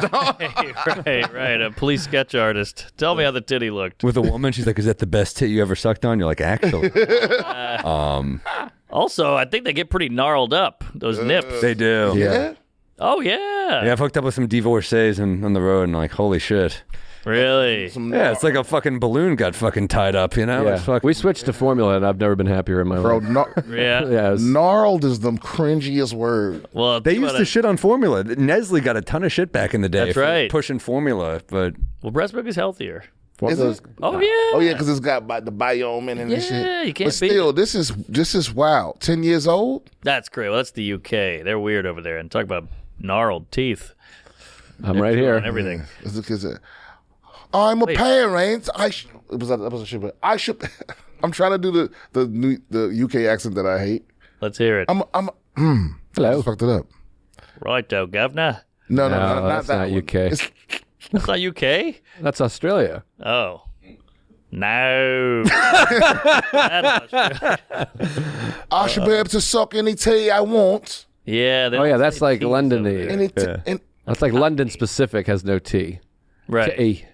right. A police sketch artist. Tell me how the titty looked. dick. With a woman, she's like, "Is that the best tit you ever sucked on?" You're like, "Actually, Also, I think they get pretty gnarled up. Those nips. they do." Yeah? Oh yeah. Yeah, I've hooked up with some divorcees on the road, and like, holy shit. Really. Yeah, it's like a fucking balloon got fucking tied up, you know? Yeah. It's fucking- We switched to formula, and I've never been happier in my Bro, life. Yeah. Yeah, it was- gnarled is the cringiest word. Well, They used to shit on formula. Nestle got a ton of shit back in the day That's for right. pushing formula, but Well, breast milk is healthier What Is those? it? Oh yeah. Oh yeah, because it's got the biome in it and shit. Yeah, you can't But beat still, it. this is wild. 10 years old. That's great. Well, that's the UK. They're weird over there, and talk about gnarled teeth. I'm right here. And everything. Is it 'cause I'm a parent. It was a shit, but I should. I'm trying to do the UK accent that I hate. Let's hear it. Hello. I fucked it up. Righto, governor. No, No, not that's that not one. UK. That's not UK. That's Australia. Oh. No. That's Australia. I should be able to suck any tea I want. Yeah. they Oh yeah, don't that's say like teeth London-y. over there. Any and That's like London specific has no T. Right. T.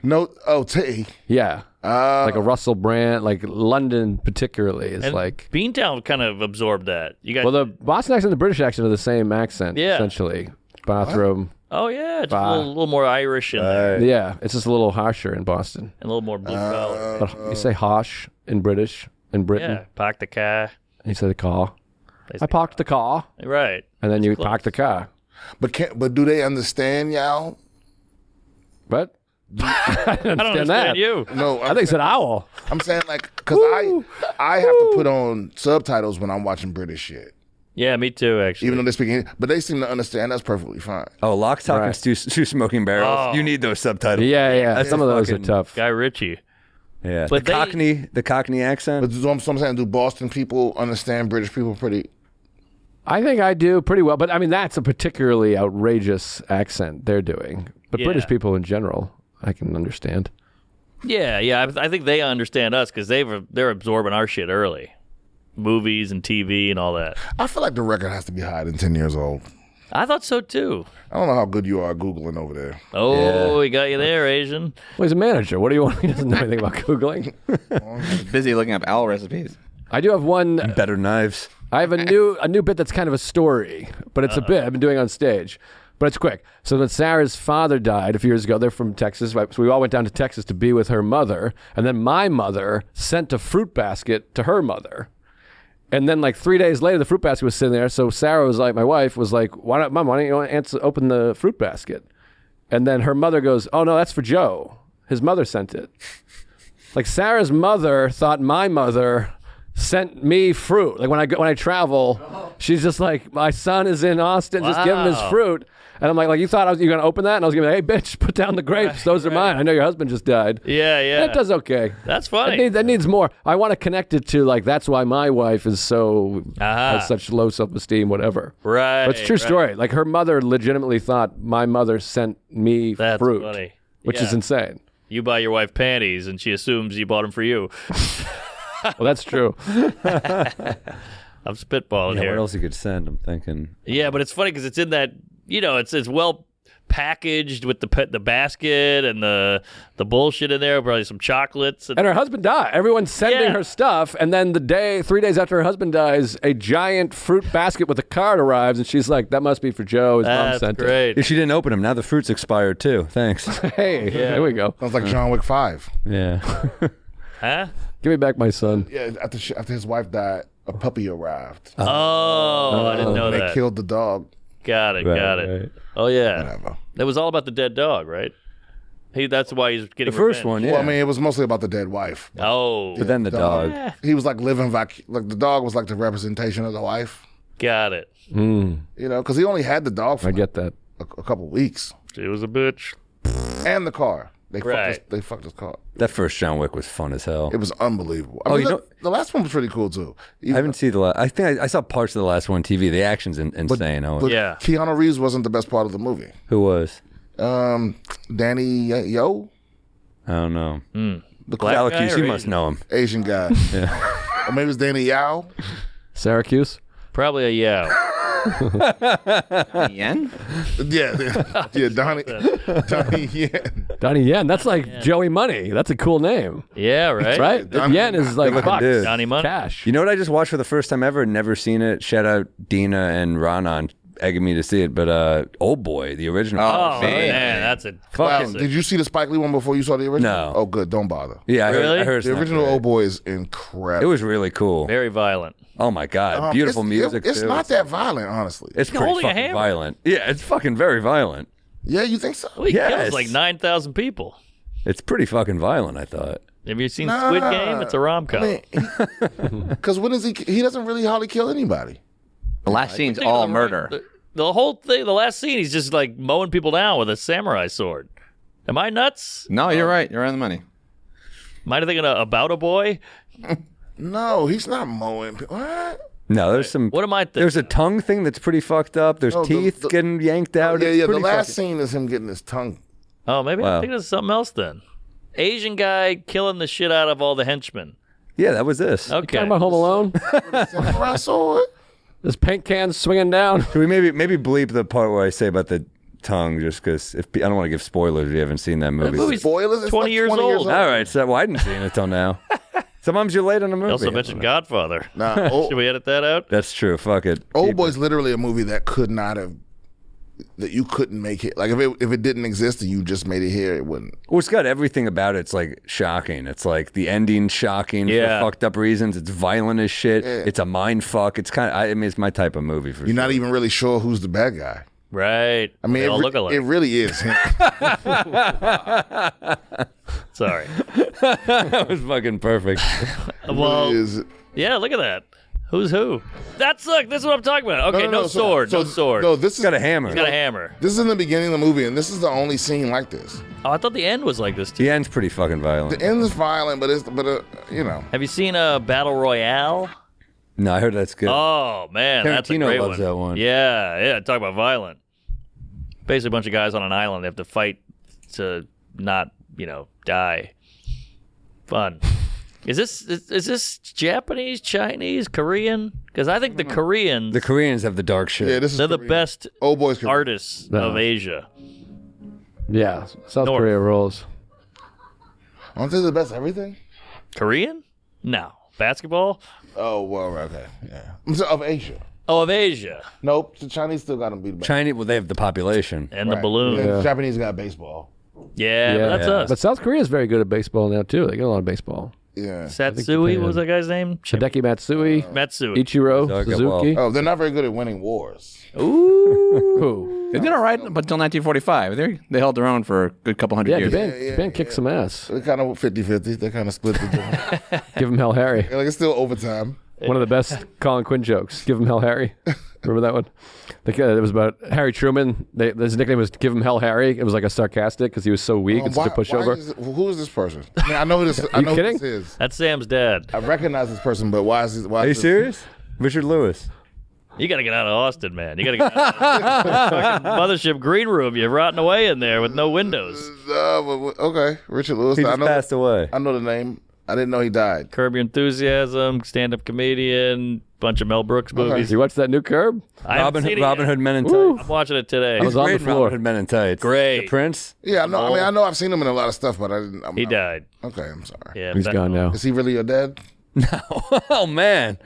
no, tea. Yeah. Like a Russell Brand, like London particularly is And like. Beantown kind of absorbed that. You guys. Well, the Boston accent and the British accent are the same accent, Yeah. essentially. Bathroom. oh yeah, just Bah. a little more Irish in there, Yeah, it's just a little harsher in Boston. and a little more blue collar. But you say harsh in British, in Britain. Yeah. Park the car. You say the car. They I say parked the car, Right. and then you close. park the car. But do they understand y'all? What? I didn't I don't understand that. you. No, I think it's an owl. I'm saying like because I have to put on subtitles when I'm watching British shit, Yeah, me too. Actually. even though they speak English, but they seem to understand. That's perfectly fine. Oh, Lock, Stock, and Right. Two Smoking Barrels. Oh. You need those subtitles. Yeah. That's Some of those are fucking- tough. Guy Ritchie. Yeah, But the Cockney accent. But so I'm saying, do Boston people understand British people pretty? I think I do pretty well, but I mean that's a particularly outrageous accent they're doing. But Yeah. British people in general, I can understand. Yeah. I think they understand us because they're absorbing our shit early, movies and TV and all that. I feel like the record has to be higher than 10 years old. I thought so too. I don't know how good you are at Googling over there. Oh, he got you there, Asian. Well, he's a manager. What do you want? He doesn't know anything about Googling. Busy looking up owl recipes. I do have one. Better knives. I have a new bit that's kind of a story, but it's a bit I've been doing on stage. But it's quick. So when Sarah's father died a few years ago, they're from Texas, right? So we all went down to Texas to be with her mother, and then my mother sent a fruit basket to her mother. And then like 3 days later, the fruit basket was sitting there. So Sarah was like, my wife was like, Mom, why don't you open the fruit basket? And then her mother goes, oh no, that's for Joe. His mother sent it. Like Sarah's mother thought my mother sent me fruit. Like when I travel, she's just like, my son is in Austin, just give him his Wow. fruit. And I'm like you thought you were going to open that? And I was going to be like, hey, bitch, put down the grapes. Those are mine. I know your husband just died. Yeah. That does okay. That's funny. That needs more. I want to connect it to like, that's why my wife is so, has such low self-esteem, whatever. Right. But it's a true right. story. Like her mother legitimately thought my mother sent me That's fruit, funny. which Yeah. is insane. You buy your wife panties, and she assumes you bought them for you. Well, that's true. I'm spitballing Yeah, here. what else you could send? I'm thinking. Yeah, but it's funny because it's in that, it's well packaged with the basket and the bullshit in there, probably some chocolates. And her husband died. Everyone's sending Yeah. her stuff, and then 3 days after her husband dies, a giant fruit basket with a card arrives, and she's like, "That must be for Joe. His mom That's sent great. Yeah, she didn't open them. Now the fruit's expired too. Thanks. it." Hey, there we go. Sounds like John Wick 5. Yeah. Huh? Give me back my son. Yeah, after his wife died, a puppy arrived. Oh, I didn't know They that. killed the dog. Got it. Got it. right. Oh yeah. Whatever. It was all about the dead dog, right? That's why he's getting The first revenge. one, yeah. Well, I mean, it was mostly about the dead wife. Oh, but then the dog. He was like living like the dog was like the representation of the wife. got it. You know, because he only had the dog for I get that. a couple weeks She was a bitch. and the car. They Right. fucked his car. That first John Wick was fun as hell. It was unbelievable. I Oh, mean, you know- the last one was pretty cool too. I haven't seen the last. I think I saw parts of the last one on TV. The action's insane. But Yeah. Keanu Reeves wasn't the best part of the movie. Who was? Danny Yo, I don't know. the Black guy Syracuse, or you must Asian? know him. Asian guy. Or maybe it's Danny Yao. Syracuse. Probably a yeah. Yen? Yeah, Donnie Yen. Donnie Yen. That's like Joey Money. That's a cool name, Yeah, right? right? Donnie- Yen is like Good-looking bucks, dude. Johnny Money. cash. You know what I just watched for the first time ever? Never seen it. Shout out Dina and Ronan egging me to see it. But Old Boy, the original. Oh, man. man, that's a Wow, classic. did you see the Spike Lee one before you saw the original? No. Oh, good. Don't bother. Yeah, Really? I heard it's The not original great. Old Boy is It incredible. was really cool. Very violent. Oh my god, beautiful music. It's too. not that violent, honestly. It's pretty holding a fucking hammer. violent. Yeah, it's fucking very violent. Yeah, you think so? Well, he Yes. kills like 9,000 people. It's pretty fucking violent, I thought. Have you seen Squid Game? It's a rom-com. Because when is he doesn't really hardly kill anybody. The last scene's all murder. The whole thing, the last scene, he's just like mowing people down with a samurai sword. Am I nuts? No, you're right. You're on the money. Am I thinking About a Boy? No, he's not mowing. What? No, there's some. What am I thinking? There's a tongue thing that's pretty fucked up. There's teeth getting yanked out. Yeah, It's yeah. The pretty last fucking- scene is him getting his tongue. Oh, maybe Wow. I'm thinking of something else then. Asian guy killing the shit out of all the henchmen. Yeah, that was this. Okay. Talking about Home Alone? Samurai sword. There's paint cans swinging down. Can we maybe bleep the part where I say about the tongue, just because I don't want to give spoilers if you haven't seen that movie. movie's Spoilers. It's 20 like years 20 old. All right, so I hadn't seen it till now. Sometimes you're late on a movie. He also mentioned Godfather. Nah, Should we edit that out? That's true. Fuck it. Old Boy's literally a movie that could not have, that you couldn't make it. Like if it didn't exist and you just made it here, it wouldn't. Well, it's got everything about it. It's like shocking. It's like the ending shocking Yeah. for fucked up reasons. It's violent as shit. Yeah. It's a mind fuck. It's kind of. I mean, it's my type of movie for You're sure. not even really sure who's the bad guy. Right. I mean, They all look alike. it really is him. Sorry. That was fucking perfect. Well, It is. yeah, look at that. Who's who? This is what I'm talking about. Okay, no sword. No sword. No, this is He's got a hammer. He's got a hammer. This is in the beginning of the movie, and this is the only scene like this. Oh, I thought the end was like this too. The end's pretty fucking violent. The end is violent, but you know. Have you seen a Battle Royale? No, I heard that's good. Oh man, that's a Tarantino great loves that one. Yeah. Talk about violent. Basically, a bunch of guys on an island. They have to fight to not, die. Fun. Is this Japanese, Chinese, Korean? Because I think the Koreans, The Koreans have the dark shit. Yeah, this is they're the Korean. best Old Boy's Korean. artists of Asia. Yeah, South North. Korea rules. Aren't they the best at everything? Korean? No. Basketball? Oh, well, okay. Yeah. Of Asia. Oh, of Asia. Nope. The Chinese still got them beat back. Chinese, well, they have the population. And the Right. balloon. And Yeah, the Japanese got baseball. but that's us. But South Korea is very good at baseball now, too. They get a lot of baseball. Yeah. Satsui, Japan. what was that guy's name? Hideki Matsui, Matsui. Ichiro Okay, Suzuki. Oh, they're not very good at winning wars. Who? They did all right up until 1945. They held their own for a good couple hundred Yeah, years. Japan kicked some ass. They're kind of 50-50. They kind of split the joint. Give him Hell Harry. Like, it's still overtime. One of the best Colin Quinn jokes. Give him Hell Harry. Remember that one? It was about Harry Truman. His nickname was Give him Hell Harry. It was like a sarcastic because he was so weak and such a pushover. Who is this person? I mean, I know who this. I know kidding? who this is. That's Sam's dad. I recognize this person, but why is this? Why Are you is this- serious? Richard Lewis. You got to get out of Austin, man. You got to get out of the fucking mothership green room. You're rotting away in there with no windows. Okay, Richard Lewis. He I just know. passed away. I know the name. I didn't know he died. Curb Your Enthusiasm, stand-up comedian, bunch of Mel Brooks movies. You watched that new Curb? I haven't seen it Robin yet. Hood Men in Woo. Tights. I'm watching it today. I was on the Great in floor. Robin Hood Men in Tights. Great. The Prince. Yeah, I know. I mean, I know I've seen him in a lot of stuff, but I didn't. He died. Okay, I'm sorry. Yeah, He's gone now. Is he really your dad? Oh man,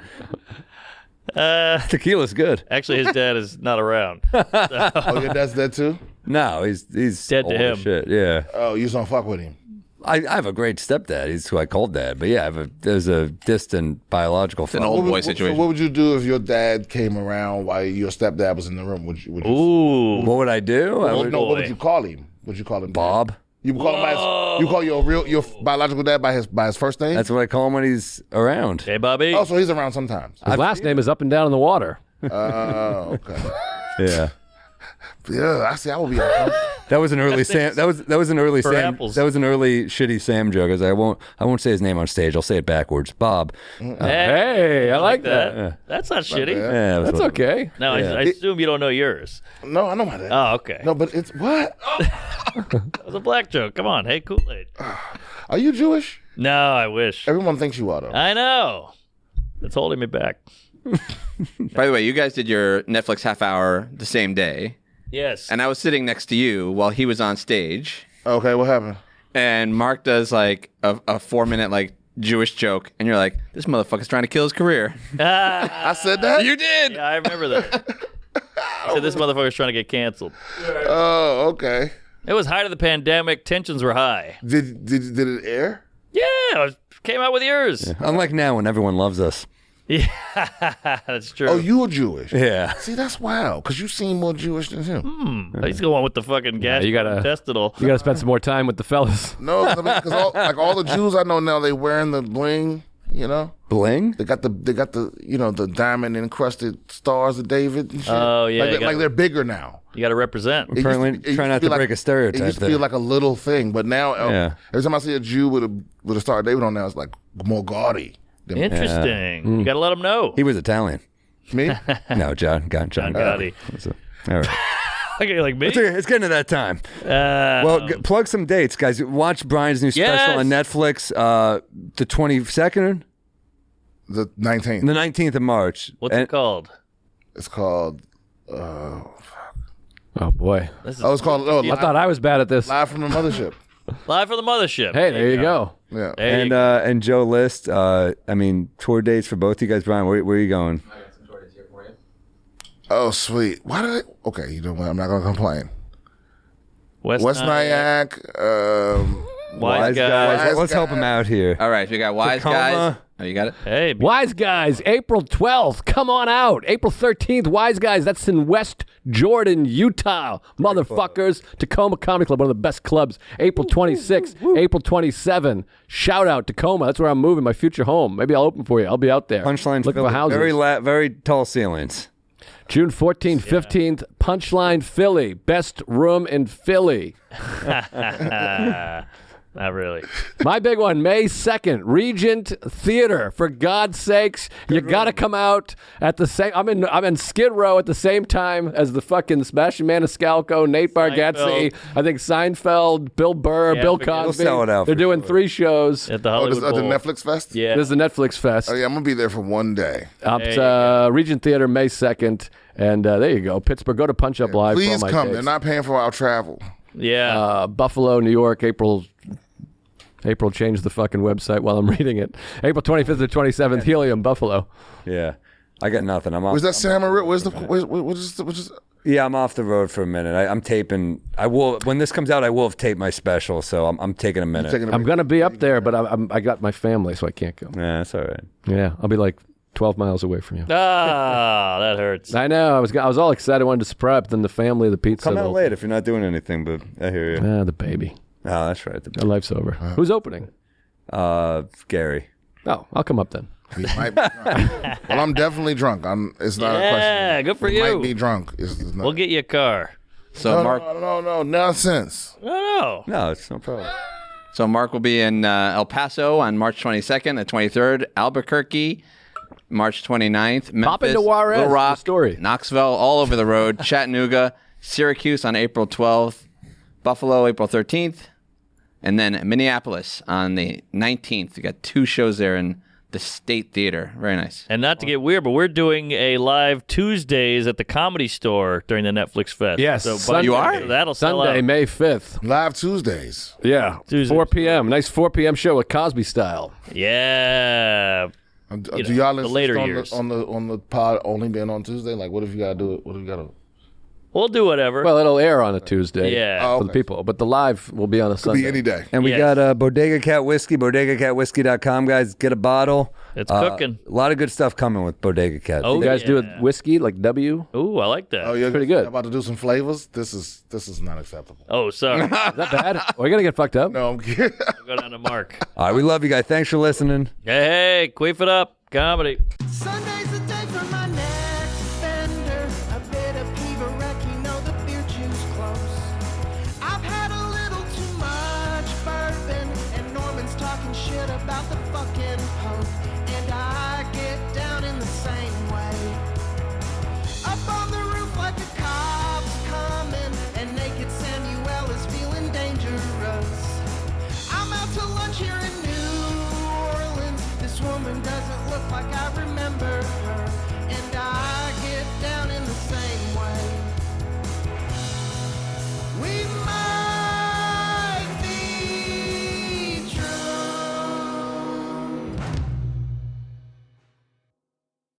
tequila's good. Actually, his dad is not around. Oh, your dad's dead too? No, he's Dead to old as him. Shit. Yeah, Oh, you just don't fuck with him. I have a great stepdad. He's who I called dad. But yeah, there's a distant biological an father. old boy So situation. what would you do if your dad came around while your stepdad was in the room? Would you Ooh. What would I do? I would, no, what boy. would you call him? Would you call him Bob. You would call him by his, you call your biological dad by his first name? That's what I call him when he's around. Hey, Bobby. Oh, so he's around sometimes. His last name is Up and Down in the Water. Oh, okay. Yeah. Yeah, I see. I would be. That was an early Sam. That was an early For Sam. apples. That was an early shitty Sam joke. I won't say his name on stage. I'll say it backwards. Bob. Hey, I like that. Yeah. That's not shitty. Yeah, that was That's what- okay. No, Yeah. I assume you don't know yours. No, I know my dad. Oh, okay. No, but it's what? That was a black joke. Come on. Hey, Kool-Aid. Are you Jewish? No, I wish. Everyone thinks you are though. I know. It's holding me back. By the way, you guys did your Netflix half hour the same day, Yes. and I was sitting next to you while he was on stage, Okay, what happened? and Mark does like a 4-minute like Jewish joke, and you're like, this motherfucker's trying to kill his career. I said that. You did. Yeah, I remember that. So this motherfucker's trying to get canceled. Oh, okay. It was height of the pandemic. Tensions were high. Did it air? Yeah, came out with yours. Unlike now when everyone loves us. Yeah, that's true. Oh, you were Jewish? Yeah. See, that's wild, because you seem more Jewish than him. He's going with the fucking gastrointestinal. You gotta spend some more time with the fellas. No, because all the Jews I know now, they wearing the bling, you know? Bling? They got the the diamond encrusted stars of David and shit. Oh, yeah, Like they're bigger now. You got to represent. Apparently, try not to break a stereotype. It used to be like a little thing, but now every time I see a Jew with a Star of David on now, it's like more gaudy. Interesting. You got to let him know. He was Italian. Me? No, John Gotti. All right. Okay, like me? It's getting to that time. Well, plug some dates, guys. Watch Brian's new special on Netflix, the 22nd? The 19th. The 19th of March. What's it called? It's called... Oh, boy. It's called... I thought I was bad at this. Live from the Mothership. Live from the Mothership. Hey, there you go. Yeah. And Joe List, tour dates for both you guys. Brian, where are you going? I got some tour dates here for you. Oh, sweet. Why did I... Okay, you know what? I'm not going to complain. West Nyack. Wise Guys. Let's help him out here. All right, so we got Wise Guys. Oh, you got it? Hey. Wise Guys, April 12th. Come on out. April 13th, Wise Guys. That's in West Jordan, Utah. Motherfuckers. Tacoma Comedy Club, one of the best clubs. April 26th, April 27th. Shout out Tacoma. That's where I'm moving, my future home. Maybe I'll open for you. I'll be out there. Punchline looking Philly. for houses. Very tall ceilings. June 14th, 15th, Punchline Philly. Best room in Philly. Not really. My big one, May 2nd, Regent Theater. For God's sakes, you got to come out at the same... I'm in Skid Row at the same time as the fucking Sebastian Maniscalco, Nate Bargatze, I think Seinfeld, Bill Burr, Bill Cosby. We'll sell it out. They're doing 3 shows. At the Hollywood the Bowl. Netflix Fest? Yeah. This is the Netflix Fest. Oh, yeah, I'm going to be there for one day. Regent Theater, May 2nd. And there you go. Pittsburgh, go to Punch Up Live. Please for all my come. dates. They're not paying for our travel. Yeah. Buffalo, New York, April changed the fucking website while I'm reading it. April 25th to 27th, Helium, Buffalo. Yeah. I got nothing. I'm off. Where's that Sam Marie? What is Yeah, I'm off the road for a minute. I'm taping. I will when this comes out. I will have taped my special, so I'm taking a minute. I'm gonna be up there, but I got my family, so I can't go. Yeah, that's all right. Yeah, I'll be like 12 miles away from you. That hurts. I know. I was all excited. I wanted to surprise, but then the family, the pizza. Come out late if you're not doing anything. But I hear you. The baby. Oh, that's right. My life's over. Who's opening? Gary. Oh, I'll come up then. He might be drunk. Well, I'm definitely drunk. It's not a question. Yeah, good for He you. might be drunk. It's not. We'll get you a car. So Mark, No, nonsense. No. No, it's no problem. So Mark will be in El Paso on March 22nd and 23rd, Albuquerque, March 29th, Memphis, Pop into Juarez, Little Rock, the story. Knoxville, all over the road, Chattanooga, Syracuse on April 12th, Buffalo April 13th, and then Minneapolis on the 19th. We got 2 shows there in the State Theater. Very nice. And not to get weird, but we're doing a live Tuesdays at the Comedy Store during the Netflix Fest. Yes, so Sunday. You are? So that'll sell Sunday, out. May 5th. Live Tuesdays. Yeah, Tuesdays. 4 p.m. Nice 4 p.m. show with Cosby style. Yeah. Do y'all the insist later on years. on the pod only being on Tuesday? Like, what if you gotta do it? What if you gotta? We'll do whatever. Well, it'll air on a Tuesday Yeah. for the people, but the live will be on a Could Sunday. be any day. And we Yes. got Bodega Cat Whiskey, bodegacatwhiskey.com, guys. Get a bottle. It's cooking. A lot of good stuff coming with Bodega Cat. Oh, You guys do it yeah. whiskey, like W? Ooh, I like that. Oh, you're Pretty good. About to do some flavors. This is not acceptable. Oh, sorry. Is that bad? Are we going to get fucked up? No, I'm kidding. Go down to Mark. All right, we love you guys. Thanks for listening. Hey, queef it up. Comedy. Sunday's the day for my next bender. A bit of Pivarek, you know the beer juice close. I've had a little too much bourbon, and Norman's talking shit about the fucking Pope. And I get down in the same way. Up on the roof like a cop's coming, and naked Samuel is feeling dangerous. I'm out to lunch here in New Orleans. This woman doesn't look like I remember her.